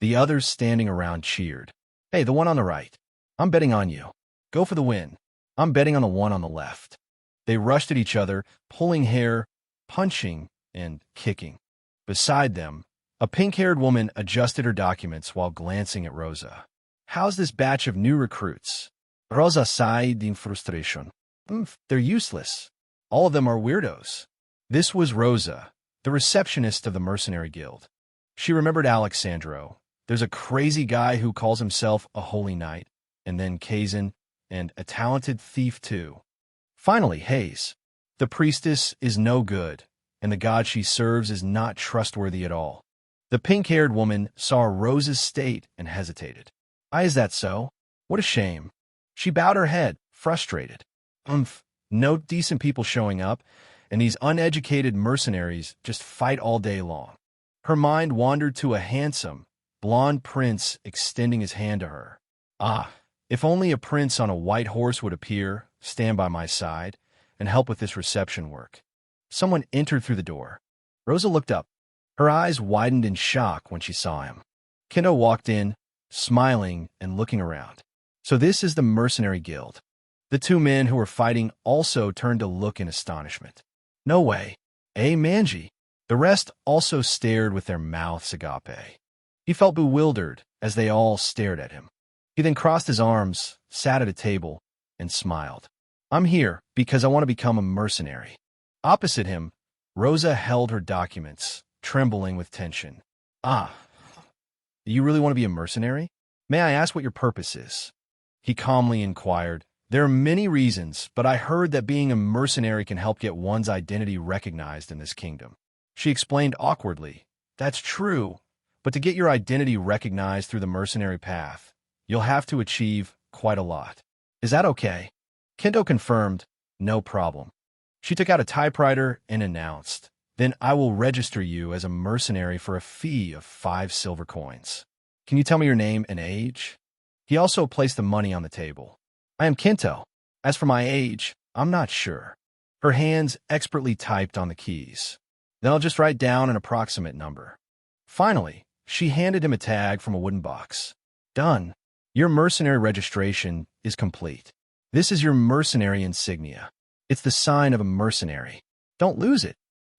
The others standing around cheered. "Hey, the one on the right. I'm betting on you. Go for the win. I'm betting on the one on the left." They rushed at each other, pulling hair, punching, and kicking. Beside them, a pink-haired woman adjusted her documents while glancing at Rosa. "How's this batch of new recruits?" Rosa sighed in frustration. They're useless. All of them are weirdos." This was Rosa, the receptionist of the Mercenary Guild. She remembered Alexandro. There's a crazy guy who calls himself a holy knight, and then Kazan, and a talented thief too. Finally, Hayes. The priestess is no good, and the god she serves is not trustworthy at all. The pink-haired woman saw Rosa's state and hesitated. Is that so? What a shame." She bowed her head, frustrated. No decent people showing up, and these uneducated mercenaries just fight all day long. Her mind wandered to a handsome, blonde prince extending his hand to her. If only a prince on a white horse would appear, stand by my side, and help with this reception work. Someone entered through the door. Rosa looked up. Her eyes widened in shock when she saw him. Kinto walked in, smiling and looking around. So this is the Mercenary Guild. The two men who were fighting also turned to look in astonishment. No way. Manji. The rest also stared with their mouths agape. He felt bewildered as they all stared at him. He then crossed his arms, sat at a table, and smiled. I'm here because I want to become a mercenary. Opposite him, Rosa held her documents, trembling with tension. You really want to be a mercenary? May I ask what your purpose is? He calmly inquired. There are many reasons, but I heard that being a mercenary can help get one's identity recognized in this kingdom. She explained awkwardly. That's true, but to get your identity recognized through the mercenary path, you'll have to achieve quite a lot. Is that okay? Kinto confirmed, no problem. She took out a typewriter and announced, Then I will register you as a mercenary for a fee of 5 silver coins. Can you tell me your name and age? He also placed the money on the table. I am Kinto. As for my age, I'm not sure. Her hands expertly typed on the keys. Then I'll just write down an approximate number. Finally, she handed him a tag from a wooden box. Done. Your mercenary registration is complete. This is your mercenary insignia. It's the sign of a mercenary. Don't lose it.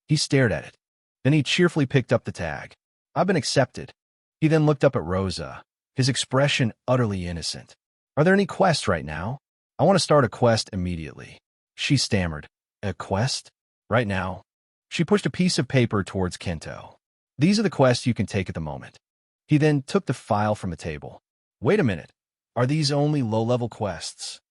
He stared at it. Then he cheerfully picked up the tag. I've been accepted. He then looked up at Rosa, his expression utterly innocent. Are there any quests right now? I want to start a quest immediately. She stammered. A quest? Right now? She pushed a piece of paper towards Kinto. These are the quests you can take at the moment. He then took the file from the table. Wait a minute. Are these only low-level quests?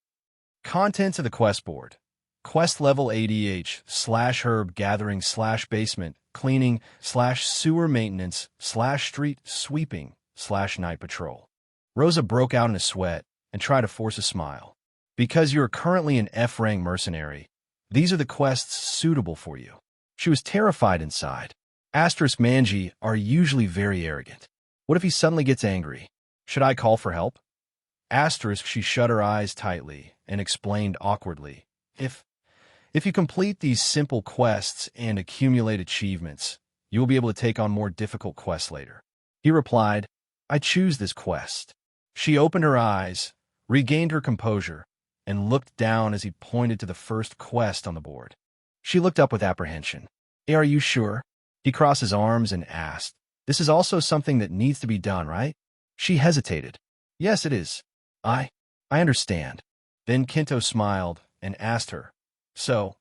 Contents of the quest board. Quest level ADH/herb gathering/basement cleaning/sewer maintenance/street sweeping/night patrol. Rosa broke out in a sweat and tried to force a smile. Because you're currently an F-rank mercenary, these are the quests suitable for you. She was terrified inside. Manji are usually very arrogant. What if he suddenly gets angry? Should I call for help? She shut her eyes tightly and explained awkwardly. If you complete these simple quests and accumulate achievements, you will be able to take on more difficult quests later. He replied, I choose this quest. She opened her eyes, regained her composure, and looked down as he pointed to the first quest on the board. She looked up with apprehension. Are you sure? He crossed his arms and asked, This is also something that needs to be done, right? She hesitated. Yes, it is. I understand. Then Kinto smiled and asked her, So,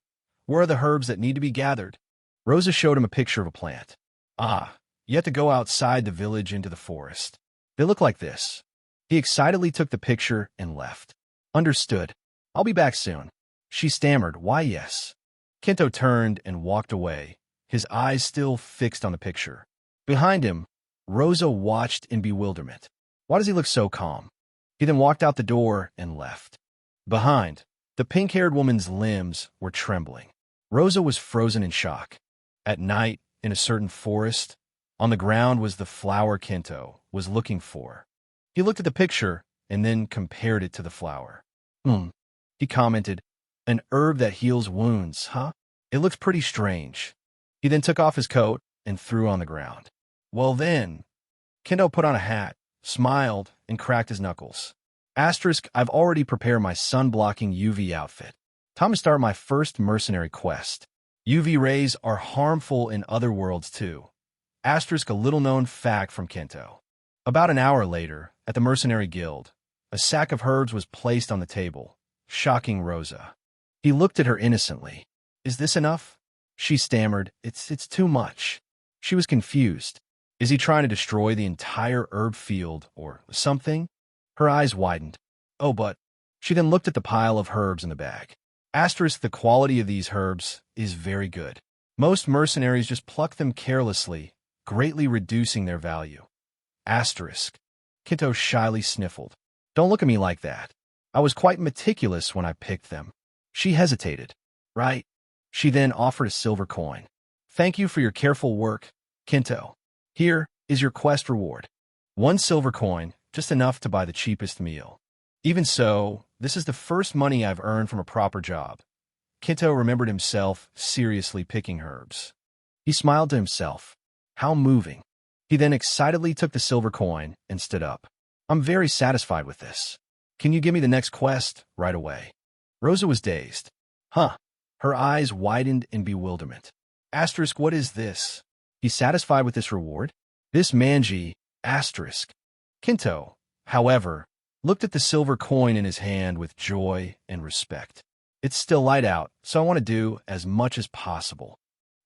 where are the herbs that need to be gathered? Rosa showed him a picture of a plant. You have to go outside the village into the forest. They look like this. He excitedly took the picture and left. Understood. I'll be back soon. She stammered, why yes. Kinto turned and walked away, his eyes still fixed on the picture. Behind him, Rosa watched in bewilderment. Why does he look so calm? He then walked out the door and left. Behind, the pink-haired woman's limbs were trembling. Rosa was frozen in shock. At night, in a certain forest, on the ground was the flower Kinto was looking for. He looked at the picture and then compared it to the flower. He commented, an herb that heals wounds, huh? It looks pretty strange. He then took off his coat and threw on the ground. Well then, Kinto put on a hat, smiled, and cracked his knuckles. Asterisk, I've already prepared my sun-blocking UV outfit. Time to start my first mercenary quest. UV rays are harmful in other worlds too. Asterisk, a little-known fact from Kinto. About an hour later, at the Mercenary Guild, a sack of herbs was placed on the table, shocking Rosa. He looked at her innocently. Is this enough? She stammered, It's too much. She was confused. Is he trying to destroy the entire herb field or something? Her eyes widened. Oh, but... She then looked at the pile of herbs in the bag. Asterisk, the quality of these herbs is very good. Most mercenaries just pluck them carelessly, greatly reducing their value. Asterisk. Kinto shyly sniffled. Don't look at me like that. I was quite meticulous when I picked them. She hesitated. Right. She then offered a silver coin. Thank you for your careful work, Kinto. Here is your quest reward. 1 silver coin, just enough to buy the cheapest meal. Even so, this is the first money I've earned from a proper job. Kinto remembered himself seriously picking herbs. He smiled to himself. How moving. He then excitedly took the silver coin and stood up. I'm very satisfied with this. Can you give me the next quest right away? Rosa was dazed. Huh. Her eyes widened in bewilderment. Asterisk, what is this? He's satisfied with this reward? This manji, asterisk. Kinto, however, looked at the silver coin in his hand with joy and respect. It's still light out, so I want to do as much as possible.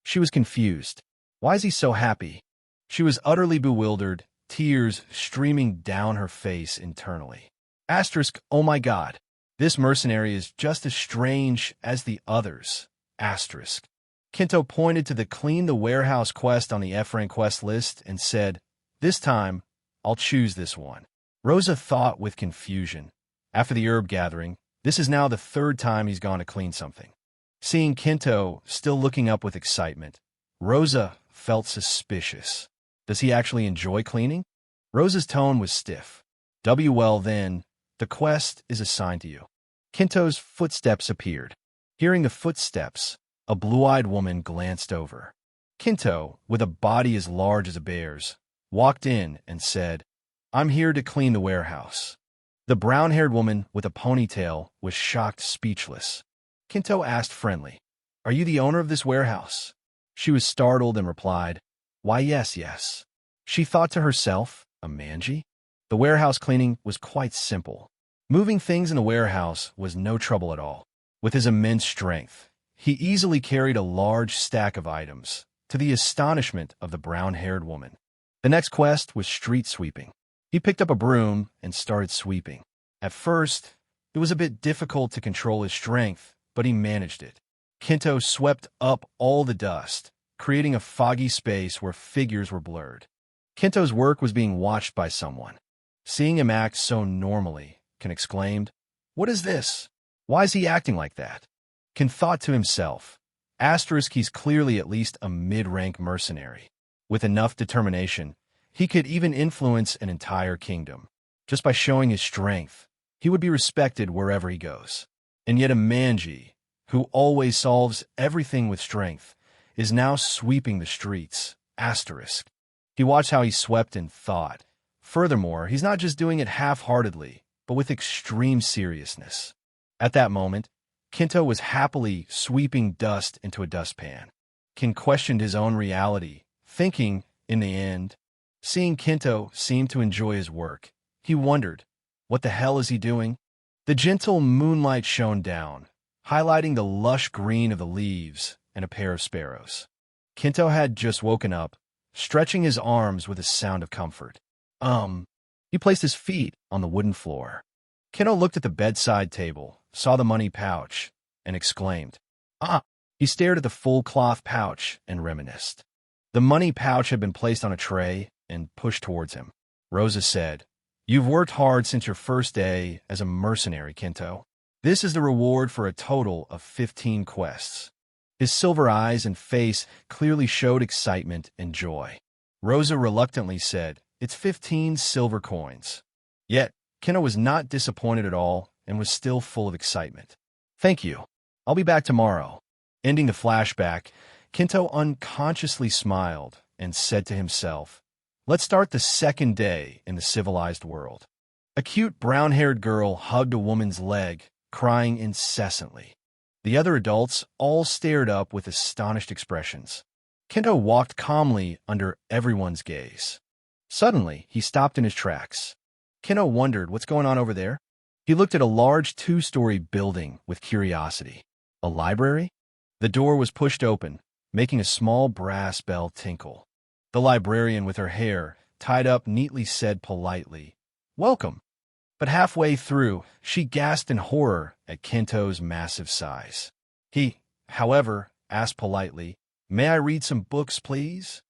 She was confused. Why is he so happy? She was utterly bewildered, tears streaming down her face internally. Asterisk, oh my god. This mercenary is just as strange as the others. Asterisk. Kinto pointed to the Clean the Warehouse quest on the F-rank quest list and said, this time, I'll choose this one. Rosa thought with confusion. After the herb gathering, this is now the 3rd time he's gone to clean something. Seeing Kinto still looking up with excitement, Rosa felt suspicious. Does he actually enjoy cleaning? Rosa's tone was stiff. Well then, the quest is assigned to you. Kinto's footsteps appeared. Hearing the footsteps, a blue-eyed woman glanced over. Kinto, with a body as large as a bear's, walked in and said, I'm here to clean the warehouse. The brown-haired woman with a ponytail was shocked speechless. Kinto asked friendly, Are you the owner of this warehouse? She was startled and replied, Why yes. She thought to herself, a manji? The warehouse cleaning was quite simple. Moving things in the warehouse was no trouble at all. With his immense strength, he easily carried a large stack of items, to the astonishment of the brown-haired woman. The next quest was street sweeping. He picked up a broom and started sweeping. At first, it was a bit difficult to control his strength, but he managed it. Kinto swept up all the dust, creating a foggy space where figures were blurred. Kinto's work was being watched by someone. Seeing him act so normally, Kin exclaimed, What is this? Why is he acting like that? Kin thought to himself, asterisk, he's clearly at least a mid-rank mercenary. With enough determination, he could even influence an entire kingdom. Just by showing his strength, he would be respected wherever he goes. And yet a manji, who always solves everything with strength, is now sweeping the streets, asterisk. He watched how he swept and thought. Furthermore, he's not just doing it half-heartedly, but with extreme seriousness. At that moment, Kinto was happily sweeping dust into a dustpan. Kin questioned his own reality, thinking, in the end, seeing Kinto seem to enjoy his work, he wondered, what the hell is he doing? The gentle moonlight shone down, highlighting the lush green of the leaves and a pair of sparrows. Kinto had just woken up, stretching his arms with a sound of comfort. He placed his feet on the wooden floor. Kinto looked at the bedside table, saw the money pouch, and exclaimed, "Ah!" He stared at the full cloth pouch and reminisced. The money pouch had been placed on a tray and pushed towards him. Rosa said, "You've worked hard since your first day as a mercenary, Kinto. This is the reward for a total of 15 quests." His silver eyes and face clearly showed excitement and joy. Rosa reluctantly said, "It's 15 silver coins." Yet, Kinto was not disappointed at all and was still full of excitement. "Thank you. I'll be back tomorrow." Ending the flashback, Kinto unconsciously smiled and said to himself, "Let's start the second day in the civilized world." A cute brown-haired girl hugged a woman's leg, crying incessantly. The other adults all stared up with astonished expressions. Kinto walked calmly under everyone's gaze. Suddenly, he stopped in his tracks. Kinto wondered what's going on over there. He looked at a large 2-story building with curiosity. A library? The door was pushed open, making a small brass bell tinkle. The librarian, with her hair tied up neatly, said politely, "Welcome." But halfway through, she gasped in horror at Kinto's massive size. He, however, asked politely, "May I read some books, please?"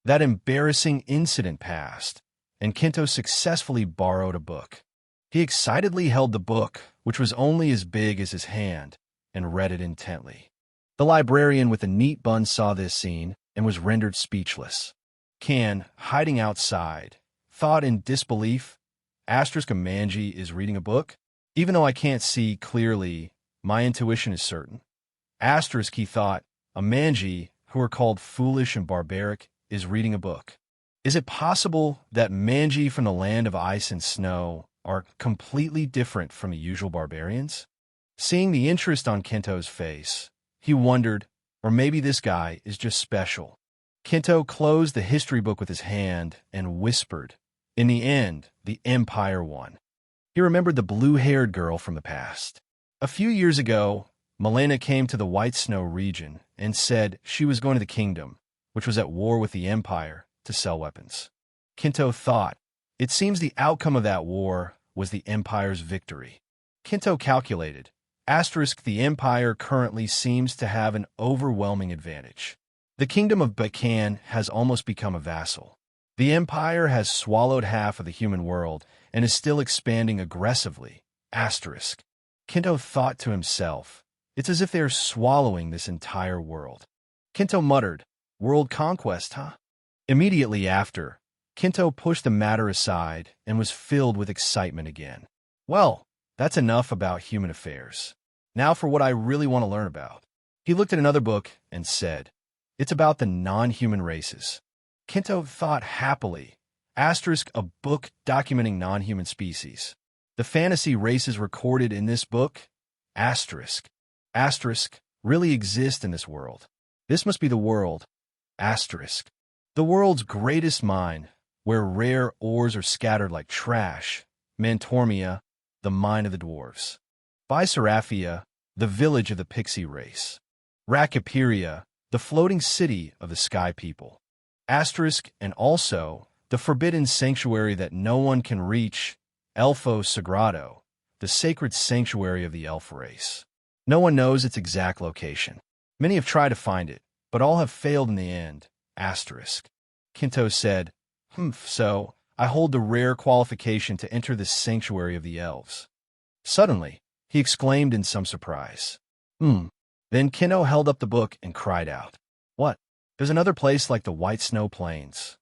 That embarrassing incident passed, and Kinto successfully borrowed a book. He excitedly held the book, which was only as big as his hand, and read it intently. The librarian with the neat bun saw this scene and was rendered speechless. Can, hiding outside, thought in disbelief, "Asterisk, a manji is reading a book? Even though I can't see clearly, my intuition is certain." Asterisk, he thought, "A manji, who are called foolish and barbaric, is reading a book. Is it possible that manji from the land of ice and snow are completely different from the usual barbarians?" Seeing the interest on Kinto's face, he wondered, or maybe this guy is just special. Kinto closed the history book with his hand and whispered, "In the end, the Empire won." He remembered the blue-haired girl from the past. A few years ago, Melena came to the White Snow region and said she was going to the kingdom, which was at war with the Empire, to sell weapons. Kinto thought, it seems the outcome of that war was the Empire's victory. Kinto calculated, asterisk, the Empire currently seems to have an overwhelming advantage. The kingdom of Bakan has almost become a vassal. The Empire has swallowed half of the human world and is still expanding aggressively, asterisk. Kinto thought to himself, it's as if they are swallowing this entire world. Kinto muttered, "World conquest, huh?" Immediately after, Kinto pushed the matter aside and was filled with excitement again. Well, that's enough about human affairs. Now for what I really want to learn about. He looked at another book and said, it's about the non-human races. Kinto thought happily, asterisk, a book documenting non-human species. The fantasy races recorded in this book, asterisk, really exist in this world. This must be the world, asterisk. The world's greatest mine, where rare ores are scattered like trash, Mantormia, the mine of the dwarves. Biseraphia, the village of the pixie race. Rakiperia, the floating city of the sky people. Asterisk, and also the forbidden sanctuary that no one can reach, Elfo Sagrado, the sacred sanctuary of the elf race. No one knows its exact location. Many have tried to find it, but all have failed in the end, asterisk. Kinto said, so I hold the rare qualification to enter this sanctuary of the elves. Suddenly, he exclaimed in some surprise. Then Kinto held up the book and cried out, what? There's another place like the White Snow Plains.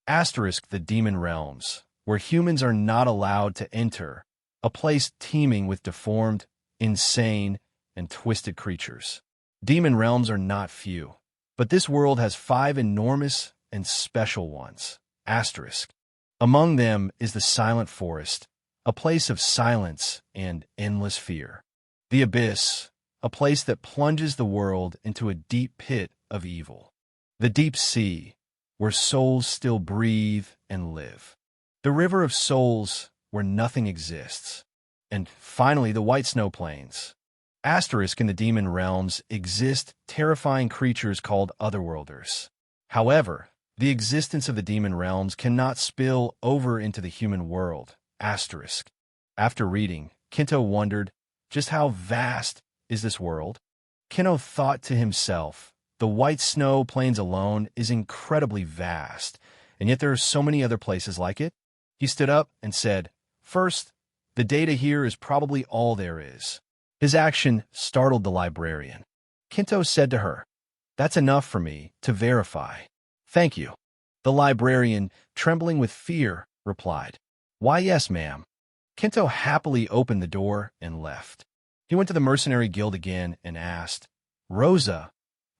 Asterisk, the demon realms, where humans are not allowed to enter, a place teeming with deformed, insane, and twisted creatures. Demon realms are not few, but this world has 5 enormous and special ones. Asterisk. Among them is the Silent Forest, a place of silence and endless fear. The Abyss, a place that plunges the world into a deep pit of evil. The Deep Sea, where souls still breathe and live. The River of Souls, where nothing exists. And finally, the White Snow Plains. Asterisk, in the demon realms exist terrifying creatures called otherworlders. However, the existence of the demon realms cannot spill over into the human world. Asterisk. After reading, Kinto wondered, Just how vast is this world? Kinto thought to himself, the white snow plains alone is incredibly vast, and yet there are so many other places like it. He stood up and said, "First, the data here is probably all there is." His action startled the librarian. Kinto said to her, "That's enough for me to verify." "Thank you." The librarian, trembling with fear, replied, "Why, yes, ma'am." Kinto happily opened the door and left. He went to the Mercenary Guild again and asked, "Rosa,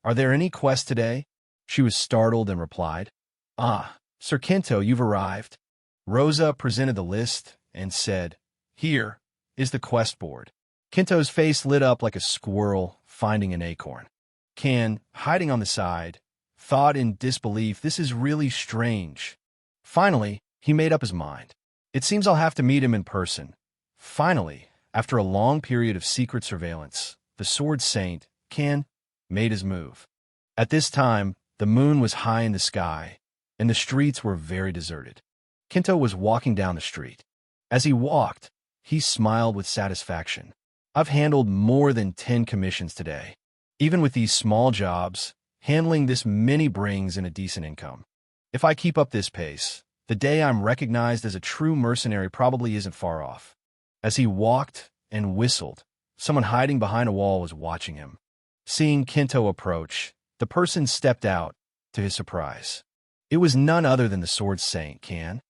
are there any quests today?" She was startled and replied, "Ah, Sir Kinto, you've arrived." Rosa presented the list and said, "Here is the quest board." Kinto's face lit up like a squirrel finding an acorn. Kan, hiding on the side, thought in disbelief, "This is really strange." Finally, he made up his mind. "It seems I'll have to meet him in person." Finally, after a long period of secret surveillance, the Sword Saint, Kan, made his move. At this time, the moon was high in the sky, and the streets were very deserted. Kinto was walking down the street. As he walked, he smiled with satisfaction. "I've handled more than 10 commissions today. Even with these small jobs, handling this many brings in a decent income. If I keep up this pace, the day I'm recognized as a true mercenary probably isn't far off." As he walked and whistled, someone hiding behind a wall was watching him. Seeing Kinto approach, the person stepped out, to his surprise. It was none other than the Sword Saint, Kan.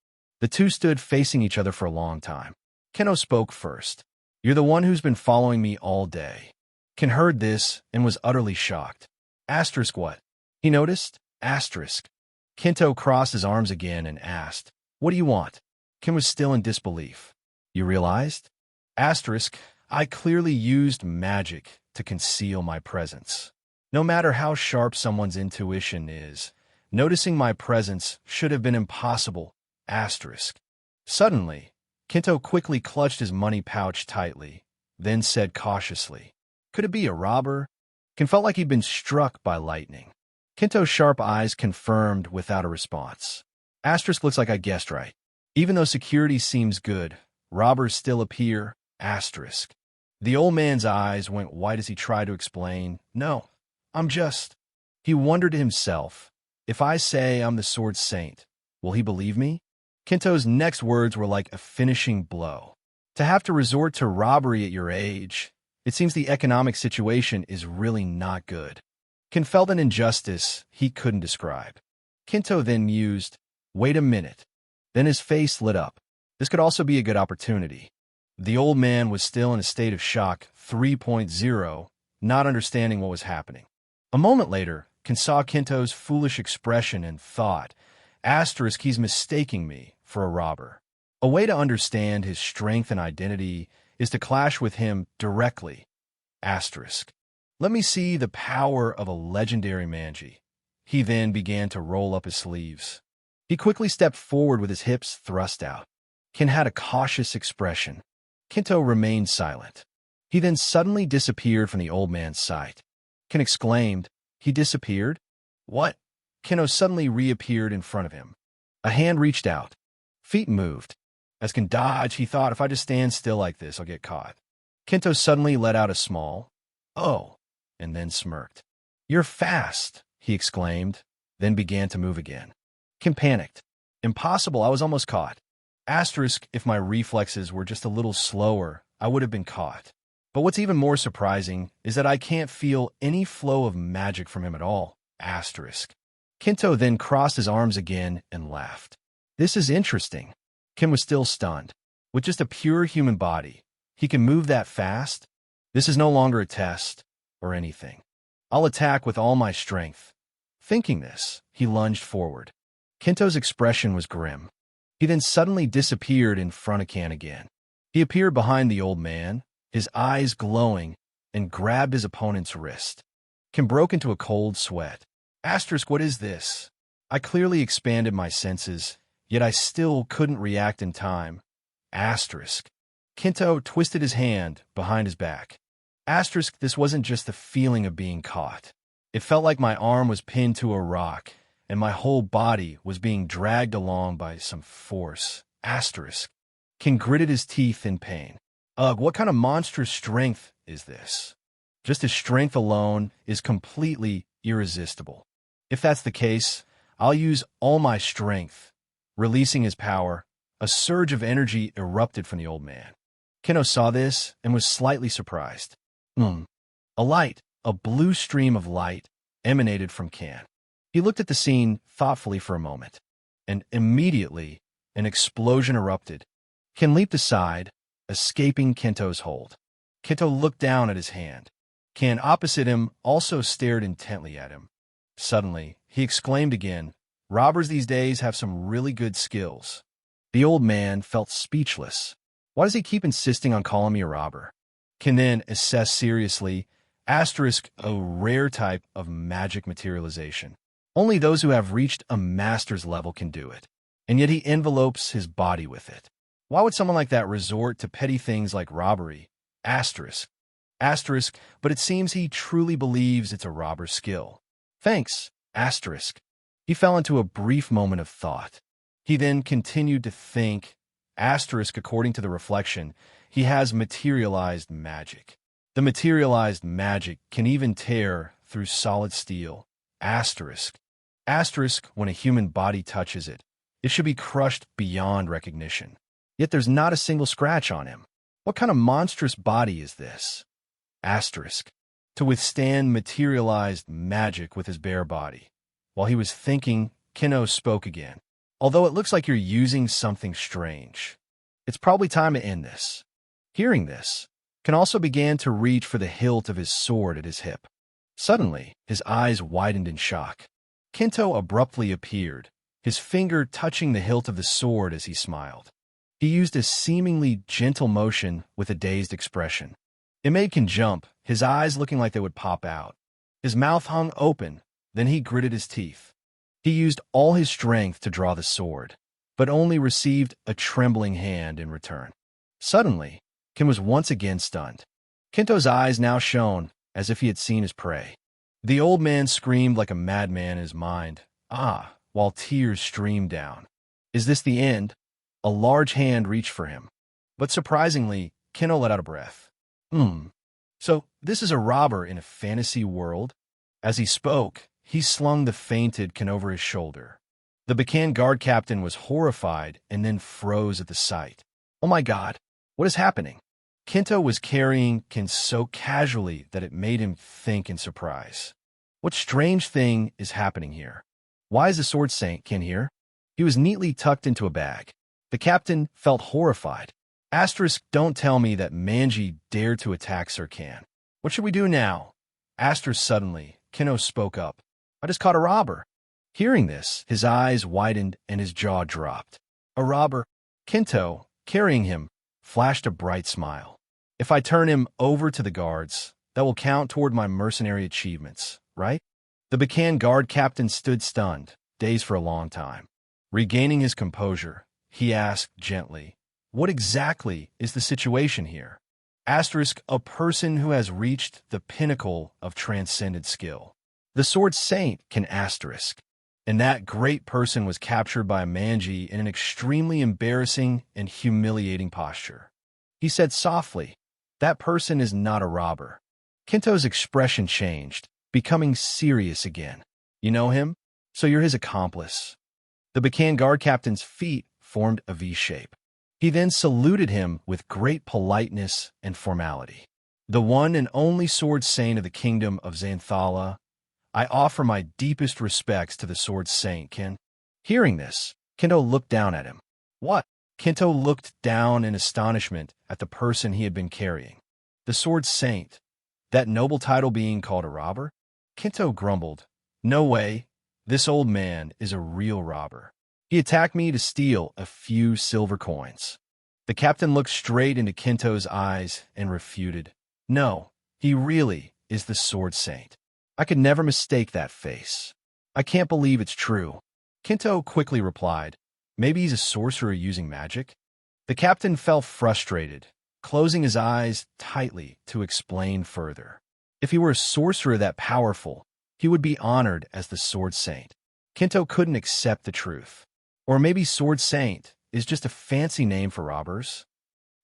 The two stood facing each other for a long time. Kinto spoke first. "You're the one who's been following me all day." Kan heard this and was utterly shocked. Asterisk what? He noticed. Asterisk. Kinto crossed his arms again and asked, "What do you want?" Kan was still in disbelief. "You realized?" Asterisk. "I clearly used magic to conceal my presence. No matter how sharp someone's intuition is, noticing my presence should have been impossible." Asterisk. Suddenly, Kinto quickly clutched his money pouch tightly, then said cautiously, "Could it be a robber?" Kan felt like he'd been struck by lightning. Kinto's sharp eyes confirmed without a response. Asterisk. "Looks like I guessed right. Even though security seems good, robbers still appear." Asterisk. The old man's eyes went white as he tried to explain, "No, I'm just..." He wondered to himself, if I say I'm the Sword Saint, will he believe me? Kinto's next words were like a finishing blow. To have to resort to robbery at your age, it seems the economic situation is really not good. Kan felt an injustice he couldn't describe. Kinto then mused, "Wait a minute." Then his face lit up. This could also be a good opportunity. The old man was still in a state of shock 3.0, not understanding what was happening. A moment later, Kan saw Kinto's foolish expression and thought, Asterisk, he's mistaking me for a robber. A way to understand his strength and identity is to clash with him directly. Asterisk. Let me see the power of a legendary manji. He then began to roll up his sleeves. He quickly stepped forward with his hips thrust out. Kan had a cautious expression. Kinto remained silent. He then suddenly disappeared from the old man's sight. Kan exclaimed, "He disappeared? What?" Kinto suddenly reappeared in front of him. A hand reached out. Feet moved. As Kan dodged, he thought, if I just stand still like this, I'll get caught. Kinto suddenly let out a small, "Oh," and then smirked. "You're fast," he exclaimed, then began to move again. Kan panicked. "Impossible, I was almost caught." Asterisk, if my reflexes were just a little slower, I would have been caught. But what's even more surprising is that I can't feel any flow of magic from him at all. Asterisk. Kinto then crossed his arms again and laughed. This is interesting. Kan was still stunned. With just a pure human body, he can move that fast? This is no longer a test or anything. I'll attack with all my strength. Thinking this, he lunged forward. Kinto's expression was grim. He then suddenly disappeared in front of Kan again. He appeared behind the old man, his eyes glowing, and grabbed his opponent's wrist. Kan broke into a cold sweat. Asterisk, what is this? I clearly expanded my senses, yet I still couldn't react in time. Asterisk. Kinto twisted his hand behind his back. Asterisk, this wasn't just the feeling of being caught. It felt like my arm was pinned to a rock, and my whole body was being dragged along by some force. Asterisk. Kan gritted his teeth in pain. Ugh, what kind of monstrous strength is this? Just his strength alone is completely irresistible. If that's the case, I'll use all my strength. Releasing his power, a surge of energy erupted from the old man. Kinto saw this and was slightly surprised. A blue stream of light, emanated from Kan. He looked at the scene thoughtfully for a moment, and immediately an explosion erupted. Kan leaped aside, escaping Kinto's hold. Kinto looked down at his hand. Kan opposite him also stared intently at him. Suddenly, he exclaimed again, "Robbers these days have some really good skills." The old man felt speechless. Why does he keep insisting on calling me a robber? Kan then assessed seriously, a rare type of magic materialization. Only those who have reached a master's level can do it, and yet he envelopes his body with it. Why would someone like that resort to petty things like robbery? But it seems he truly believes it's a robber's skill. Thanks, He fell into a brief moment of thought. He then continued to think, according to the reflection, he has materialized magic. The materialized magic can even tear through solid steel. When a human body touches it, it should be crushed beyond recognition. Yet there's not a single scratch on him. What kind of monstrous body is this? To withstand materialized magic with his bare body. While he was thinking, Kinto spoke again. Although it looks like you're using something strange, it's probably time to end this. Hearing this, Kan also began to reach for the hilt of his sword at his hip. Suddenly, his eyes widened in shock. Kinto abruptly appeared, his finger touching the hilt of the sword as he smiled. He used a seemingly gentle motion with a dazed expression. It made Kan jump, his eyes looking like they would pop out. His mouth hung open, then he gritted his teeth. He used all his strength to draw the sword, but only received a trembling hand in return. Suddenly, Kan was once again stunned. Kinto's eyes now shone as if he had seen his prey. The old man screamed like a madman in his mind, while tears streamed down. Is this the end? A large hand reached for him. But surprisingly, Kinto let out a breath. So this is a robber in a fantasy world? As he spoke, he slung the fainted Kan over his shoulder. The Bakan guard captain was horrified and then froze at the sight. Oh my God, what is happening? Kinto was carrying Kan so casually that it made him think in surprise. What strange thing is happening here? Why is the sword saint Kan here? He was neatly tucked into a bag. The captain felt horrified. Don't tell me that Manji dared to attack Sir Kan. What should we do now? Suddenly, Kinto spoke up. I just caught a robber. Hearing this, his eyes widened and his jaw dropped. A robber? Kinto, carrying him, flashed a bright smile. If I turn him over to the guards, that will count toward my mercenary achievements, right? The Bakan guard captain stood stunned, dazed for a long time. Regaining his composure, he asked gently, what exactly is the situation here? A person who has reached the pinnacle of transcended skill. The sword saint can and that great person was captured by a Manji in an extremely embarrassing and humiliating posture. He said softly, that person is not a robber. Kinto's expression changed, becoming serious again. You know him? So you're his accomplice. The Bakan guard captain's feet formed a V shape. He then saluted him with great politeness and formality. The one and only sword saint of the kingdom of Xanthala, I offer my deepest respects to the sword saint, Kan. Hearing this, Kinto looked down at him. What? Kinto looked down in astonishment at the person he had been carrying. The sword saint, that noble title being called a robber? Kinto grumbled. No way, this old man is a real robber. He attacked me to steal a few silver coins. The captain looked straight into Kinto's eyes and refuted. No, he really is the sword saint. I could never mistake that face. I can't believe it's true. Kinto quickly replied, maybe he's a sorcerer using magic? The captain felt frustrated, closing his eyes tightly to explain further. If he were a sorcerer that powerful, he would be honored as the sword saint. Kinto couldn't accept the truth. Or maybe sword saint is just a fancy name for robbers?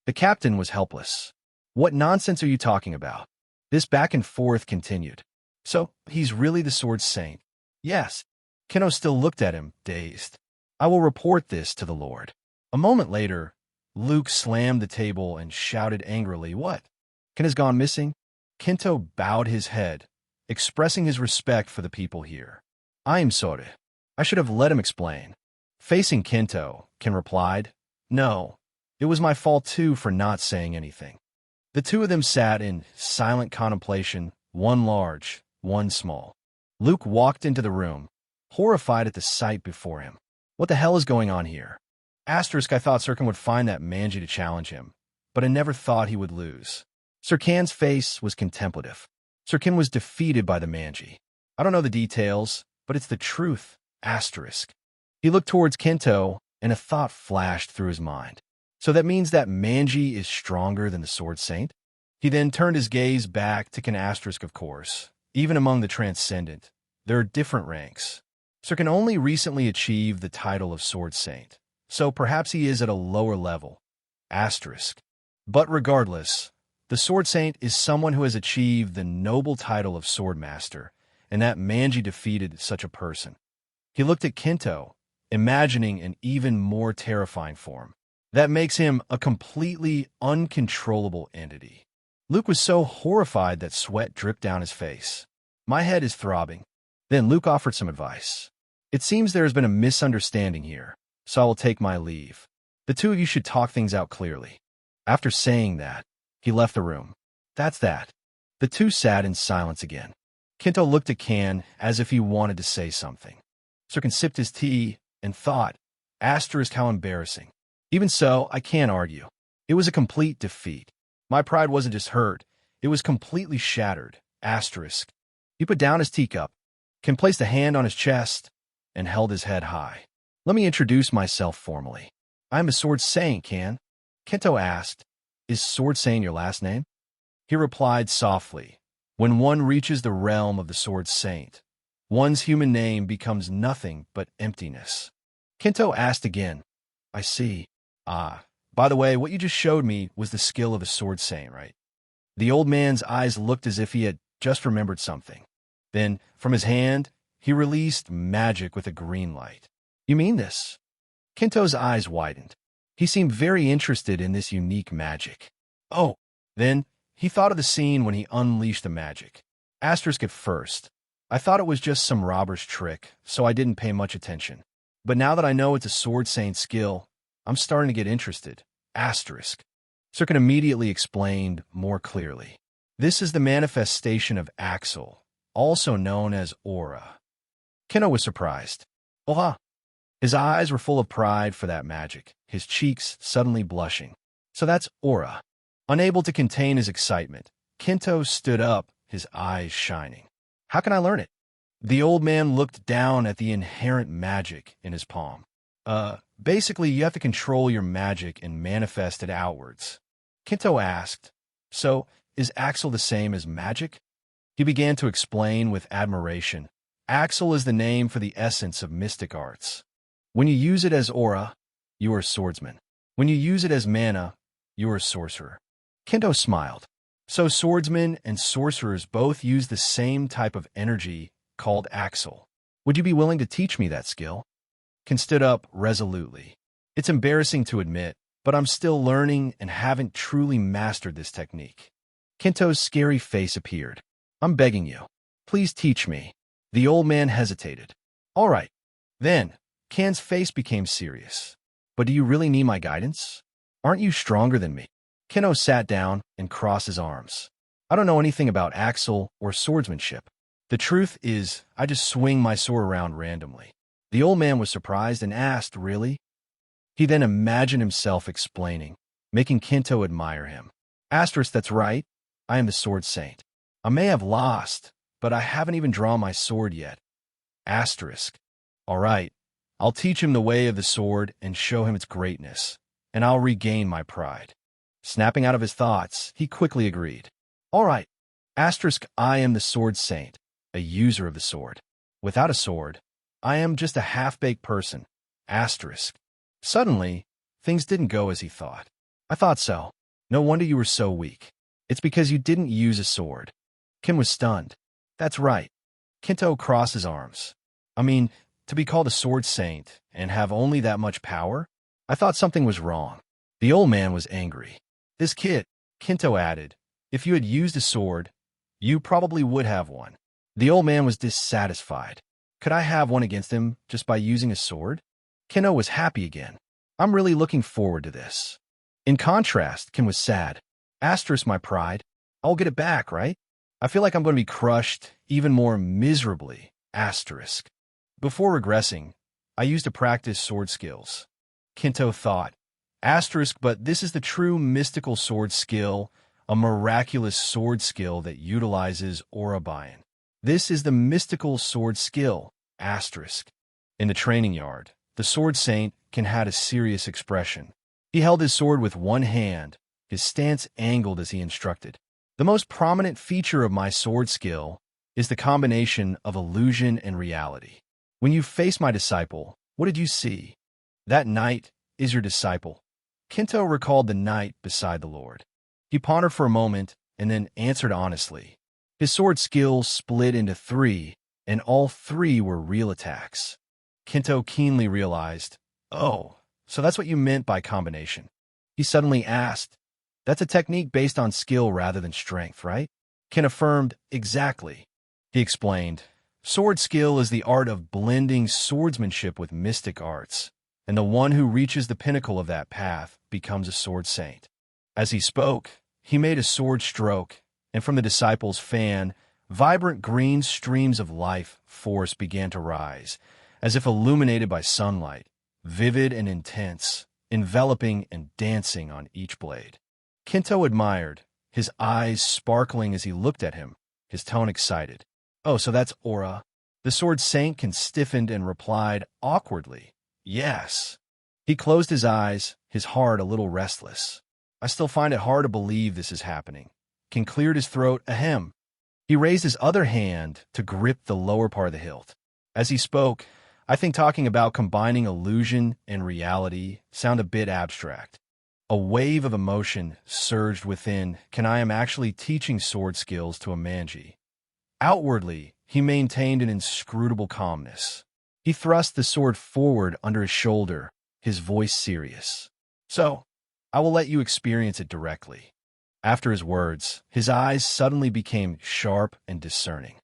The captain was helpless. What nonsense are you talking about? This back and forth continued. So, he's really the sword saint? Yes. Kinto still looked at him, dazed. I will report this to the Lord. A moment later, Luke slammed the table and shouted angrily, What? Kin has gone missing? Kinto bowed his head, expressing his respect for the people here. I am sorry. I should have let him explain. Facing Kinto, Kin replied, No, it was my fault too for not saying anything. The two of them sat in silent contemplation, one large, one small. Luke walked into the room, horrified at the sight before him. What the hell is going on here? I thought Sirkin would find that manji to challenge him, but I never thought he would lose. Sirkan's face was contemplative. Sirkin was defeated by the manji. I don't know the details, but it's the truth. He looked towards Kinto, and a thought flashed through his mind. So that means that manji is stronger than the sword saint? He then turned his gaze back to Kin of course. Even among the transcendent, there are different ranks. Sirkin only recently achieved the title of sword saint, so perhaps he is at a lower level. But regardless, the sword saint is someone who has achieved the noble title of sword master, and that manji defeated such a person. He looked at Kinto, imagining an even more terrifying form. That makes him a completely uncontrollable entity. Luke was so horrified that sweat dripped down his face. My head is throbbing. Then Luke offered some advice. It seems there has been a misunderstanding here, so I will take my leave. The two of you should talk things out clearly. After saying that, he left the room. That's that. The two sat in silence again. Kinto looked at Can as if he wanted to say something. Sirkin sipped his tea and thought, how embarrassing. Even so, I can't argue. It was a complete defeat. My pride wasn't just hurt, it was completely shattered. He put down his teacup, Kin placed a hand on his chest, and held his head high. Let me introduce myself formally. I am a sword saint, Can. Kinto asked, Is sword saint your last name? He replied softly, When one reaches the realm of the sword saint, one's human name becomes nothing but emptiness. Kinto asked again, I see. By the way, what you just showed me was the skill of a sword saint, right? The old man's eyes looked as if he had just remembered something. Then, from his hand, he released magic with a green light. You mean this? Kinto's eyes widened. He seemed very interested in this unique magic. Oh, then he thought of the scene when he unleashed the magic. At first, I thought it was just some robber's trick, so I didn't pay much attention. But now that I know it's a sword saint skill, I'm starting to get interested. Sirkin immediately explained more clearly. This is the manifestation of Axel, also known as aura. Kinto was surprised. Oha! His eyes were full of pride for that magic, his cheeks suddenly blushing. So that's aura. Unable to contain his excitement, Kinto stood up, his eyes shining. How can I learn it? The old man looked down at the inherent magic in his palm. Basically, you have to control your magic and manifest it outwards. Kinto asked, So, is Axel the same as magic? He began to explain with admiration. Axel is the name for the essence of mystic arts. When you use it as aura, you are a swordsman. When you use it as mana, you are a sorcerer. Kinto smiled. So swordsmen and sorcerers both use the same type of energy called Axel. Would you be willing to teach me that skill? Kin stood up resolutely. It's embarrassing to admit, but I'm still learning and haven't truly mastered this technique. Kinto's scary face appeared. I'm begging you. Please teach me. The old man hesitated. All right. Then, Can's face became serious. But do you really need my guidance? Aren't you stronger than me? Kinto sat down and crossed his arms. I don't know anything about Axel or swordsmanship. The truth is, I just swing my sword around randomly. The old man was surprised and asked, Really? He then imagined himself explaining, making Kinto admire him. That's right. I am the sword saint. I may have lost, but I haven't even drawn my sword yet. All right. I'll teach him the way of the sword and show him its greatness, and I'll regain my pride. Snapping out of his thoughts, he quickly agreed. All right. I am the sword saint, a user of the sword. Without a sword, I am just a half-baked person. Suddenly, things didn't go as he thought. I thought so. No wonder you were so weak. It's because you didn't use a sword. Ken was stunned. That's right. Kinto crossed his arms. I mean, to be called a sword saint and have only that much power? I thought something was wrong. The old man was angry. This kid, Kinto added, if you had used a sword, you probably would have one. The old man was dissatisfied. Could I have one against him just by using a sword? Kinto was happy again. I'm really looking forward to this. In contrast, Ken was sad. Asterisk my pride. I'll get it back, right? I feel like I'm going to be crushed even more miserably. Asterisk. Before regressing, I used to practice sword skills. Kinto thought. Asterisk, but this is the true mystical sword skill, a miraculous sword skill that utilizes Barbarian. This is the mystical sword skill. Asterisk. In the training yard, the sword saint Ken had a serious expression. He held his sword with one hand, his stance angled as he instructed. The most prominent feature of my sword skill is the combination of illusion and reality. When you face my disciple, what did you see? That knight is your disciple. Kinto recalled the knight beside the Lord. He pondered for a moment and then answered honestly. His sword skill split into 3, and all 3 were real attacks. Kinto keenly realized, oh, so that's what you meant by combination. He suddenly asked, that's a technique based on skill rather than strength, right? Ken affirmed, exactly. He explained, sword skill is the art of blending swordsmanship with mystic arts, and the one who reaches the pinnacle of that path becomes a sword saint. As he spoke, he made a sword stroke, and from the disciple's fan, vibrant green streams of life force began to rise, as if illuminated by sunlight, vivid and intense, enveloping and dancing on each blade. Kinto admired, his eyes sparkling as he looked at him, his tone excited. Oh, so that's aura. The sword saint Ken stiffened and replied awkwardly, yes. He closed his eyes, his heart a little restless. I still find it hard to believe this is happening. Ken cleared his throat, ahem. He raised his other hand to grip the lower part of the hilt. As he spoke, I think talking about combining illusion and reality sound a bit abstract. A wave of emotion surged within Ken. I am actually teaching sword skills to a manji. Outwardly, he maintained an inscrutable calmness. He thrust the sword forward under his shoulder, his voice serious. So, I will let you experience it directly. After his words, his eyes suddenly became sharp and discerning.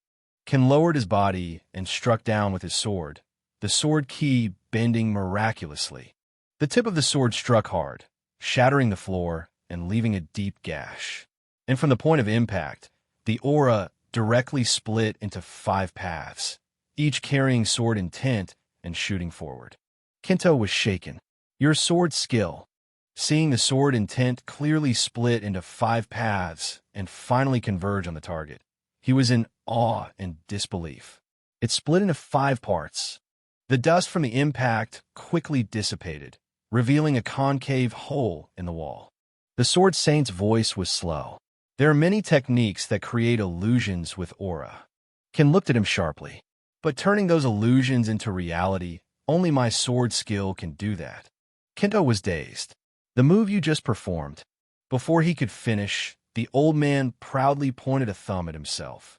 Ken lowered his body and struck down with his sword, the sword key bending miraculously. The tip of the sword struck hard, shattering the floor and leaving a deep gash. And from the point of impact, the aura directly split into 5 paths, each carrying sword intent and shooting forward. Kinto was shaken. Your sword skill. Seeing the sword intent clearly split into 5 paths and finally converge on the target, he was in awe and disbelief. It split into 5 parts. The dust from the impact quickly dissipated, revealing a concave hole in the wall. The sword saint's voice was slow. There are many techniques that create illusions with aura. Ken looked at him sharply. But turning those illusions into reality, only my sword skill can do that. Kinto was dazed. The move you just performed. Before he could finish, the old man proudly pointed a thumb at himself.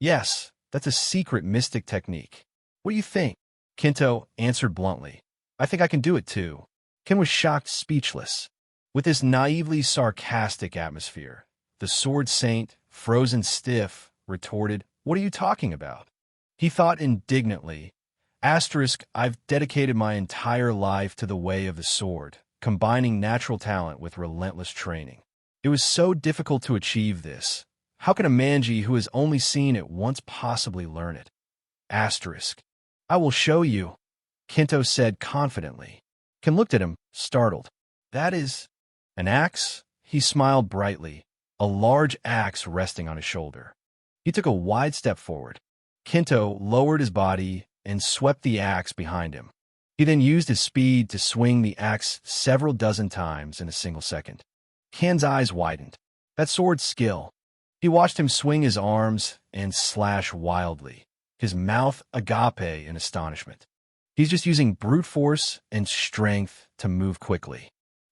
Yes, that's a secret mystic technique. What do you think? Kinto answered bluntly. I think I can do it too. Ken was shocked, speechless. With this naively sarcastic atmosphere, the sword saint, frozen stiff, retorted, What are you talking about? He thought indignantly, Asterisk, I've dedicated my entire life to the way of the sword, combining natural talent with relentless training. It was so difficult to achieve this. How can a manji who has only seen it once possibly learn it? Asterisk. I will show you, Kinto said confidently. Ken looked at him, startled. That is an axe? He smiled brightly, a large axe resting on his shoulder. He took a wide step forward. Kinto lowered his body and swept the axe behind him. He then used his speed to swing the axe several dozen times in a single second. Ken's eyes widened. That sword's skill. He watched him swing his arms and slash wildly, his mouth agape in astonishment. He's just using brute force and strength to move quickly.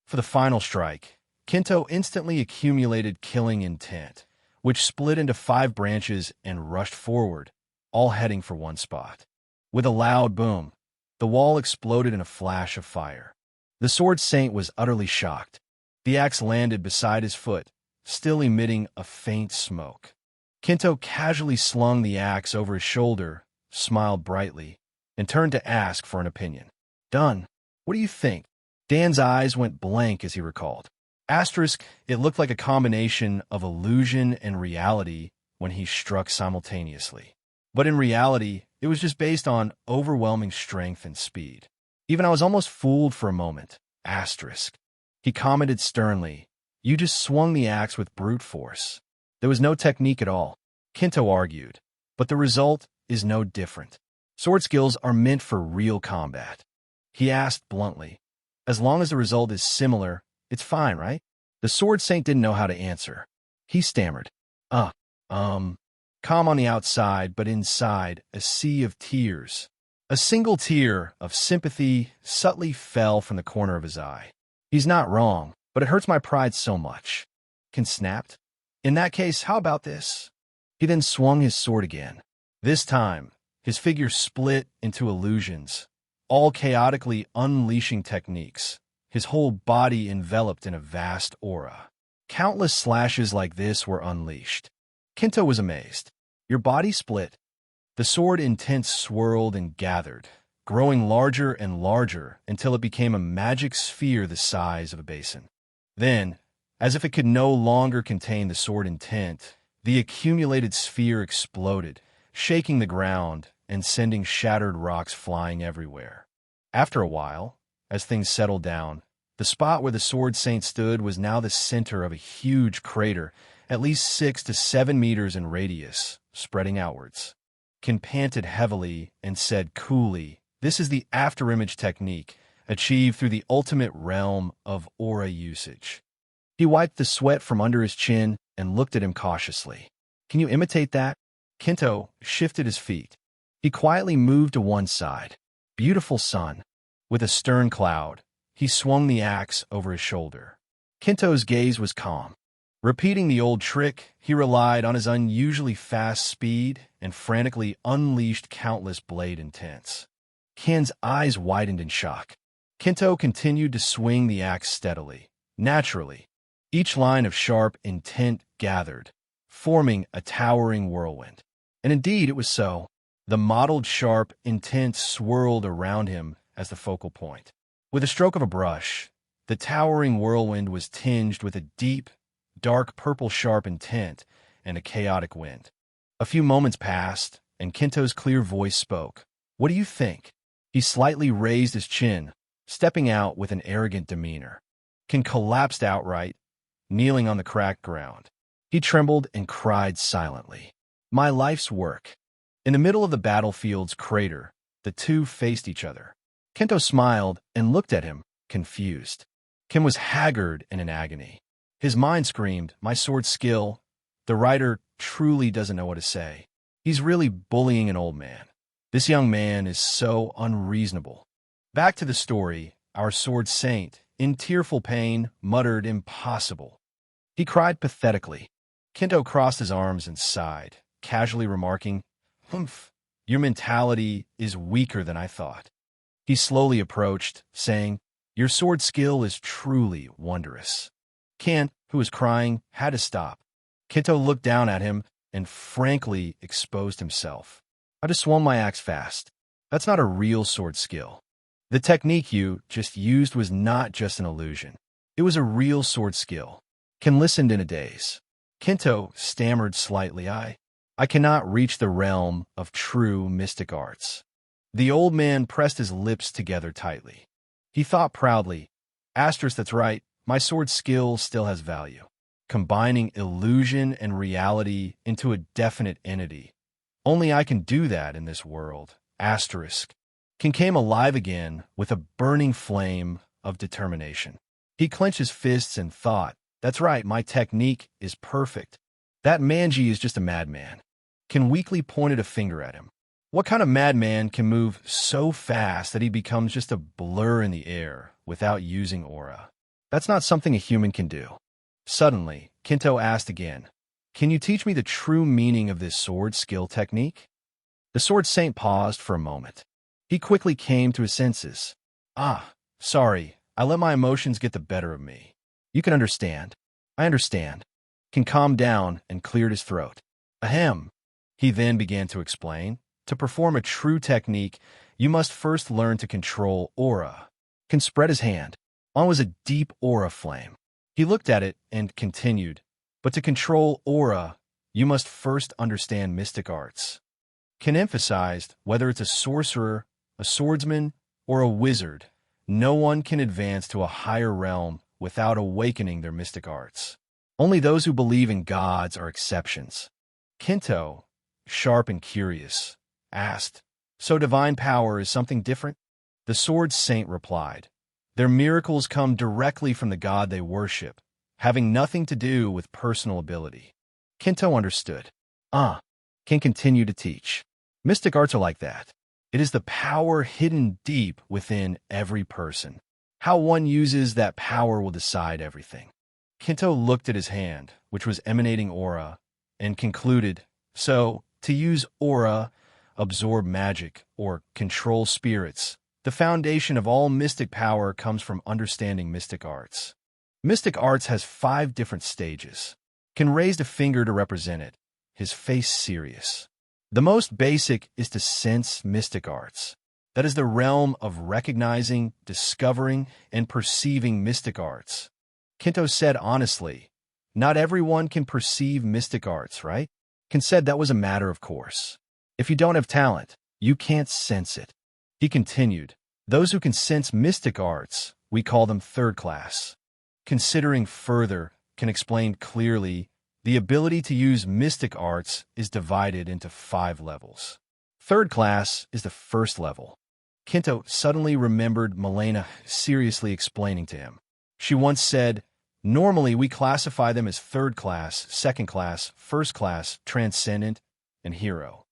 For the final strike, Kinto instantly accumulated killing intent, which split into 5 branches and rushed forward, all heading for one spot. With a loud boom, the wall exploded in a flash of fire. The sword saint was utterly shocked. The axe landed beside his foot, still emitting a faint smoke. Kinto casually slung the axe over his shoulder, smiled brightly, and turned to ask for an opinion. "Done. What do you think?" Dan's eyes went blank as he recalled. It looked like a combination of illusion and reality when he struck simultaneously. But in reality, it was just based on overwhelming strength and speed. Even I was almost fooled for a moment. He commented sternly, "You just swung the axe with brute force. There was no technique at all," Kinto argued. "But the result is no different. Sword skills are meant for real combat." He asked bluntly, "As long as the result is similar, it's fine, right?" The sword saint didn't know how to answer. He stammered, calm on the outside, but inside, a sea of tears. A single tear of sympathy subtly fell from the corner of his eye. "He's not wrong, but it hurts my pride so much." Kin snapped. "In that case, how about this?" He then swung his sword again. This time, his figure split into illusions, all chaotically unleashing techniques, his whole body enveloped in a vast aura. Countless slashes like this were unleashed. Kinto was amazed. "Your body split?" The sword intent swirled and gathered, growing larger and larger until it became a magic sphere the size of a basin. Then, as if it could no longer contain the sword intent, the accumulated sphere exploded, shaking the ground and sending shattered rocks flying everywhere. After a while, as things settled down, the spot where the sword saint stood was now the center of a huge crater, at least 6 to 7 meters in radius, spreading outwards. Kin panted heavily and said coolly, "This is the afterimage technique, achieved through the ultimate realm of aura usage." He wiped the sweat from under his chin and looked at him cautiously. "Can you imitate that?" Kinto shifted his feet. He quietly moved to one side. "Beautiful son." With a stern cloud, he swung the axe over his shoulder. Kinto's gaze was calm. Repeating the old trick, he relied on his unusually fast speed and frantically unleashed countless blade intents. Kin's eyes widened in shock. Kinto continued to swing the axe steadily, naturally. Each line of sharp intent gathered, forming a towering whirlwind. And indeed it was so. The mottled sharp intent swirled around him as the focal point. With a stroke of a brush, the towering whirlwind was tinged with a deep, dark purple sharp intent and a chaotic wind. A few moments passed, and Kinto's clear voice spoke. "What do you think?" He slightly raised his chin, stepping out with an arrogant demeanor. Kin collapsed outright, kneeling on the cracked ground. He trembled and cried silently. "My life's work." In the middle of the battlefield's crater, the two faced each other. Kinto smiled and looked at him, confused. Kin was haggard and in agony. His mind screamed, "My sword skill. The writer truly doesn't know what to say. He's really bullying an old man. This young man is so unreasonable." Back to the story, our sword saint, in tearful pain, muttered, "Impossible." He cried pathetically. Kinto crossed his arms and sighed, casually remarking, "Humph, your mentality is weaker than I thought." He slowly approached, saying, "Your sword skill is truly wondrous." Kin, who was crying, had to stop. Kinto looked down at him and frankly exposed himself. "I just swung my axe fast. That's not a real sword skill. The technique you just used was not just an illusion. It was a real sword skill." Kin listened in a daze. Kinto stammered slightly, I cannot reach the realm of true mystic arts." The old man pressed his lips together tightly. He thought proudly, "That's right, my sword skill still has value. Combining illusion and reality into a definite entity. Only I can do that in this world. Kin came alive again with a burning flame of determination. He clenched his fists and thought, "That's right, my technique is perfect. That Manji is just a madman." Kin weakly pointed a finger at him. What kind of madman can move so fast that he becomes just a blur in the air without using aura? That's not something a human can do. Suddenly, Kinto asked again, "Can you teach me the true meaning of this sword skill technique?" The sword saint paused for a moment. He quickly came to his senses. "Ah, sorry, I let my emotions get the better of me. You can understand. I understand." Can calmed down and cleared his throat. Ahem. He then began to explain. To perform a true technique, you must first learn to control aura. Can spread his hand. On was a deep aura flame. He looked at it and continued, "But to control aura, you must first understand mystic arts." Can emphasized, whether it's a sorcerer, a swordsman, or a wizard, no one can advance to a higher realm without awakening their mystic arts. Only those who believe in gods are exceptions. Kinto, sharp and curious, asked, "So divine power is something different?" The sword saint replied, "Their miracles come directly from the god they worship, having nothing to do with personal ability." Kinto understood. Can continue to teach. Mystic arts are like that. It is the power hidden deep within every person. How one uses that power will decide everything. Kinto looked at his hand, which was emanating aura, and concluded, "So, to use aura, absorb magic, or control spirits, the foundation of all mystic power comes from understanding mystic arts." Mystic arts has 5 different stages. Can raised a finger to represent it, his face serious. The most basic is to sense mystic arts. That is the realm of recognizing, discovering, and perceiving mystic arts. Kinto said honestly, "Not everyone can perceive mystic arts, right?" Kin said that was a matter of course. If you don't have talent, you can't sense it. He continued, "Those who can sense mystic arts, we call them third class." Considering further, Can explain clearly, the ability to use mystic arts is divided into 5 levels. Third class is the first level. Kinto suddenly remembered Melena seriously explaining to him. She once said, "Normally we classify them as third class, second class, first class, transcendent, and hero."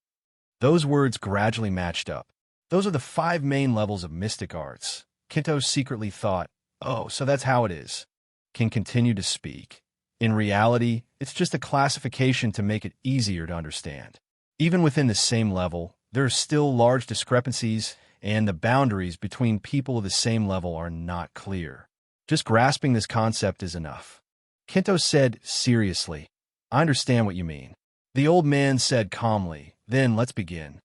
Those words gradually matched up. Those are the 5 main levels of mystic arts. Kinto secretly thought, "Oh, so that's how it is." Can continue to speak. In reality, it's just a classification to make it easier to understand. Even within the same level, there are still large discrepancies, and the boundaries between people of the same level are not clear. Just grasping this concept is enough. Kinto said seriously, "I understand what you mean." The old man said calmly, "Then let's begin."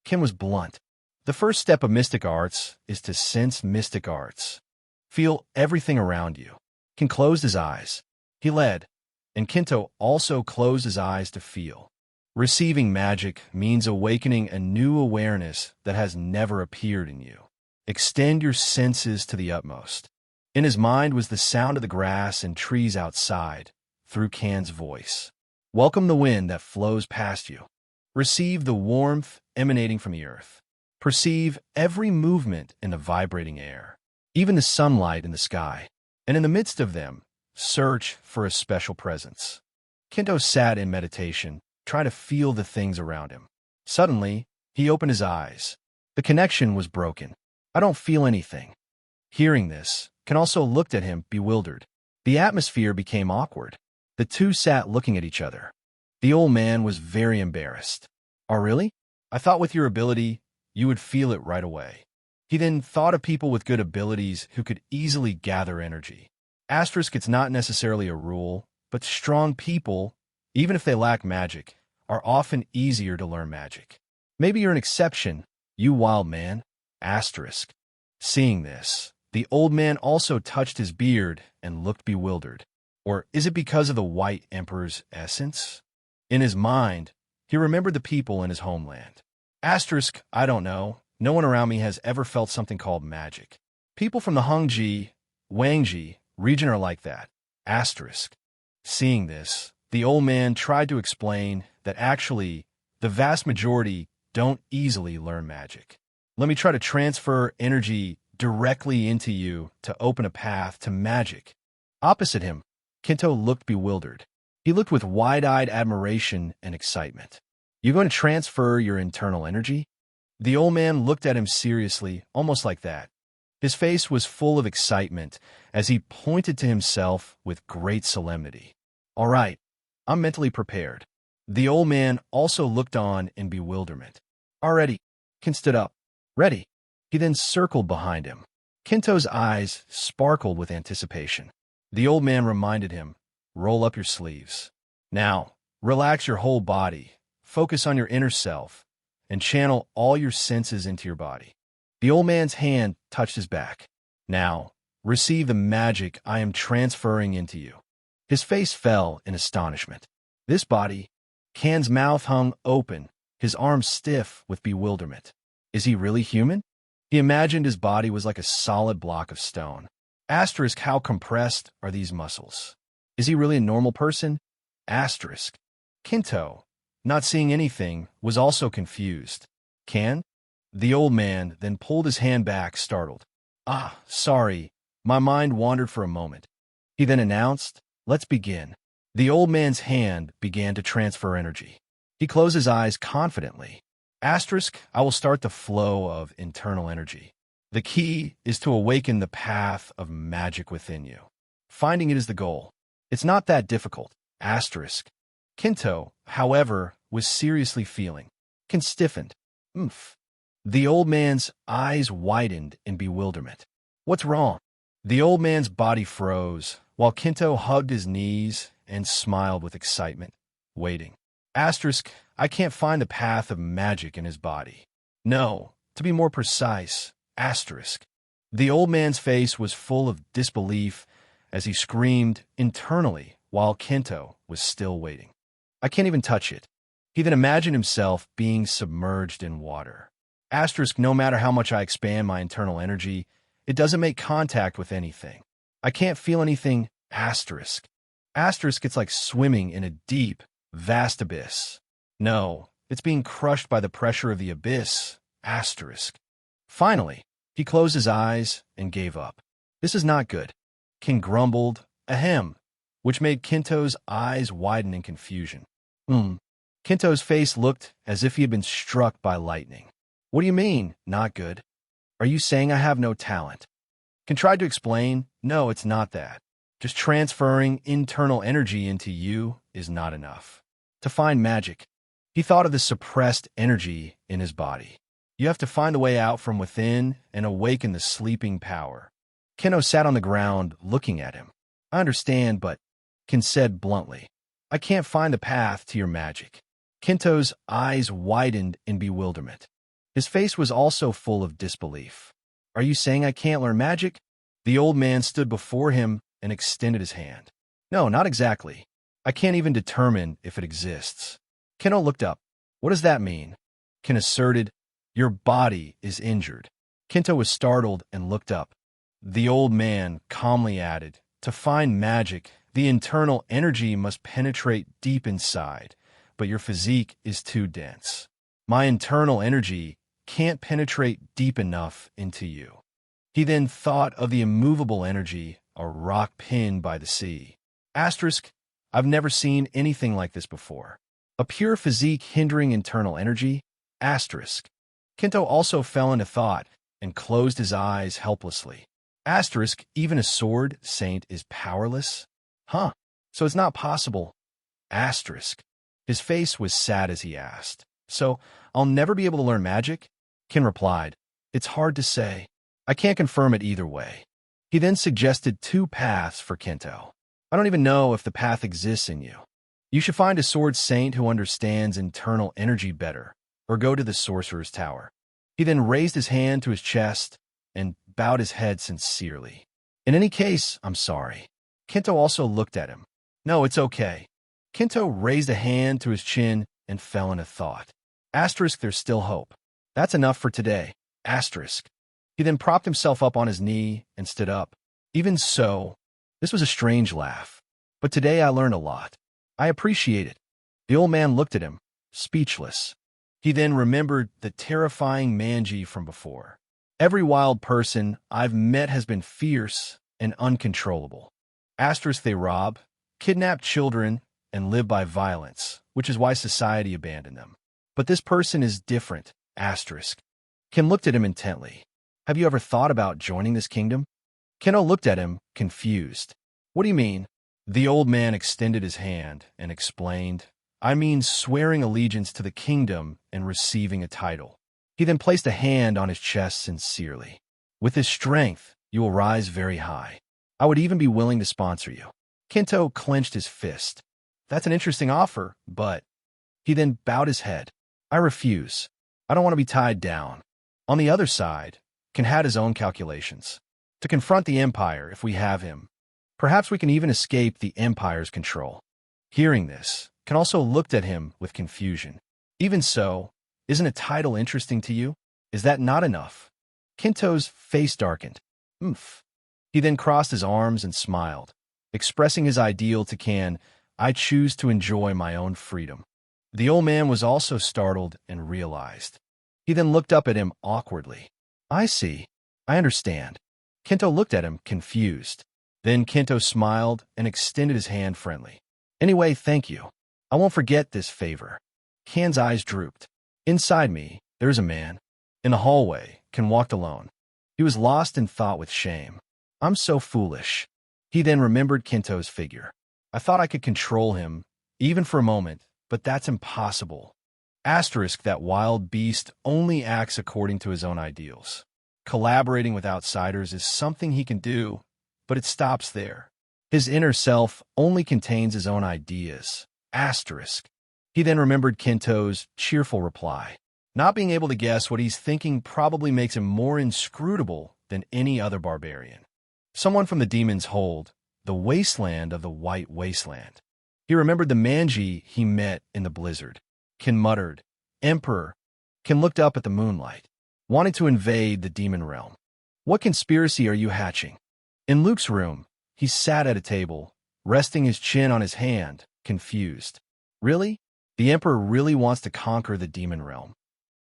Kin was blunt. The first step of mystic arts is to sense mystic arts. Feel everything around you. Kin closed his eyes. He led, and Kinto also closed his eyes to feel. Receiving magic means awakening a new awareness that has never appeared in you. Extend your senses to the utmost. In his mind was the sound of the grass and trees outside, through Kan's voice. Welcome the wind that flows past you. Receive the warmth emanating from the earth. Perceive every movement in the vibrating air, even the sunlight in the sky. And in the midst of them, search for a special presence. Kinto sat in meditation, trying to feel the things around him. Suddenly, he opened his eyes. The connection was broken. "I don't feel anything." Hearing this, Ken also looked at him, bewildered. The atmosphere became awkward. The two sat looking at each other. The old man was very embarrassed. "Oh, really? I thought with your ability, you would feel it right away." He then thought of people with good abilities who could easily gather energy. It's not necessarily a rule, but strong people, even if they lack magic, are often easier to learn magic. Maybe you're an exception, you wild man. Seeing this, the old man also touched his beard and looked bewildered. Or is it because of the White Emperor's essence? In his mind, he remembered the people in his homeland. I don't know. No one around me has ever felt something called magic. People from the Hongji, Wangji region are like that. Seeing this, the old man tried to explain that actually, the vast majority don't easily learn magic. Let me try to transfer energy directly into you to open a path to magic. Opposite him, Kinto looked bewildered. He looked with wide-eyed admiration and excitement. "You going to transfer your internal energy?" The old man looked at him seriously, almost like that. His face was full of excitement as he pointed to himself with great solemnity. All right, I'm mentally prepared. The old man also looked on in bewilderment. Already, Kin stood up. Ready. He then circled behind him. Kinto's eyes sparkled with anticipation. The old man reminded him, roll up your sleeves. Now, relax your whole body, focus on your inner self, and channel all your senses into your body. The old man's hand touched his back. Now, receive the magic I am transferring into you. His face fell in astonishment. This body, Kan's mouth hung open, his arms stiff with bewilderment. Is he really human? He imagined his body was like a solid block of stone. Asterisk, how compressed are these muscles? Is he really a normal person? Asterisk. Kinto, not seeing anything, was also confused. Kan? The old man then pulled his hand back, startled. Ah, sorry, my mind wandered for a moment. He then announced, let's begin. The old man's hand began to transfer energy. He closed his eyes confidently. Asterisk, I will start the flow of internal energy. The key is to awaken the path of magic within you. Finding it is the goal. It's not that difficult. Asterisk. Kinto, however, was seriously feeling. Kin stiffened. The old man's eyes widened in bewilderment. What's wrong? The old man's body froze, while Kinto hugged his knees and smiled with excitement, waiting. Asterisk, I can't find the path of magic in his body. No, to be more precise, asterisk. The old man's face was full of disbelief as he screamed internally while Kinto was still waiting. I can't even touch it. He then imagined himself being submerged in water. Asterisk, no matter how much I expand my internal energy, it doesn't make contact with anything. I can't feel anything, asterisk. Asterisk, it's like swimming in a deep, vast abyss. No, it's being crushed by the pressure of the abyss, asterisk. Finally, he closed his eyes and gave up. This is not good. Kin grumbled, ahem, which made Kinto's eyes widen in confusion. Kinto's face looked as if he had been struck by lightning. What do you mean, not good? Are you saying I have no talent? Kin tried to explain, no, it's not that. Just transferring internal energy into you is not enough. To find magic, he thought of the suppressed energy in his body. You have to find a way out from within and awaken the sleeping power. Kinto sat on the ground looking at him. I understand, but Kin said bluntly, I can't find the path to your magic. Kinto's eyes widened in bewilderment. His face was also full of disbelief. Are you saying I can't learn magic? The old man stood before him and extended his hand. No, not exactly. I can't even determine if it exists. Kinto looked up. What does that mean? Kin asserted, your body is injured. Kinto was startled and looked up. The old man calmly added, to find magic, the internal energy must penetrate deep inside, but your physique is too dense. My internal energy can't penetrate deep enough into you. He then thought of the immovable energy, a rock pinned by the sea. Asterisk, I've never seen anything like this before. A pure physique hindering internal energy? Asterisk. Kinto also fell into thought and closed his eyes helplessly. Asterisk, even a sword saint is powerless? Huh, so it's not possible. Asterisk. His face was sad as he asked. So, I'll never be able to learn magic? Kin replied, it's hard to say. I can't confirm it either way. He then suggested two paths for Kinto. I don't even know if the path exists in you. You should find a sword saint who understands internal energy better, or go to the sorcerer's tower. He then raised his hand to his chest and bowed his head sincerely. In any case, I'm sorry. Kinto also looked at him. No, it's okay. Kinto raised a hand to his chin and fell into thought. Asterisk, there's still hope. That's enough for today. Asterisk. He then propped himself up on his knee and stood up. Even so, this was a strange laugh. But today I learned a lot. I appreciate it. The old man looked at him, speechless. He then remembered the terrifying Manji from before. Every wild person I've met has been fierce and uncontrollable. Asterisk, they rob, kidnap children, and live by violence, which is why society abandoned them. But this person is different. Asterisk. Kin looked at him intently. Have you ever thought about joining this kingdom? Kinto looked at him, confused. What do you mean? The old man extended his hand and explained, I mean swearing allegiance to the kingdom and receiving a title. He then placed a hand on his chest sincerely. With this strength, you will rise very high. I would even be willing to sponsor you. Kinto clenched his fist. That's an interesting offer, but... He then bowed his head. I refuse. I don't want to be tied down. On the other side, Ken had his own calculations. To confront the Empire if we have him. Perhaps we can even escape the Empire's control. Hearing this, Ken also looked at him with confusion. Even so, isn't a title interesting to you? Is that not enough? Kinto's face darkened. Oomph. He then crossed his arms and smiled, expressing his ideal to Ken, I choose to enjoy my own freedom. The old man was also startled and realized. He then looked up at him awkwardly. I see. I understand. Kinto looked at him, confused. Then Kinto smiled and extended his hand friendly. Anyway, thank you. I won't forget this favor. Ken's eyes drooped. Inside me, there's a man. In the hallway, Ken walked alone. He was lost in thought with shame. I'm so foolish. He then remembered Kinto's figure. I thought I could control him, even for a moment, but that's impossible. Asterisk, that wild beast only acts according to his own ideals. Collaborating with outsiders is something he can do, but it stops there. His inner self only contains his own ideas. Asterisk. He then remembered Kinto's cheerful reply. Not being able to guess what he's thinking probably makes him more inscrutable than any other barbarian. Someone from the Demon's Hold, the wasteland of the White Wasteland. He remembered the Manji he met in the blizzard. Ken muttered, Emperor. Ken looked up at the moonlight, wanting to invade the demon realm. What conspiracy are you hatching? In Luke's room, he sat at a table, resting his chin on his hand, confused. Really? The Emperor really wants to conquer the demon realm.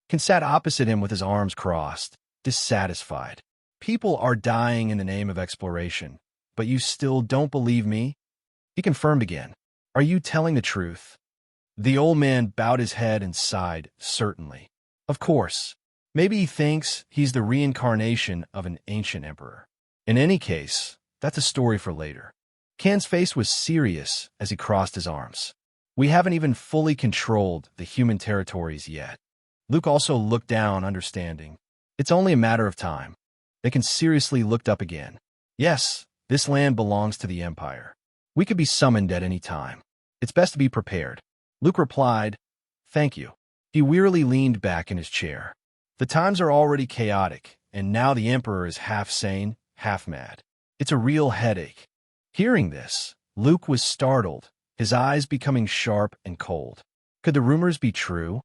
Ken sat opposite him with his arms crossed, dissatisfied. People are dying in the name of exploration, but you still don't believe me? He confirmed again. Are you telling the truth? The old man bowed his head and sighed, certainly. Of course. Maybe he thinks he's the reincarnation of an ancient emperor. In any case, that's a story for later. Ken's face was serious as he crossed his arms. We haven't even fully controlled the human territories yet. Luke also looked down, understanding. It's only a matter of time. They can seriously looked up again. Yes, this land belongs to the Empire. We could be summoned at any time. It's best to be prepared. Luke replied, Thank you. He wearily leaned back in his chair. The times are already chaotic, and now the Emperor is half sane, half mad. It's a real headache. Hearing this, Luke was startled, his eyes becoming sharp and cold. Could the rumors be true?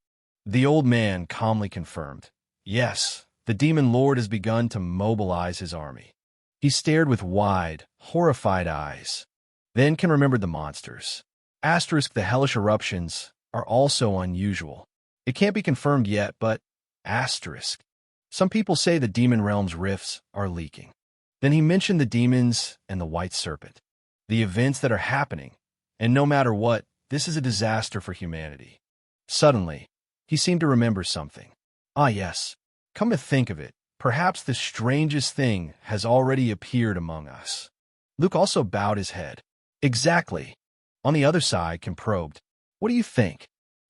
The old man calmly confirmed. Yes, the demon lord has begun to mobilize his army. He stared with wide, horrified eyes. Then Ken remembered the monsters. Asterisk, the hellish eruptions are also unusual. It can't be confirmed yet, but asterisk. Some people say the demon realm's rifts are leaking. Then he mentioned the demons and the white serpent. The events that are happening, and no matter what, this is a disaster for humanity. Suddenly, he seemed to remember something. Ah yes, come to think of it, perhaps the strangest thing has already appeared among us. Luke also bowed his head. Exactly. On the other side, Ken probed. What do you think?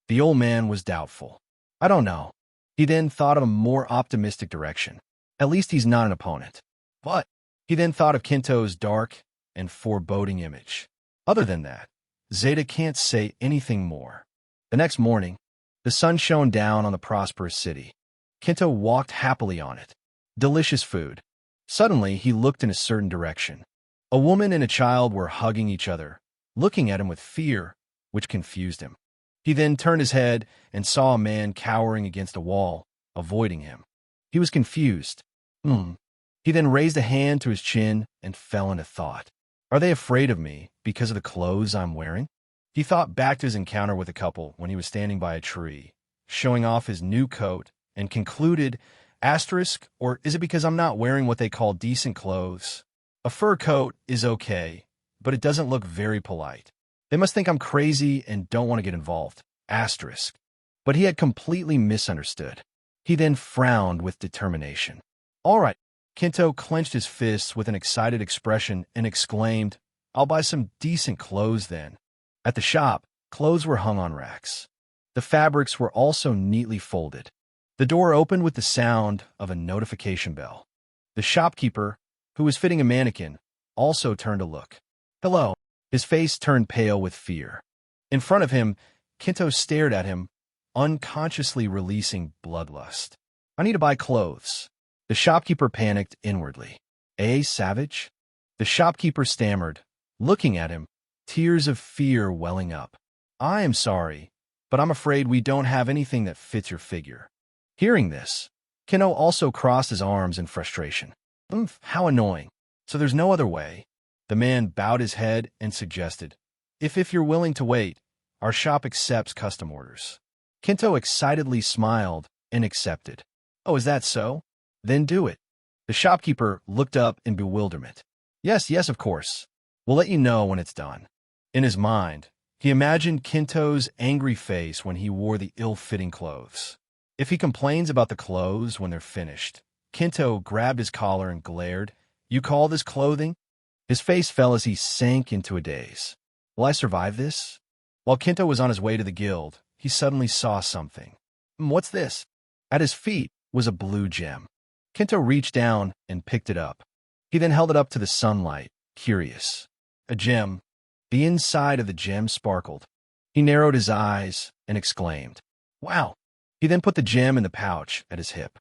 The old man was doubtful. I don't know. He then thought of a more optimistic direction. At least he's not an opponent. But he then thought of Kinto's dark and foreboding image. Other than that, Zeta can't say anything more. The next morning, the sun shone down on the prosperous city. Kinto walked happily on it. Delicious food. Suddenly, he looked in a certain direction. A woman and a child were hugging each other, looking at him with fear, which confused him. He then turned his head and saw a man cowering against a wall, avoiding him. He was confused. He then raised a hand to his chin and fell into thought. Are they afraid of me because of the clothes I'm wearing? He thought back to his encounter with a couple when he was standing by a tree, showing off his new coat, and concluded, asterisk, or is it because I'm not wearing what they call decent clothes? A fur coat is okay, but it doesn't look very polite. They must think I'm crazy and don't want to get involved. Asterisk. But he had completely misunderstood. He then frowned with determination. All right. Kinto clenched his fists with an excited expression and exclaimed, I'll buy some decent clothes then. At the shop, clothes were hung on racks. The fabrics were also neatly folded. The door opened with the sound of a notification bell. The shopkeeper, who was fitting a mannequin, also turned to look. Hello. His face turned pale with fear. In front of him, Kinto stared at him, unconsciously releasing bloodlust. I need to buy clothes. The shopkeeper panicked inwardly. Savage? The shopkeeper stammered, looking at him, tears of fear welling up. I am sorry, but I'm afraid we don't have anything that fits your figure. Hearing this, Kinto also crossed his arms in frustration. How annoying. So there's no other way. The man bowed his head and suggested, If you're willing to wait, our shop accepts custom orders. Kinto excitedly smiled and accepted. Oh, is that so? Then do it. The shopkeeper looked up in bewilderment. Yes, of course. We'll let you know when it's done. In his mind, he imagined Kinto's angry face when he wore the ill-fitting clothes. If he complains about the clothes when they're finished, Kinto grabbed his collar and glared. You call this clothing? His face fell as he sank into a daze. Will I survive this? While Kinto was on his way to the guild, he suddenly saw something. What's this? At his feet was a blue gem. Kinto reached down and picked it up. He then held it up to the sunlight, curious. A gem. The inside of the gem sparkled. He narrowed his eyes and exclaimed, Wow! He then put the gem in the pouch at his hip.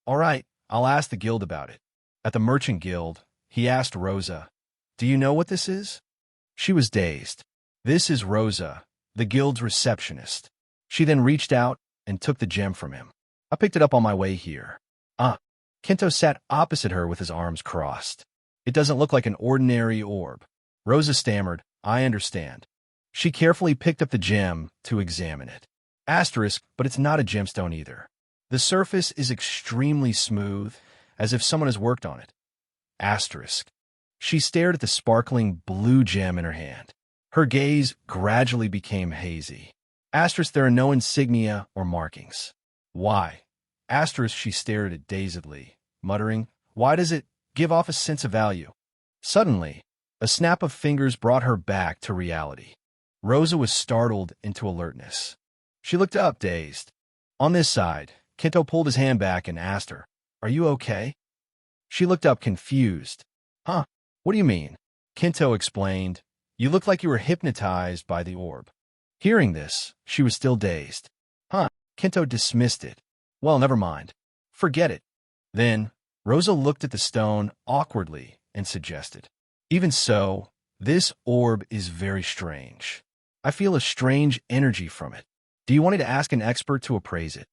All right, I'll ask the guild about it. At the merchant guild, he asked Rosa, Do you know what this is? She was dazed. This is Rosa, the guild's receptionist. She then reached out and took the gem from him. I picked it up on my way here. Kinto sat opposite her with his arms crossed. It doesn't look like an ordinary orb. Rosa stammered, I understand. She carefully picked up the gem to examine it. But it's not a gemstone either. The surface is extremely smooth, as if someone has worked on it. She stared at the sparkling blue gem in her hand. Her gaze gradually became hazy. There are no insignia or markings. Why? She stared at it dazedly, muttering, Why does it give off a sense of value? Suddenly, a snap of fingers brought her back to reality. Rosa was startled into alertness. She looked up, dazed. On this side, Kinto pulled his hand back and asked her, Are you okay? She looked up confused. What do you mean? Kinto explained, You look like you were hypnotized by the orb. Hearing this, she was still dazed. Kinto dismissed it. Well, never mind. Forget it. Then, Rosa looked at the stone awkwardly and suggested, Even so, this orb is very strange. I feel a strange energy from it. Do you want me to ask an expert to appraise it?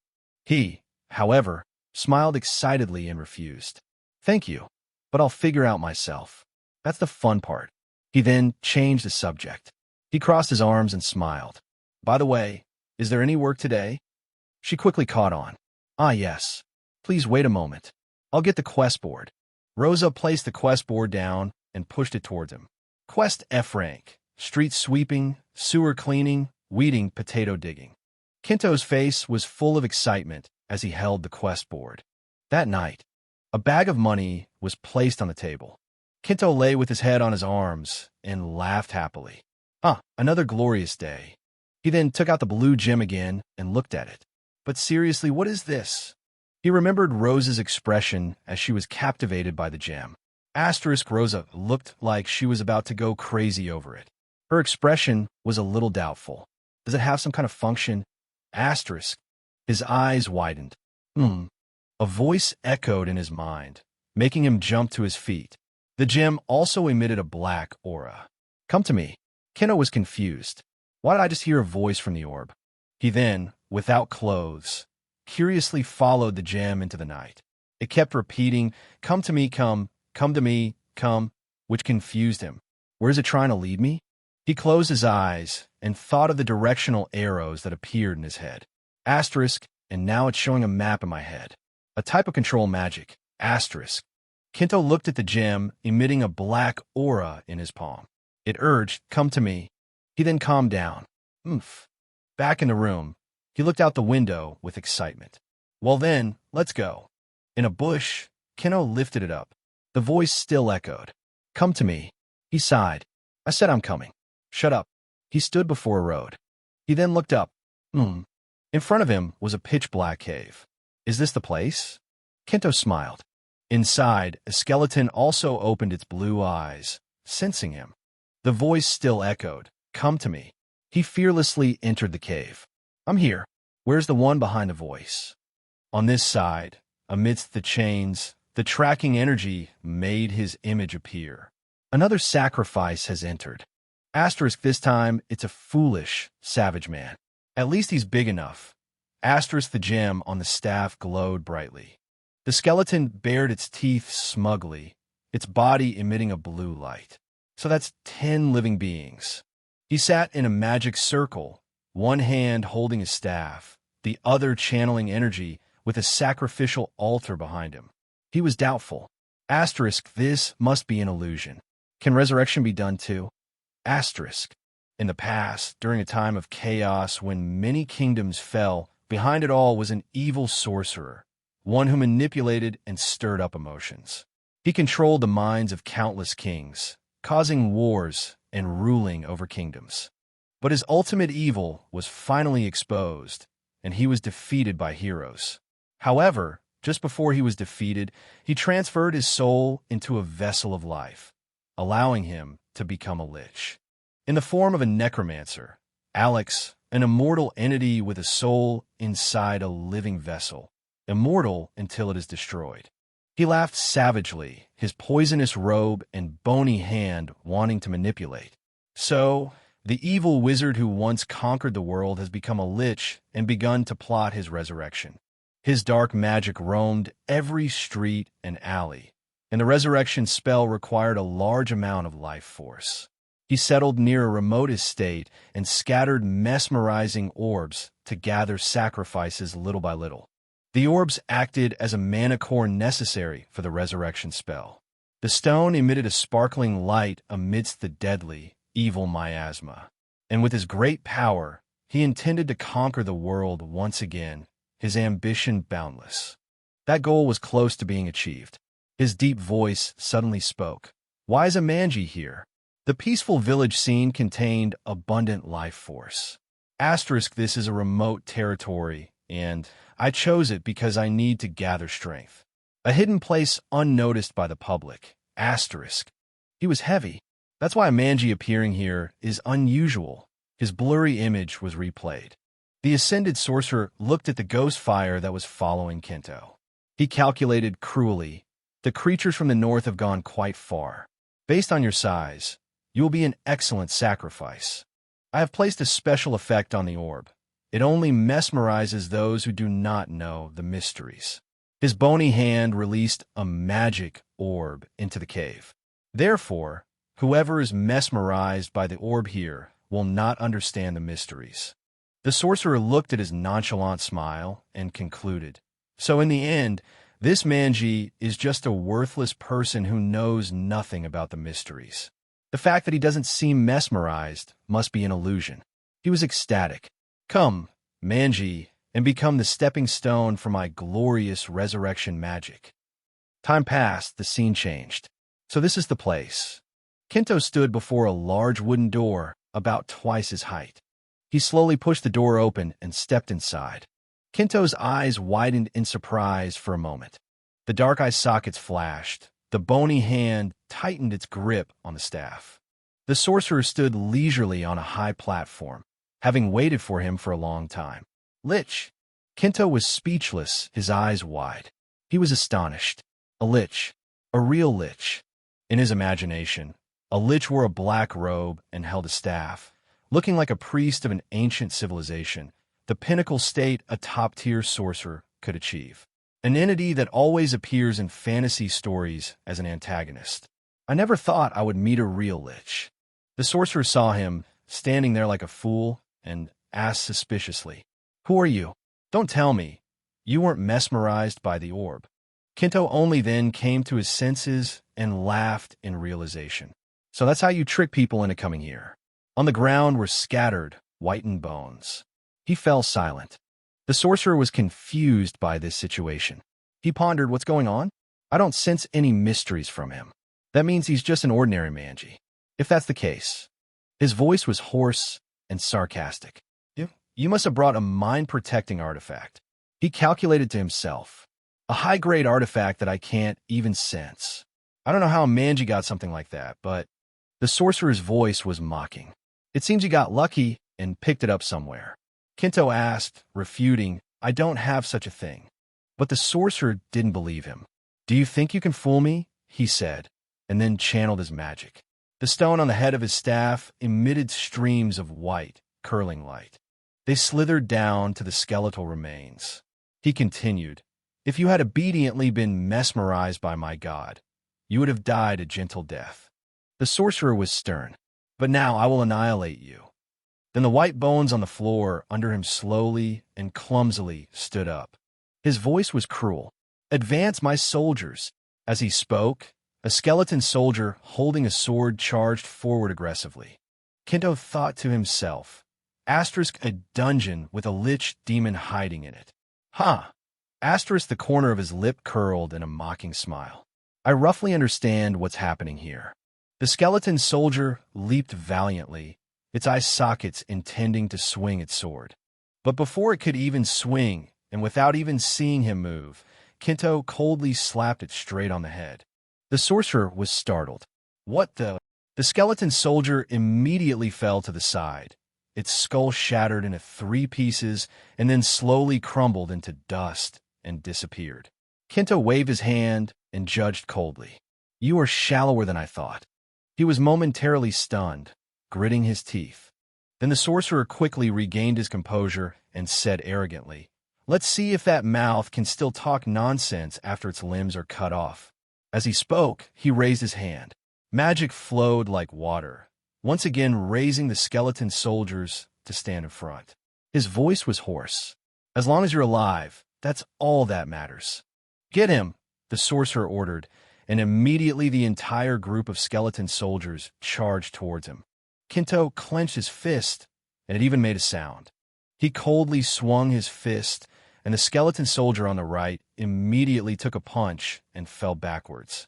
He, however, smiled excitedly and refused. Thank you, but I'll figure out myself. That's the fun part. He then changed the subject. He crossed his arms and smiled. By the way, is there any work today? She quickly caught on. Yes. Please wait a moment. I'll get the quest board. Rosa placed the quest board down and pushed it towards him. Quest F rank. Street sweeping, sewer cleaning, weeding, potato digging. Kinto's face was full of excitement as he held the quest board. That night, a bag of money was placed on the table. Kinto lay with his head on his arms and laughed happily. Another glorious day. He then took out the blue gem again and looked at it. But seriously, what is this? He remembered Rosa's expression as she was captivated by the gem. Rosa looked like she was about to go crazy over it. Her expression was a little doubtful. Does it have some kind of function? His eyes widened. A voice echoed in his mind, making him jump to his feet. The gem also emitted a black aura. Come to me. Kinto was confused. Why did I just hear a voice from the orb? He then, without clothes, curiously followed the gem into the night. It kept repeating, Come to me, come to me, come, which confused him. Where is it trying to lead me? He closed his eyes and thought of the directional arrows that appeared in his head. And now it's showing a map in my head. A type of control magic. Kinto looked at the gem, emitting a black aura in his palm. It urged, Come to me. He then calmed down. Back in the room, he looked out the window with excitement. Well then, let's go. In a bush, Kinto lifted it up. The voice still echoed. "Come to me." He sighed. "I said I'm coming." "Shut up." He stood before a road. He then looked up. In front of him was a pitch-black cave. "Is this the place?" Kinto smiled. Inside, a skeleton also opened its blue eyes, sensing him. The voice still echoed, "Come to me." He fearlessly entered the cave. "I'm here." "Where's the one behind the voice?" On this side, amidst the chains, the tracking energy made his image appear. "Another sacrifice has entered. Asterisk this time, it's a foolish, savage man. At least he's big enough." Asterisk the gem on the staff glowed brightly. The skeleton bared its teeth smugly, its body emitting a blue light. "So that's 10 living beings." He sat in a magic circle, one hand holding his staff, the other channeling energy with a sacrificial altar behind him. He was doubtful. Asterisk, this must be an illusion. Can resurrection be done too? Asterisk. In the past, during a time of chaos when many kingdoms fell, behind it all was an evil sorcerer, one who manipulated and stirred up emotions. He controlled the minds of countless kings, causing wars and ruling over kingdoms. But his ultimate evil was finally exposed, and he was defeated by heroes. However, just before he was defeated, he transferred his soul into a vessel of life, allowing him to become a lich. In the form of a necromancer, Alex, an immortal entity with a soul inside a living vessel, immortal until it is destroyed. He laughed savagely, his poisonous robe and bony hand wanting to manipulate. So, the evil wizard who once conquered the world has become a lich and begun to plot his resurrection. His dark magic roamed every street and alley, and the resurrection spell required a large amount of life force. He settled near a remote estate and scattered mesmerizing orbs to gather sacrifices little by little. The orbs acted as a mana core necessary for the resurrection spell. The stone emitted a sparkling light amidst the deadly, evil miasma. And with his great power, he intended to conquer the world once again, his ambition boundless. That goal was close to being achieved. His deep voice suddenly spoke. "Why is a manji here?" The peaceful village scene contained abundant life force. Asterisk, this is a remote territory, and I chose it because I need to gather strength. A hidden place unnoticed by the public. Asterisk. He was heavy. That's why a manji appearing here is unusual. His blurry image was replayed. The ascended sorcerer looked at the ghost fire that was following Kinto. He calculated cruelly. The creatures from the north have gone quite far. Based on your size, you will be an excellent sacrifice. I have placed a special effect on the orb. It only mesmerizes those who do not know the mysteries. His bony hand released a magic orb into the cave. Therefore, whoever is mesmerized by the orb here will not understand the mysteries. The sorcerer looked at his nonchalant smile and concluded. So in the end, this manji is just a worthless person who knows nothing about the mysteries. The fact that he doesn't seem mesmerized must be an illusion. He was ecstatic. "Come, manji, and become the stepping stone for my glorious resurrection magic." Time passed, the scene changed. So this is the place. Kinto stood before a large wooden door about twice his height. He slowly pushed the door open and stepped inside. Kinto's eyes widened in surprise for a moment. The dark eye sockets flashed. The bony hand tightened its grip on the staff. The sorcerer stood leisurely on a high platform, having waited for him for a long time. "Lich." Kinto was speechless, his eyes wide. He was astonished. A lich. A real lich. In his imagination, a lich wore a black robe and held a staff, looking like a priest of an ancient civilization, the pinnacle state a top-tier sorcerer could achieve. An entity that always appears in fantasy stories as an antagonist. I never thought I would meet a real lich. The sorcerer saw him, standing there like a fool, and asked suspiciously, "Who are you? Don't tell me. You weren't mesmerized by the orb." Kinto only then came to his senses and laughed in realization. "So that's how you trick people into coming here." On the ground were scattered, whitened bones. He fell silent. The sorcerer was confused by this situation. He pondered, what's going on? I don't sense any mysteries from him. That means he's just an ordinary manji. If that's the case. His voice was hoarse and sarcastic. You must have brought a mind-protecting artifact. He calculated to himself. A high-grade artifact that I can't even sense. I don't know how a manji got something like that, but the sorcerer's voice was mocking. It seems you got lucky and picked it up somewhere. Kinto asked, refuting, I don't have such a thing. But the sorcerer didn't believe him. Do you think you can fool me? He said, and then channeled his magic. The stone on the head of his staff emitted streams of white, curling light. They slithered down to the skeletal remains. He continued, if you had obediently been mesmerized by my god, you would have died a gentle death. The sorcerer was stern. But now I will annihilate you. Then the white bones on the floor under him slowly and clumsily stood up. His voice was cruel. Advance, my soldiers. As he spoke, a skeleton soldier holding a sword charged forward aggressively. Kinto thought to himself, asterisk a dungeon with a lich demon hiding in it. Ha! Asterisk the corner of his lip curled in a mocking smile. I roughly understand what's happening here. The skeleton soldier leaped valiantly, its eye sockets intending to swing its sword. But before it could even swing, and without even seeing him move, Kinto coldly slapped it straight on the head. The sorcerer was startled. What the? The skeleton soldier immediately fell to the side. Its skull shattered into 3 pieces and then slowly crumbled into dust and disappeared. Kinto waved his hand and judged coldly. You are shallower than I thought. He was momentarily stunned, gritting his teeth. Then the sorcerer quickly regained his composure and said arrogantly, let's see if that mouth can still talk nonsense after its limbs are cut off. As he spoke, he raised his hand. Magic flowed like water, once again raising the skeleton soldiers to stand in front. His voice was hoarse. As long as you're alive, that's all that matters. Get him, the sorcerer ordered, and immediately the entire group of skeleton soldiers charged towards him. Kinto clenched his fist, and it even made a sound. He coldly swung his fist, and the skeleton soldier on the right immediately took a punch and fell backwards.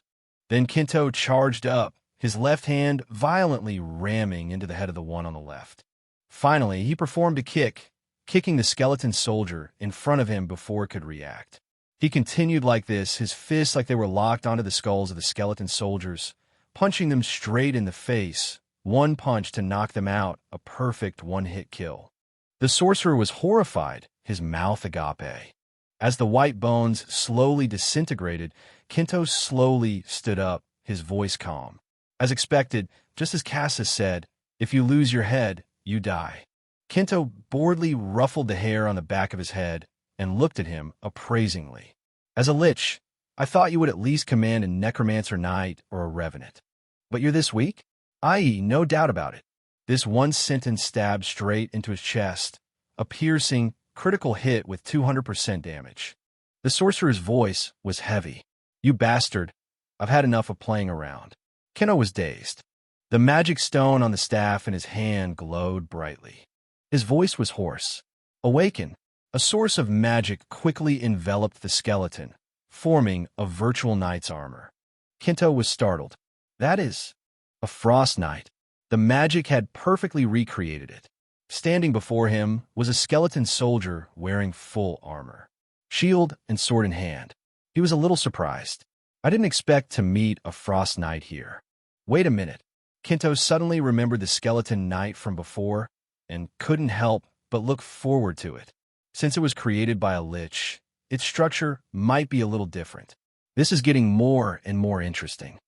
Then Kinto charged up, his left hand violently ramming into the head of the one on the left. Finally, he performed a kick, kicking the skeleton soldier in front of him before it could react. He continued like this, his fists like they were locked onto the skulls of the skeleton soldiers, punching them straight in the face, one punch to knock them out, a perfect one-hit kill. The sorcerer was horrified, his mouth agape. As the white bones slowly disintegrated, Kinto slowly stood up, his voice calm. As expected, just as Cassis said, if you lose your head, you die. Kinto boredly ruffled the hair on the back of his head and looked at him appraisingly. As a lich, I thought you would at least command a necromancer knight or a revenant. But you're this weak? I.e., no doubt about it. This one sentence stabbed straight into his chest, a piercing, critical hit with 200% damage. The sorcerer's voice was heavy. You bastard. I've had enough of playing around. Kinto was dazed. The magic stone on the staff in his hand glowed brightly. His voice was hoarse. Awaken. A source of magic quickly enveloped the skeleton, forming a virtual knight's armor. Kinto was startled. That is a frost knight. The magic had perfectly recreated it. Standing before him was a skeleton soldier wearing full armor, shield and sword in hand. He was a little surprised. I didn't expect to meet a frost knight here. Wait a minute. Kinto suddenly remembered the skeleton knight from before and couldn't help but look forward to it. Since it was created by a lich, its structure might be a little different. This is getting more and more interesting.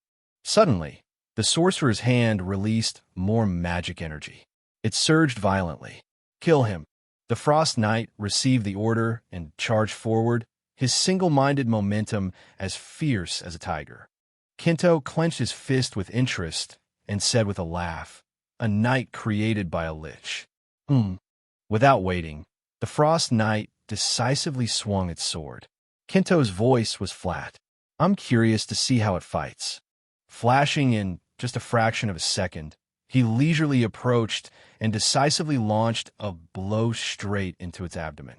Suddenly, the sorcerer's hand released more magic energy. It surged violently. Kill him. The Frost Knight received the order and charged forward, his single-minded momentum as fierce as a tiger. Kinto clenched his fist with interest and said with a laugh, a knight created by a lich. Without waiting, the Frost Knight decisively swung its sword. Kinto's voice was flat. I'm curious to see how it fights. Flashing in just a fraction of a second, he leisurely approached and decisively launched a blow straight into its abdomen.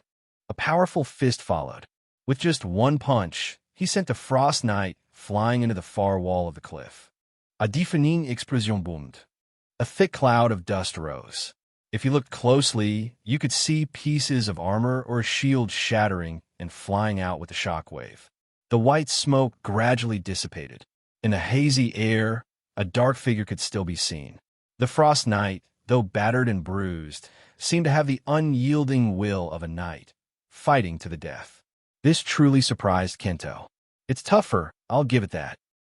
A powerful fist followed. With just one punch, he sent a frost knight flying into the far wall of the cliff. A deafening explosion boomed. A thick cloud of dust rose. If you looked closely, you could see pieces of armor or a shield shattering and flying out with a shockwave. The white smoke gradually dissipated. In the hazy air, a dark figure could still be seen. The Frost Knight, though battered and bruised, seemed to have the unyielding will of a knight, fighting to the death. This truly surprised Kinto. It's tougher, I'll give it that.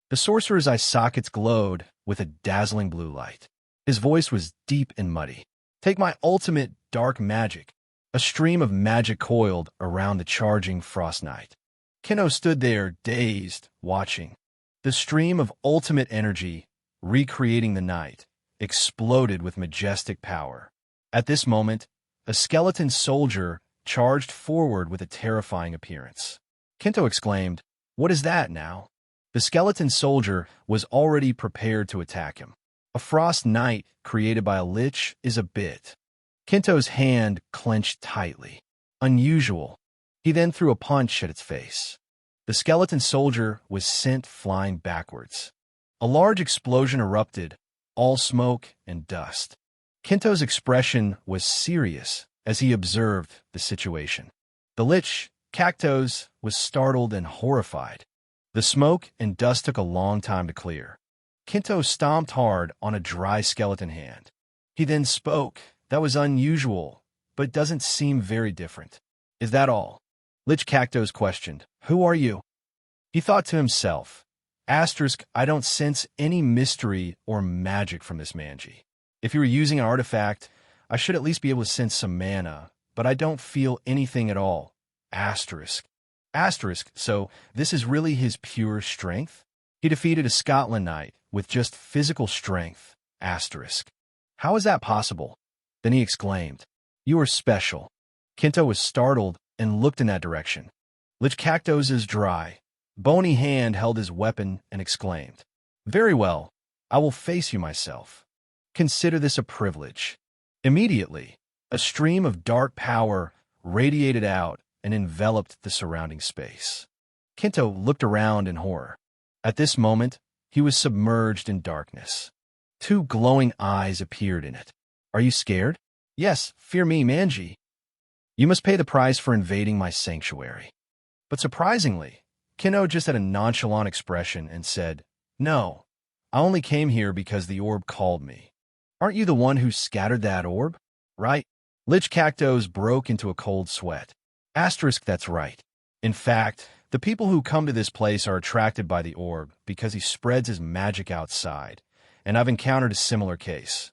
The sorcerer's eye sockets glowed with a dazzling blue light. His voice was deep and muddy. Take my ultimate dark magic. A stream of magic coiled around the charging Frost Knight. Kinto stood there, dazed, watching. The stream of ultimate energy, recreating the night, exploded with majestic power. At this moment, a skeleton soldier charged forward with a terrifying appearance. Kinto exclaimed, "What is that now?" The skeleton soldier was already prepared to attack him. A Frost Knight created by a Lich is a bit. Kinto's hand clenched tightly. Unusual. He then threw a punch at its face. The skeleton soldier was sent flying backwards. A large explosion erupted, all smoke and dust. Kinto's expression was serious as he observed the situation. The Lich Cactus was startled and horrified. The smoke and dust took a long time to clear. Kinto stomped hard on a dry skeleton hand. He then spoke. That was unusual, but doesn't seem very different. Is that all? Lich Cactus questioned. Who are you? He thought to himself, I don't sense any mystery or magic from this manji. If you were using an artifact, I should at least be able to sense some mana, but I don't feel anything at all. So this is really his pure strength? He defeated a Scotland knight with just physical strength. How is that possible? Then he exclaimed, You are special. Kinto was startled and looked in that direction. Lich Cactus's dry, bony hand held his weapon and exclaimed, Very well, I will face you myself. Consider this a privilege. Immediately, a stream of dark power radiated out and enveloped the surrounding space. Kinto looked around in horror. At this moment, he was submerged in darkness. Two glowing eyes appeared in it. Are you scared? Yes, fear me, manji. You must pay the price for invading my sanctuary. But surprisingly, Kinto just had a nonchalant expression and said, No, I only came here because the orb called me. Aren't you the one who scattered that orb? Right? Lich Cactus broke into a cold sweat. That's right. In fact, the people who come to this place are attracted by the orb because he spreads his magic outside, and I've encountered a similar case.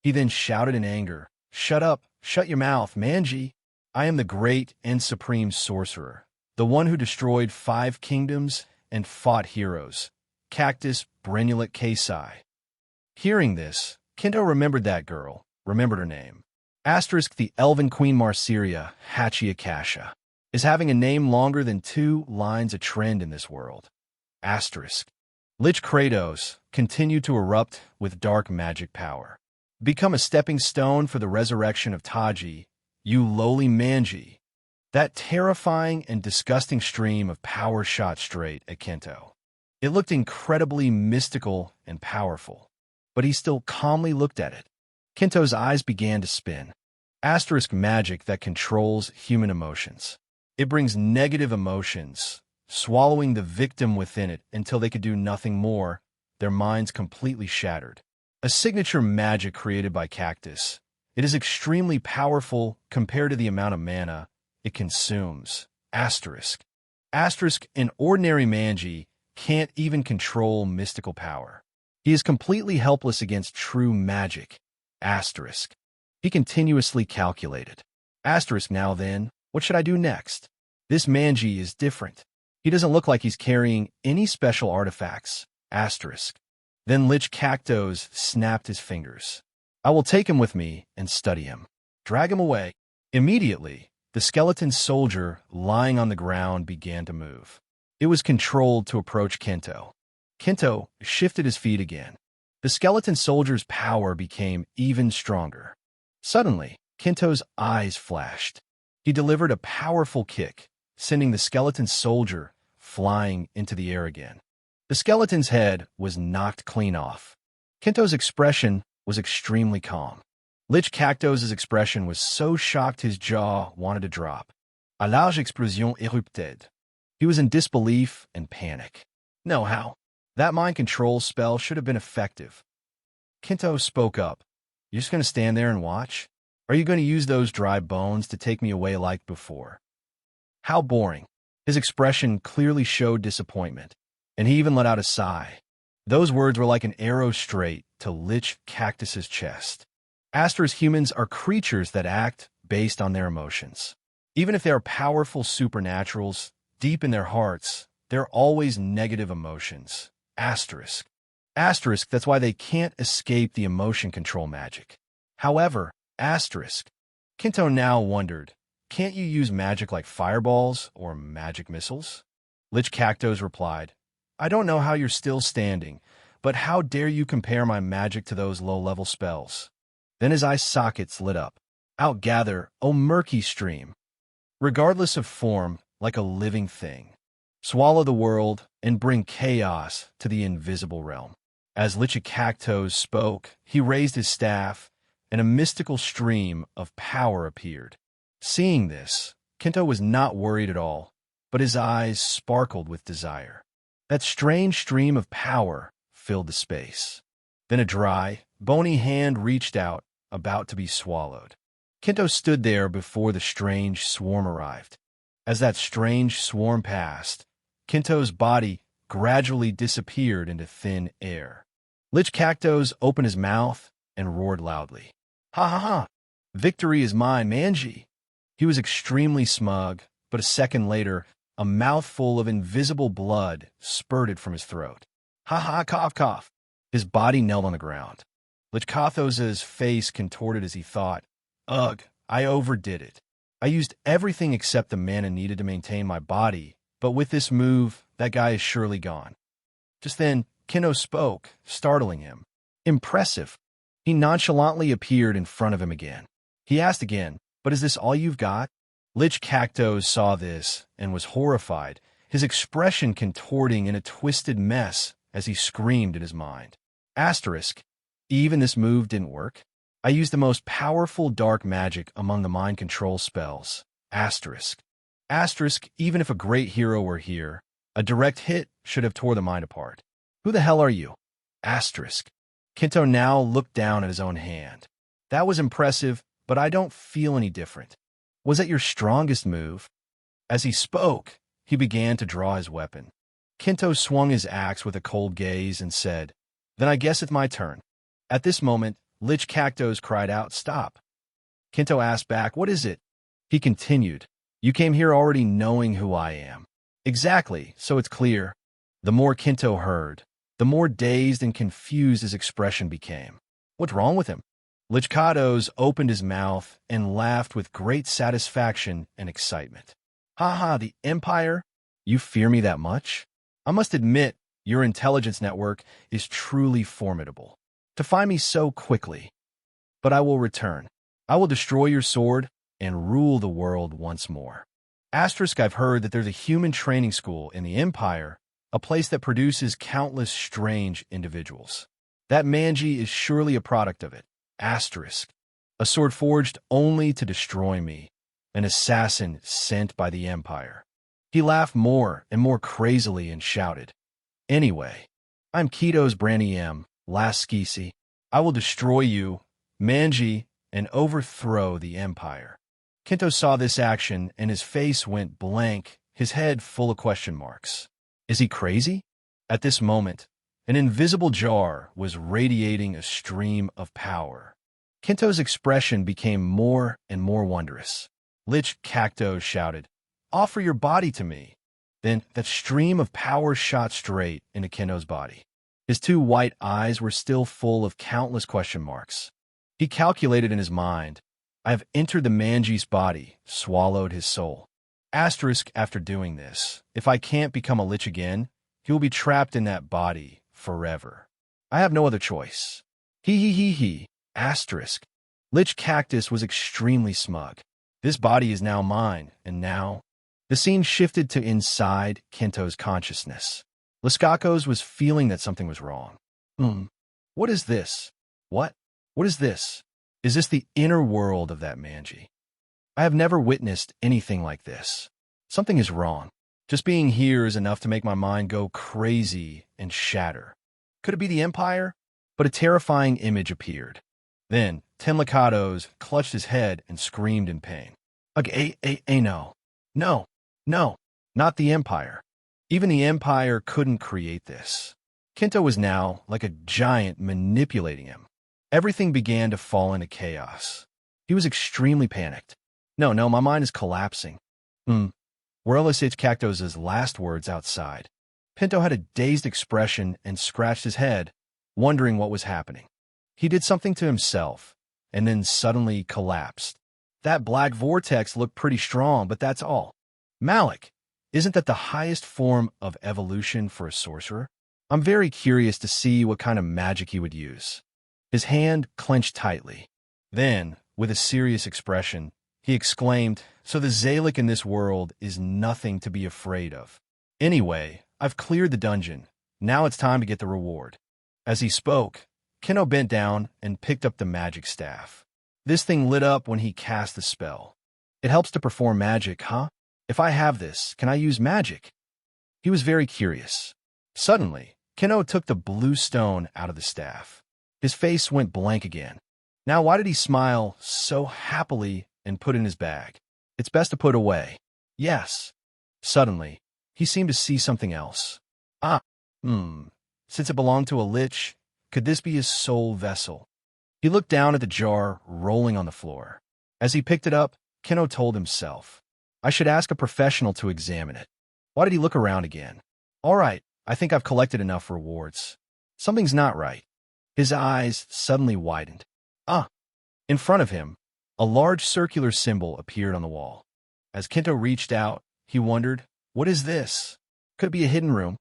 He then shouted in anger, Shut up, shut your mouth, manji. I am the great and supreme sorcerer, the one who destroyed 5 kingdoms and fought heroes. Cactus Brenulet Kasai. Hearing this, Kinto remembered that girl, remembered her name. The elven queen Marcia, Hachiakasha, is having a name longer than 2 lines a trend in this world. Lich Kratos continued to erupt with dark magic power. Become a stepping stone for the resurrection of Taji, you lowly manji. That terrifying and disgusting stream of power shot straight at Kinto. It looked incredibly mystical and powerful, but he still calmly looked at it. Kinto's eyes began to spin. Magic that controls human emotions. It brings negative emotions, swallowing the victim within it until they could do nothing more, their minds completely shattered. A signature magic created by Cactus. It is extremely powerful compared to the amount of mana it consumes. An ordinary manji can't even control mystical power. He is completely helpless against true magic. He continuously calculated. Now then, what should I do next? This manji is different. He doesn't look like he's carrying any special artifacts. Then Lich Cactus snapped his fingers. I will take him with me and study him. Drag him away. Immediately, the skeleton soldier lying on the ground began to move. It was controlled to approach Kinto. Kinto shifted his feet again. The skeleton soldier's power became even stronger. Suddenly, Kinto's eyes flashed. He delivered a powerful kick, sending the skeleton soldier flying into the air again. The skeleton's head was knocked clean off. Kinto's expression was extremely calm. Lich Cactus's expression was so shocked his jaw wanted to drop. A large explosion érupted. He was in disbelief and panic. No, how? That mind control spell should have been effective. Kinto spoke up. You're just going to stand there and watch? Are you going to use those dry bones to take me away like before? How boring. His expression clearly showed disappointment, and he even let out a sigh. Those words were like an arrow straight to Lich Cactus's chest. Humans are creatures that act based on their emotions. Even if they are powerful supernaturals, deep in their hearts, they're always negative emotions. Asterisk. That's why they can't escape the emotion control magic. However, Kinto now wondered, can't you use magic like fireballs or magic missiles? Lich Cactus replied, I don't know how you're still standing, but how dare you compare my magic to those low-level spells? Then his eye sockets lit up. Outgather, O murky stream. Regardless of form, like a living thing. Swallow the world and bring chaos to the invisible realm. As Lich Cactus spoke, he raised his staff, and a mystical stream of power appeared. Seeing this, Kinto was not worried at all, but his eyes sparkled with desire. That strange stream of power filled the space. Then a dry, bony hand reached out, about to be swallowed. Kinto stood there before the strange swarm arrived. As that strange swarm passed, Kinto's body gradually disappeared into thin air. Lich Cactus opened his mouth and roared loudly. Ha ha ha! Victory is mine, Manji! He was extremely smug, but a second later, a mouthful of invisible blood spurted from his throat. Ha ha, cough, cough! His body knelt on the ground. Lich Cactus's face contorted as he thought, Ugh, I overdid it. I used everything except the mana needed to maintain my body, but with this move, that guy is surely gone. Just then, Kinto spoke, startling him. Impressive. He nonchalantly appeared in front of him again. He asked again, but is this all you've got? Lich Cactus saw this and was horrified, his expression contorting in a twisted mess as he screamed in his mind. Asterisk. Even this move didn't work. I used the most powerful dark magic among the mind control spells. Asterisk. Even if a great hero were here, a direct hit should have tore the mind apart. Who the hell are you? Asterisk. Kinto now looked down at his own hand. That was impressive, but I don't feel any different. Was that your strongest move? As he spoke, he began to draw his weapon. Kinto swung his axe with a cold gaze and said, Then I guess it's my turn. At this moment, Lich Cactus cried out, Stop. Kinto asked back, What is it? He continued, You came here already knowing who I am. Exactly, so it's clear. The more Kinto heard, the more dazed and confused his expression became. What's wrong with him? Lich Cactus opened his mouth and laughed with great satisfaction and excitement. Ha ha, the Empire? You fear me that much? I must admit, your intelligence network is truly formidable. To find me so quickly. But I will return. I will destroy your sword and rule the world once more. Asterisk, I've heard that there's a human training school in the Empire, a place that produces countless strange individuals. That Manji is surely a product of it. Asterisk. A sword forged only to destroy me. An assassin sent by the Empire. He laughed more and more crazily and shouted, Anyway, I'm Keto's Brandy M. Last Skisi, I will destroy you, Manji, and overthrow the Empire. Kinto saw this action, and his face went blank, his head full of question marks. Is he crazy? At this moment, an invisible jar was radiating a stream of power. Kinto's expression became more and more wondrous. Lich Cactus shouted, Offer your body to me. Then that stream of power shot straight into Kinto's body. His two white eyes were still full of countless question marks. He calculated in his mind, I have entered the Manji's body, swallowed his soul. Asterisk, after doing this, if I can't become a Lich again, he will be trapped in that body forever. I have no other choice. He. Asterisk. Lich Cactus was extremely smug. This body is now mine, and now The scene shifted to inside Kinto's consciousness. Liskakos was feeling that something was wrong. What is this? What? What is this? Is this the inner world of that manji? I have never witnessed anything like this. Something is wrong. Just being here is enough to make my mind go crazy and shatter. Could it be the Empire? But a terrifying image appeared. Then, Tenlakatos clutched his head and screamed in pain. No. No. No. Not the Empire. Even the Empire couldn't create this. Kinto was now like a giant manipulating him. Everything began to fall into chaos. He was extremely panicked. No, my mind is collapsing. Were Lich Cactus's last words outside. Pinto had a dazed expression and scratched his head, wondering what was happening. He did something to himself, and then suddenly collapsed. That black vortex looked pretty strong, but that's all. Malik, isn't that the highest form of evolution for a sorcerer? I'm very curious to see what kind of magic he would use. His hand clenched tightly. Then, with a serious expression, he exclaimed, "So the Zalic in this world is nothing to be afraid of. Anyway, I've cleared the dungeon. Now it's time to get the reward." As he spoke, Kinto bent down and picked up the magic staff. This thing lit up when he cast the spell. It helps to perform magic, huh? If I have this, can I use magic? He was very curious. Suddenly, Kinto took the blue stone out of the staff. His face went blank again. Now why did he smile so happily and put in his bag? It's best to put away. Yes. Suddenly, he seemed to see something else. Since it belonged to a lich, could this be his soul vessel? He looked down at the jar rolling on the floor. As he picked it up, Kinto told himself, I should ask a professional to examine it. Why did he look around again? All right, I think I've collected enough rewards. Something's not right. His eyes suddenly widened. In front of him, a large circular symbol appeared on the wall. As Kinto reached out, he wondered, what is this? Could it be a hidden room?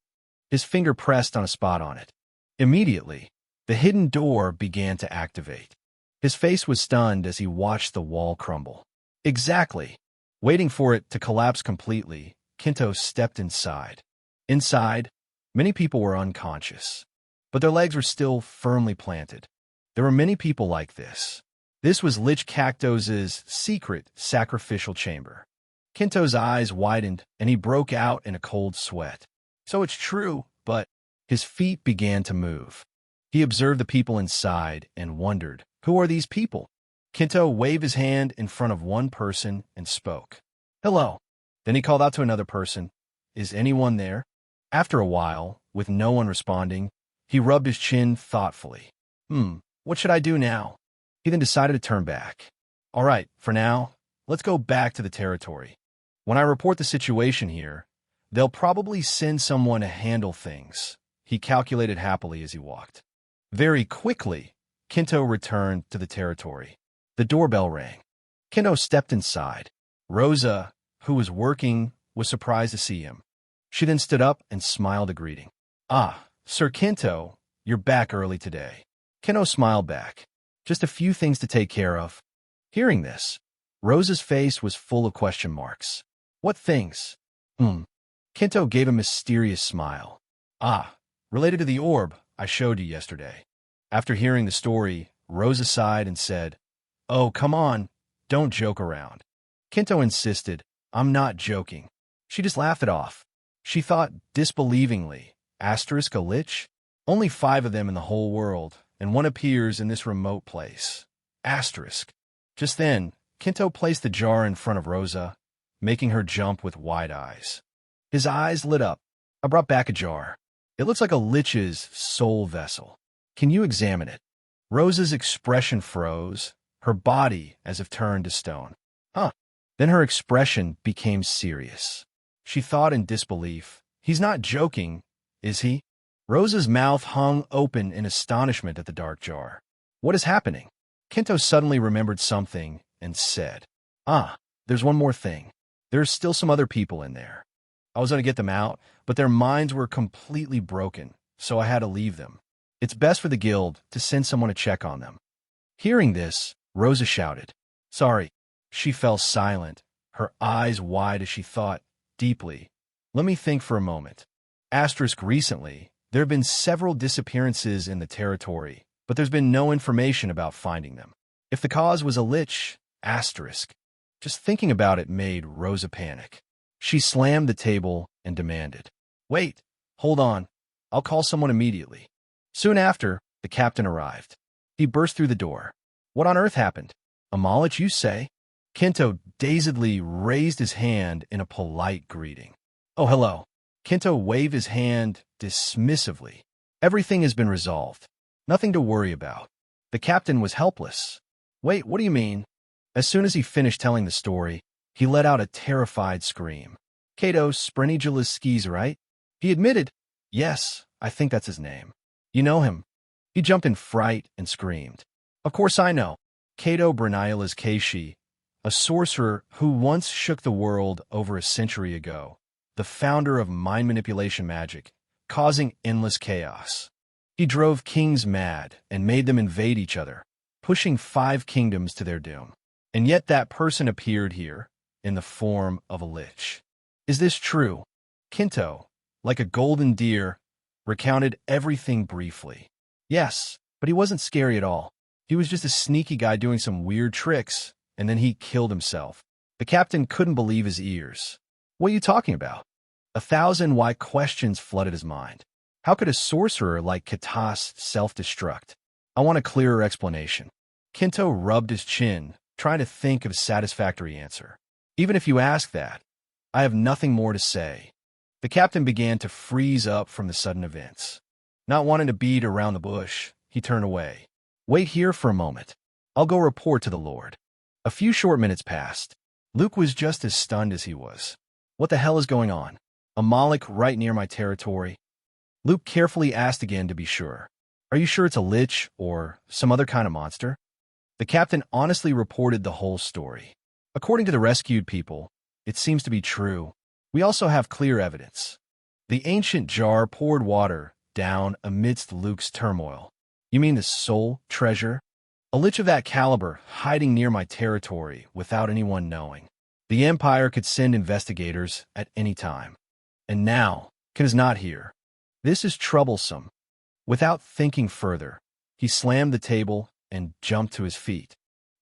His finger pressed on a spot on it. Immediately, the hidden door began to activate. His face was stunned as he watched the wall crumble. Exactly. Waiting for it to collapse completely, Kinto stepped inside. Inside, many people were unconscious, but their legs were still firmly planted. There were many people like this. This was Lich Cactus's secret sacrificial chamber. Kinto's eyes widened, and he broke out in a cold sweat. So it's true, but his feet began to move. He observed the people inside and wondered, who are these people? Kinto waved his hand in front of one person and spoke. Hello. Then he called out to another person. Is anyone there? After a while, with no one responding, he rubbed his chin thoughtfully. What should I do now? He then decided to turn back. All right, for now, let's go back to the territory. When I report the situation here, they'll probably send someone to handle things, he calculated happily as he walked. Very quickly, Kinto returned to the territory. The doorbell rang. Kinto stepped inside. Rosa, who was working, was surprised to see him. She then stood up and smiled a greeting. Sir Kinto, you're back early today. Kinto smiled back. Just a few things to take care of. Hearing this, Rosa's face was full of question marks. What things? Kinto gave a mysterious smile. Related to the orb I showed you yesterday. After hearing the story, Rosa sighed and said, Oh, come on, don't joke around. Kinto insisted, I'm not joking. She just laughed it off. She thought disbelievingly, a lich? Only 5 of them in the whole world, and one appears in this remote place. Just then, Kinto placed the jar in front of Rosa, making her jump with wide eyes. His eyes lit up. I brought back a jar. It looks like a lich's soul vessel. Can you examine it? Rosa's expression froze, her body as if turned to stone. Then her expression became serious. She thought in disbelief, he's not joking, is he? Rosa's mouth hung open in astonishment at the dark jar. What is happening? Kinto suddenly remembered something and said, there's one more thing. There's still some other people in there. I was going to get them out, but their minds were completely broken, so I had to leave them. It's best for the guild to send someone to check on them. Hearing this, Rosa shouted, Sorry. She fell silent, her eyes wide as she thought, deeply. Let me think for a moment. Asterisk recently, there have been several disappearances in the territory, but there's been no information about finding them. If the cause was a lich, asterisk. Just thinking about it made Rosa panic. She slammed the table and demanded, "Wait, hold on. I'll call someone immediately." Soon after, the captain arrived. He burst through the door. "What on earth happened? A lich, you say?" Kinto dazedly raised his hand in a polite greeting. "Oh, hello." Kinto waved his hand dismissively. "Everything has been resolved. Nothing to worry about." The captain was helpless. "Wait, what do you mean?" As soon as he finished telling the story, he let out a terrified scream. "Kato Sprenigula's skis, right?" He admitted, "Yes, I think that's his name." "You know him?" He jumped in fright and screamed. "Of course I know. Kato Branila's Keishi, a sorcerer who once shook the world over a century ago, the founder of mind manipulation magic, causing endless chaos. He drove kings mad and made them invade each other, pushing 5 kingdoms to their doom. And yet that person appeared here, in the form of a lich. Is this true?" Kinto, like a golden deer, recounted everything briefly. "Yes, but he wasn't scary at all. He was just a sneaky guy doing some weird tricks, and then he killed himself." The captain couldn't believe his ears. "What are you talking about?" 1,000 why questions flooded his mind. How could a sorcerer like Cactus self-destruct? "I want a clearer explanation." Kinto rubbed his chin, trying to think of a satisfactory answer. "Even if you ask that, I have nothing more to say." The captain began to freeze up from the sudden events. Not wanting to beat around the bush, he turned away. "Wait here for a moment. I'll go report to the Lord." A few short minutes passed. Luke was just as stunned as he was. "What the hell is going on? A Moloch right near my territory?" Luke carefully asked again to be sure. "Are you sure it's a lich or some other kind of monster?" The captain honestly reported the whole story. "According to the rescued people, it seems to be true. We also have clear evidence." The ancient jar poured water down amidst Luke's turmoil. "You mean the soul treasure? A lich of that caliber hiding near my territory without anyone knowing. The Empire could send investigators at any time. And now, Kin is not here. This is troublesome." Without thinking further, he slammed the table and jumped to his feet.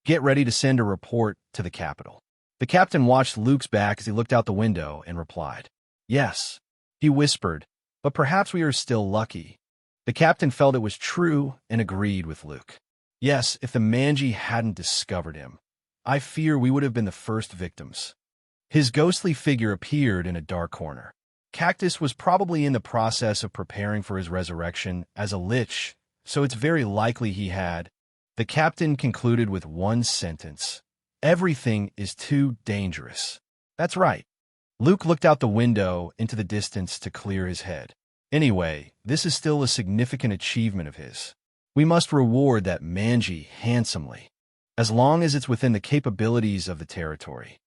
"Get ready to send a report to the capital." The captain watched Luke's back as he looked out the window and replied, "Yes." He whispered, "But perhaps we are still lucky." The captain felt it was true and agreed with Luke. "Yes, if the Manji hadn't discovered him, I fear we would have been the first victims." His ghostly figure appeared in a dark corner. Cactus was probably in the process of preparing for his resurrection as a lich, so it's very likely he had. The captain concluded with one sentence: "Everything is too dangerous." That's right. Luke looked out the window into the distance to clear his head. Anyway, this is still a significant achievement of his. We must reward that Manji handsomely, as long as it's within the capabilities of the territory.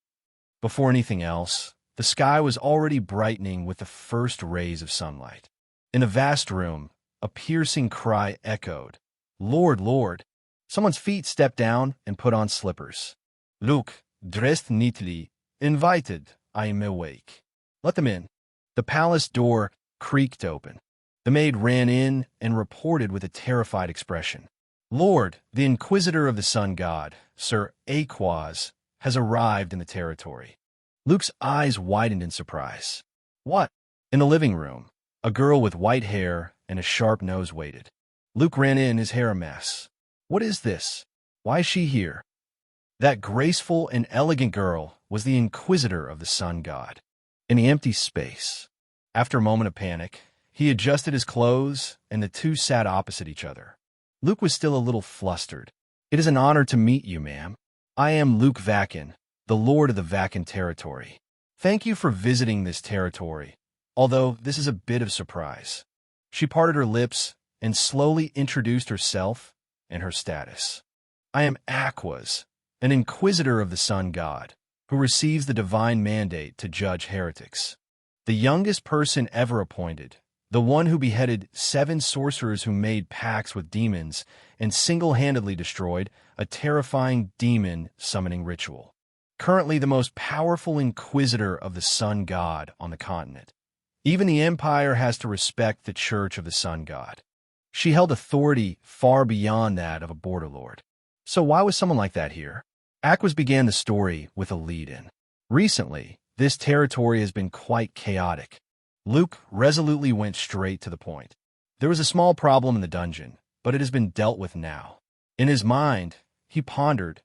Before anything else, the sky was already brightening with the first rays of sunlight. In the vast room, a piercing cry echoed. "Lord, Lord!" Someone's feet stepped down and put on slippers. "Luke, dressed neatly, invited. I am awake." "Let them in." The palace door creaked open. The maid ran in and reported with a terrified expression. "Lord, the Inquisitor of the Sun God, Sir Aquaz, has arrived in the territory." Luke's eyes widened in surprise. "What?" In the living room, a girl with white hair and a sharp nose waited. Luke ran in, his hair a mess. "What is this? Why is she here?" That graceful and elegant girl was the Inquisitor of the Sun God. In the empty space, after a moment of panic, he adjusted his clothes, and the two sat opposite each other. Luke was still a little flustered. "It is an honor to meet you, ma'am. I am Luke Vakin, the Lord of the Vakin territory. Thank you for visiting this territory, although this is a bit of surprise." She parted her lips and slowly introduced herself and her status. "I am Aquaz, an Inquisitor of the Sun God, who receives the divine mandate to judge heretics. The youngest person ever appointed, the one who beheaded 7 sorcerers who made pacts with demons and single-handedly destroyed a terrifying demon-summoning ritual. currently the most powerful Inquisitor of the Sun God on the continent. Even the Empire has to respect the Church of the Sun God. She held authority far beyond that of a border lord. So why was someone like that here? Aquas began the story with a lead-in. Recently, this territory has been quite chaotic. Luke resolutely went straight to the point. There was a small problem in the dungeon, but it has been dealt with now. In his mind, he pondered,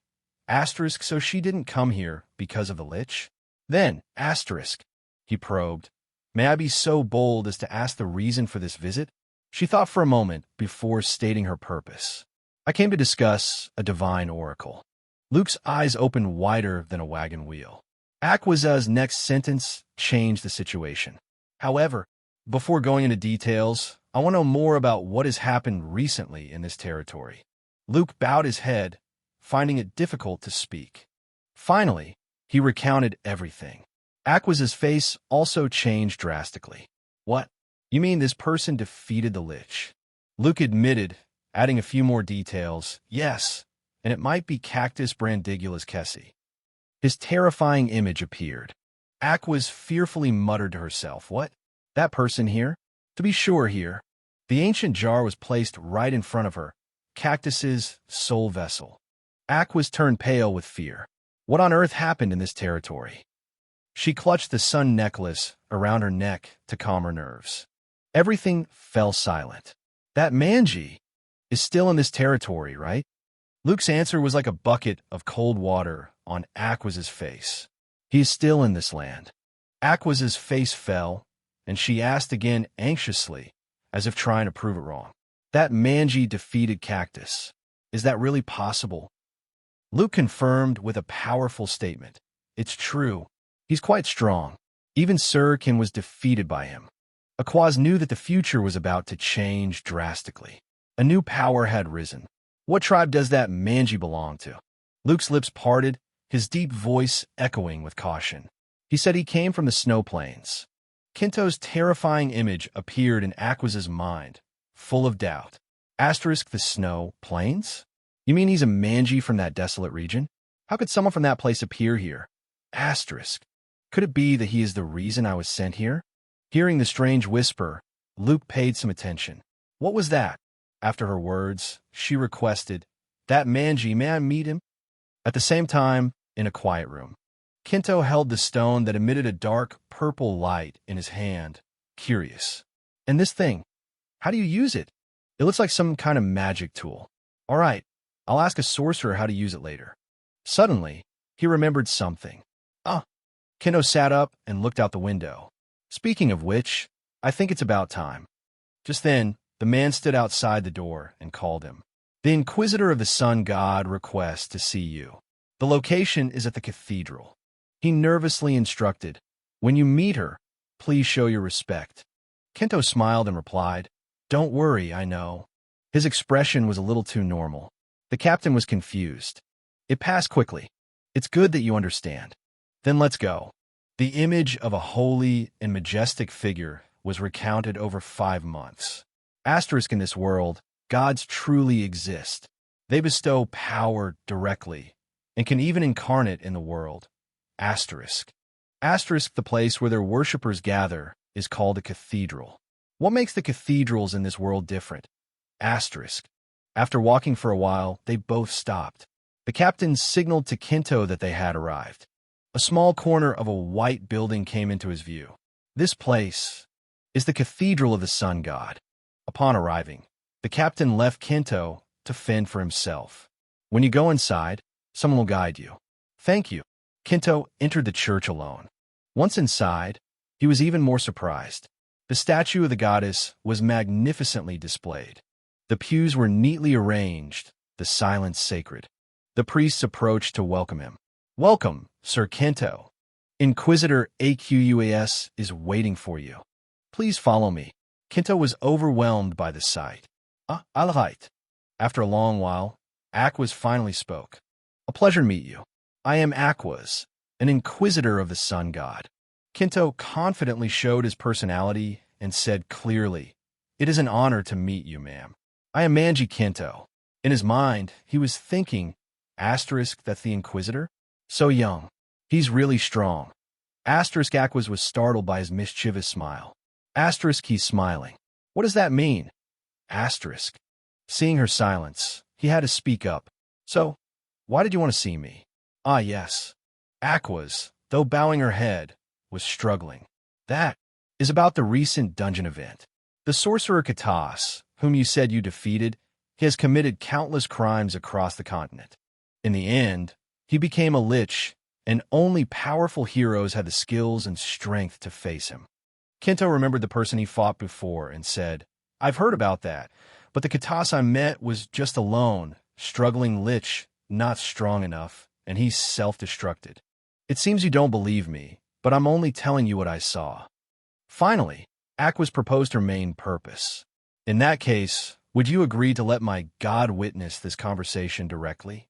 asterisk, so she didn't come here because of the Lich? Then, asterisk, he probed, may I be so bold as to ask the reason for this visit? She thought for a moment before stating her purpose. I came to discuss a divine oracle. Luke's eyes opened wider than a wagon wheel. Aqua's next sentence changed the situation. However, before going into details, I want to know more about what has happened recently in this territory. Luke bowed his head, finding it difficult to speak. Finally, he recounted everything. Aqua's face also changed drastically. What? You mean this person defeated the Lich? Luke admitted, adding a few more details. Yes, and it might be Cactus brandigulus Kessi. His terrifying image appeared. Aquas fearfully muttered to herself, what? That person here? To be sure here. The ancient jar was placed right in front of her, Cactus's soul vessel. Aquas turned pale with fear. What on earth happened in this territory? She clutched the sun necklace around her neck to calm her nerves. Everything fell silent. That Manji is still in this territory, right? Luke's answer was like a bucket of cold water on Aquas's face. He is still in this land. Aquas's face fell, and she asked again anxiously, as if trying to prove it wrong. That Manji defeated Cactus. Is that really possible? Luke confirmed with a powerful statement. It's true. He's quite strong. Even Sirkin was defeated by him. Aquas knew that the future was about to change drastically. A new power had risen. What tribe does that Manji belong to? Luke's lips parted, his deep voice echoing with caution. He said he came from the snow plains. Kinto's terrifying image appeared in Aquas's mind, full of doubt. Asterisk the snow plains? You mean he's a Manji from that desolate region? How could someone from that place appear here? Asterisk. Could it be that he is the reason I was sent here? Hearing the strange whisper, Luke paid some attention. What was that? After her words, she requested, that Manji, may I meet him? At the same time, in a quiet room, Kinto held the stone that emitted a dark purple light in his hand, curious. And this thing, how do you use it? It looks like some kind of magic tool. All right, I'll ask a sorcerer how to use it later. Suddenly, he remembered something. Kinto sat up and looked out the window. Speaking of which, I think it's about time. Just then, the man stood outside the door and called him. The Inquisitor of the Sun God requests to see you. The location is at the cathedral. He nervously instructed, when you meet her, please show your respect. Kinto smiled and replied, don't worry, I know. His expression was a little too normal. The captain was confused. It passed quickly. It's good that you understand. Then let's go. The image of a holy and majestic figure was recounted over 5 months. Asterisk in this world, gods truly exist. They bestow power directly and can even incarnate in the world. Asterisk. Asterisk, the place where their worshippers gather, is called a cathedral. What makes the cathedrals in this world different? Asterisk. After walking for a while, they both stopped. The captain signaled to Kinto that they had arrived. A small corner of a white building came into his view. This place is the Cathedral of the Sun God. Upon arriving, the captain left Kinto to fend for himself. When you go inside, someone will guide you. Thank you. Kinto entered the church alone. Once inside, he was even more surprised. The statue of the goddess was magnificently displayed. The pews were neatly arranged, the silence sacred. The priests approached to welcome him. Welcome, Sir Kinto. Inquisitor Aquas is waiting for you. Please follow me. Kinto was overwhelmed by the sight. All right. After a long while, Aquas finally spoke. A pleasure to meet you. I am Aquas, an Inquisitor of the Sun God. Kinto confidently showed his personality and said clearly, it is an honor to meet you, ma'am. I am Manji Kinto. In his mind, he was thinking, asterisk, that's the Inquisitor? So young, He's really strong. Aquas was startled by his mischievous smile. He's smiling. What does that mean? Asterisk. Seeing her silence, he had to speak up. So, why did you want to see me? Ah, yes. Aquas, though bowing her head, was struggling. That is about the recent dungeon event. The sorcerer Cactus, whom you said you defeated, he has committed countless crimes across the continent. In the end, he became a lich, and only powerful heroes had the skills and strength to face him. Kinto remembered the person he fought before and said, I've heard about that, but the Cactus I met was just a lone, struggling lich, not strong enough, and he's self-destructed. It seems you don't believe me, but I'm only telling you what I saw. Finally, Aquas proposed her main purpose. In that case, would you agree to let my god witness this conversation directly?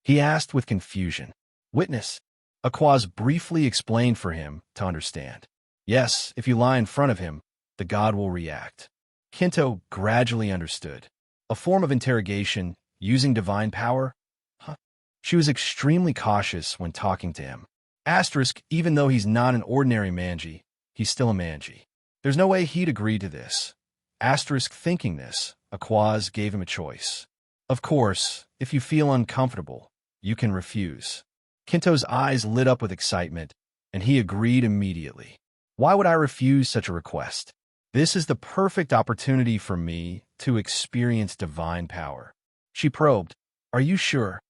He asked with confusion. Witness? Aquas briefly explained for him to understand. Yes, if you lie in front of him, the god will react. Kinto gradually understood. A form of interrogation using divine power? She was extremely cautious when talking to him. Asterisk, even though he's not an ordinary manji, he's still a manji. There's no way he'd agree to this. Asterisk, thinking this, Aquas gave him a choice. Of course, if you feel uncomfortable, you can refuse. Kinto's eyes lit up with excitement, and he agreed immediately. Why would I refuse such a request? This is the perfect opportunity for me to experience divine power. She probed, Are you sure?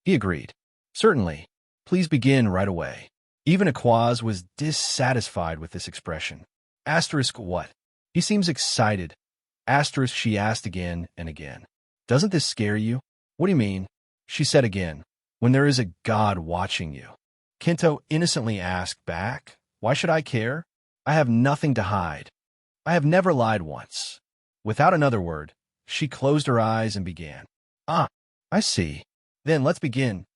He agreed. Certainly. Please begin right away. Even Aquas was dissatisfied with this expression. Asterisk, what? He seems excited. Asterisk, she asked again and again. Doesn't this scare you? What do you mean? She said again. When there is a god watching you. Kinto innocently asked back, Why should I care? I have nothing to hide. I have never lied once. Without another word, she closed her eyes and began. Ah, I see. Then let's begin.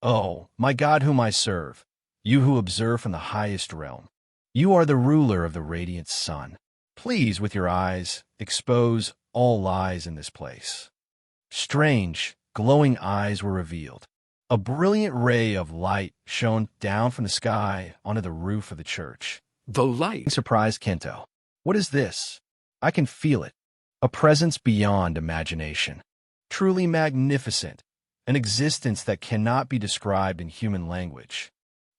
Oh, my God whom I serve, you who observe from the highest realm. You are the ruler of the radiant sun. Please, with your eyes, expose all lies in this place. Strange, glowing eyes were revealed. A brilliant ray of light shone down from the sky onto the roof of the church.
The light
Surprised Kinto. What is this? I can feel it. A presence beyond imagination. Truly magnificent. An existence that cannot be described in human language.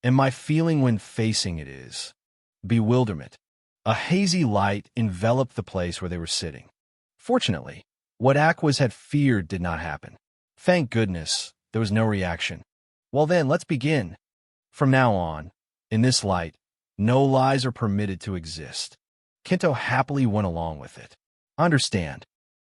And my feeling when facing it is bewilderment. A hazy light enveloped the place where they were sitting. Fortunately, what Aquas had feared did not happen. Thank goodness, there was no reaction. Well then, let's begin. From now on, in this light, no lies are permitted to exist. Kinto happily went along with it. Understand,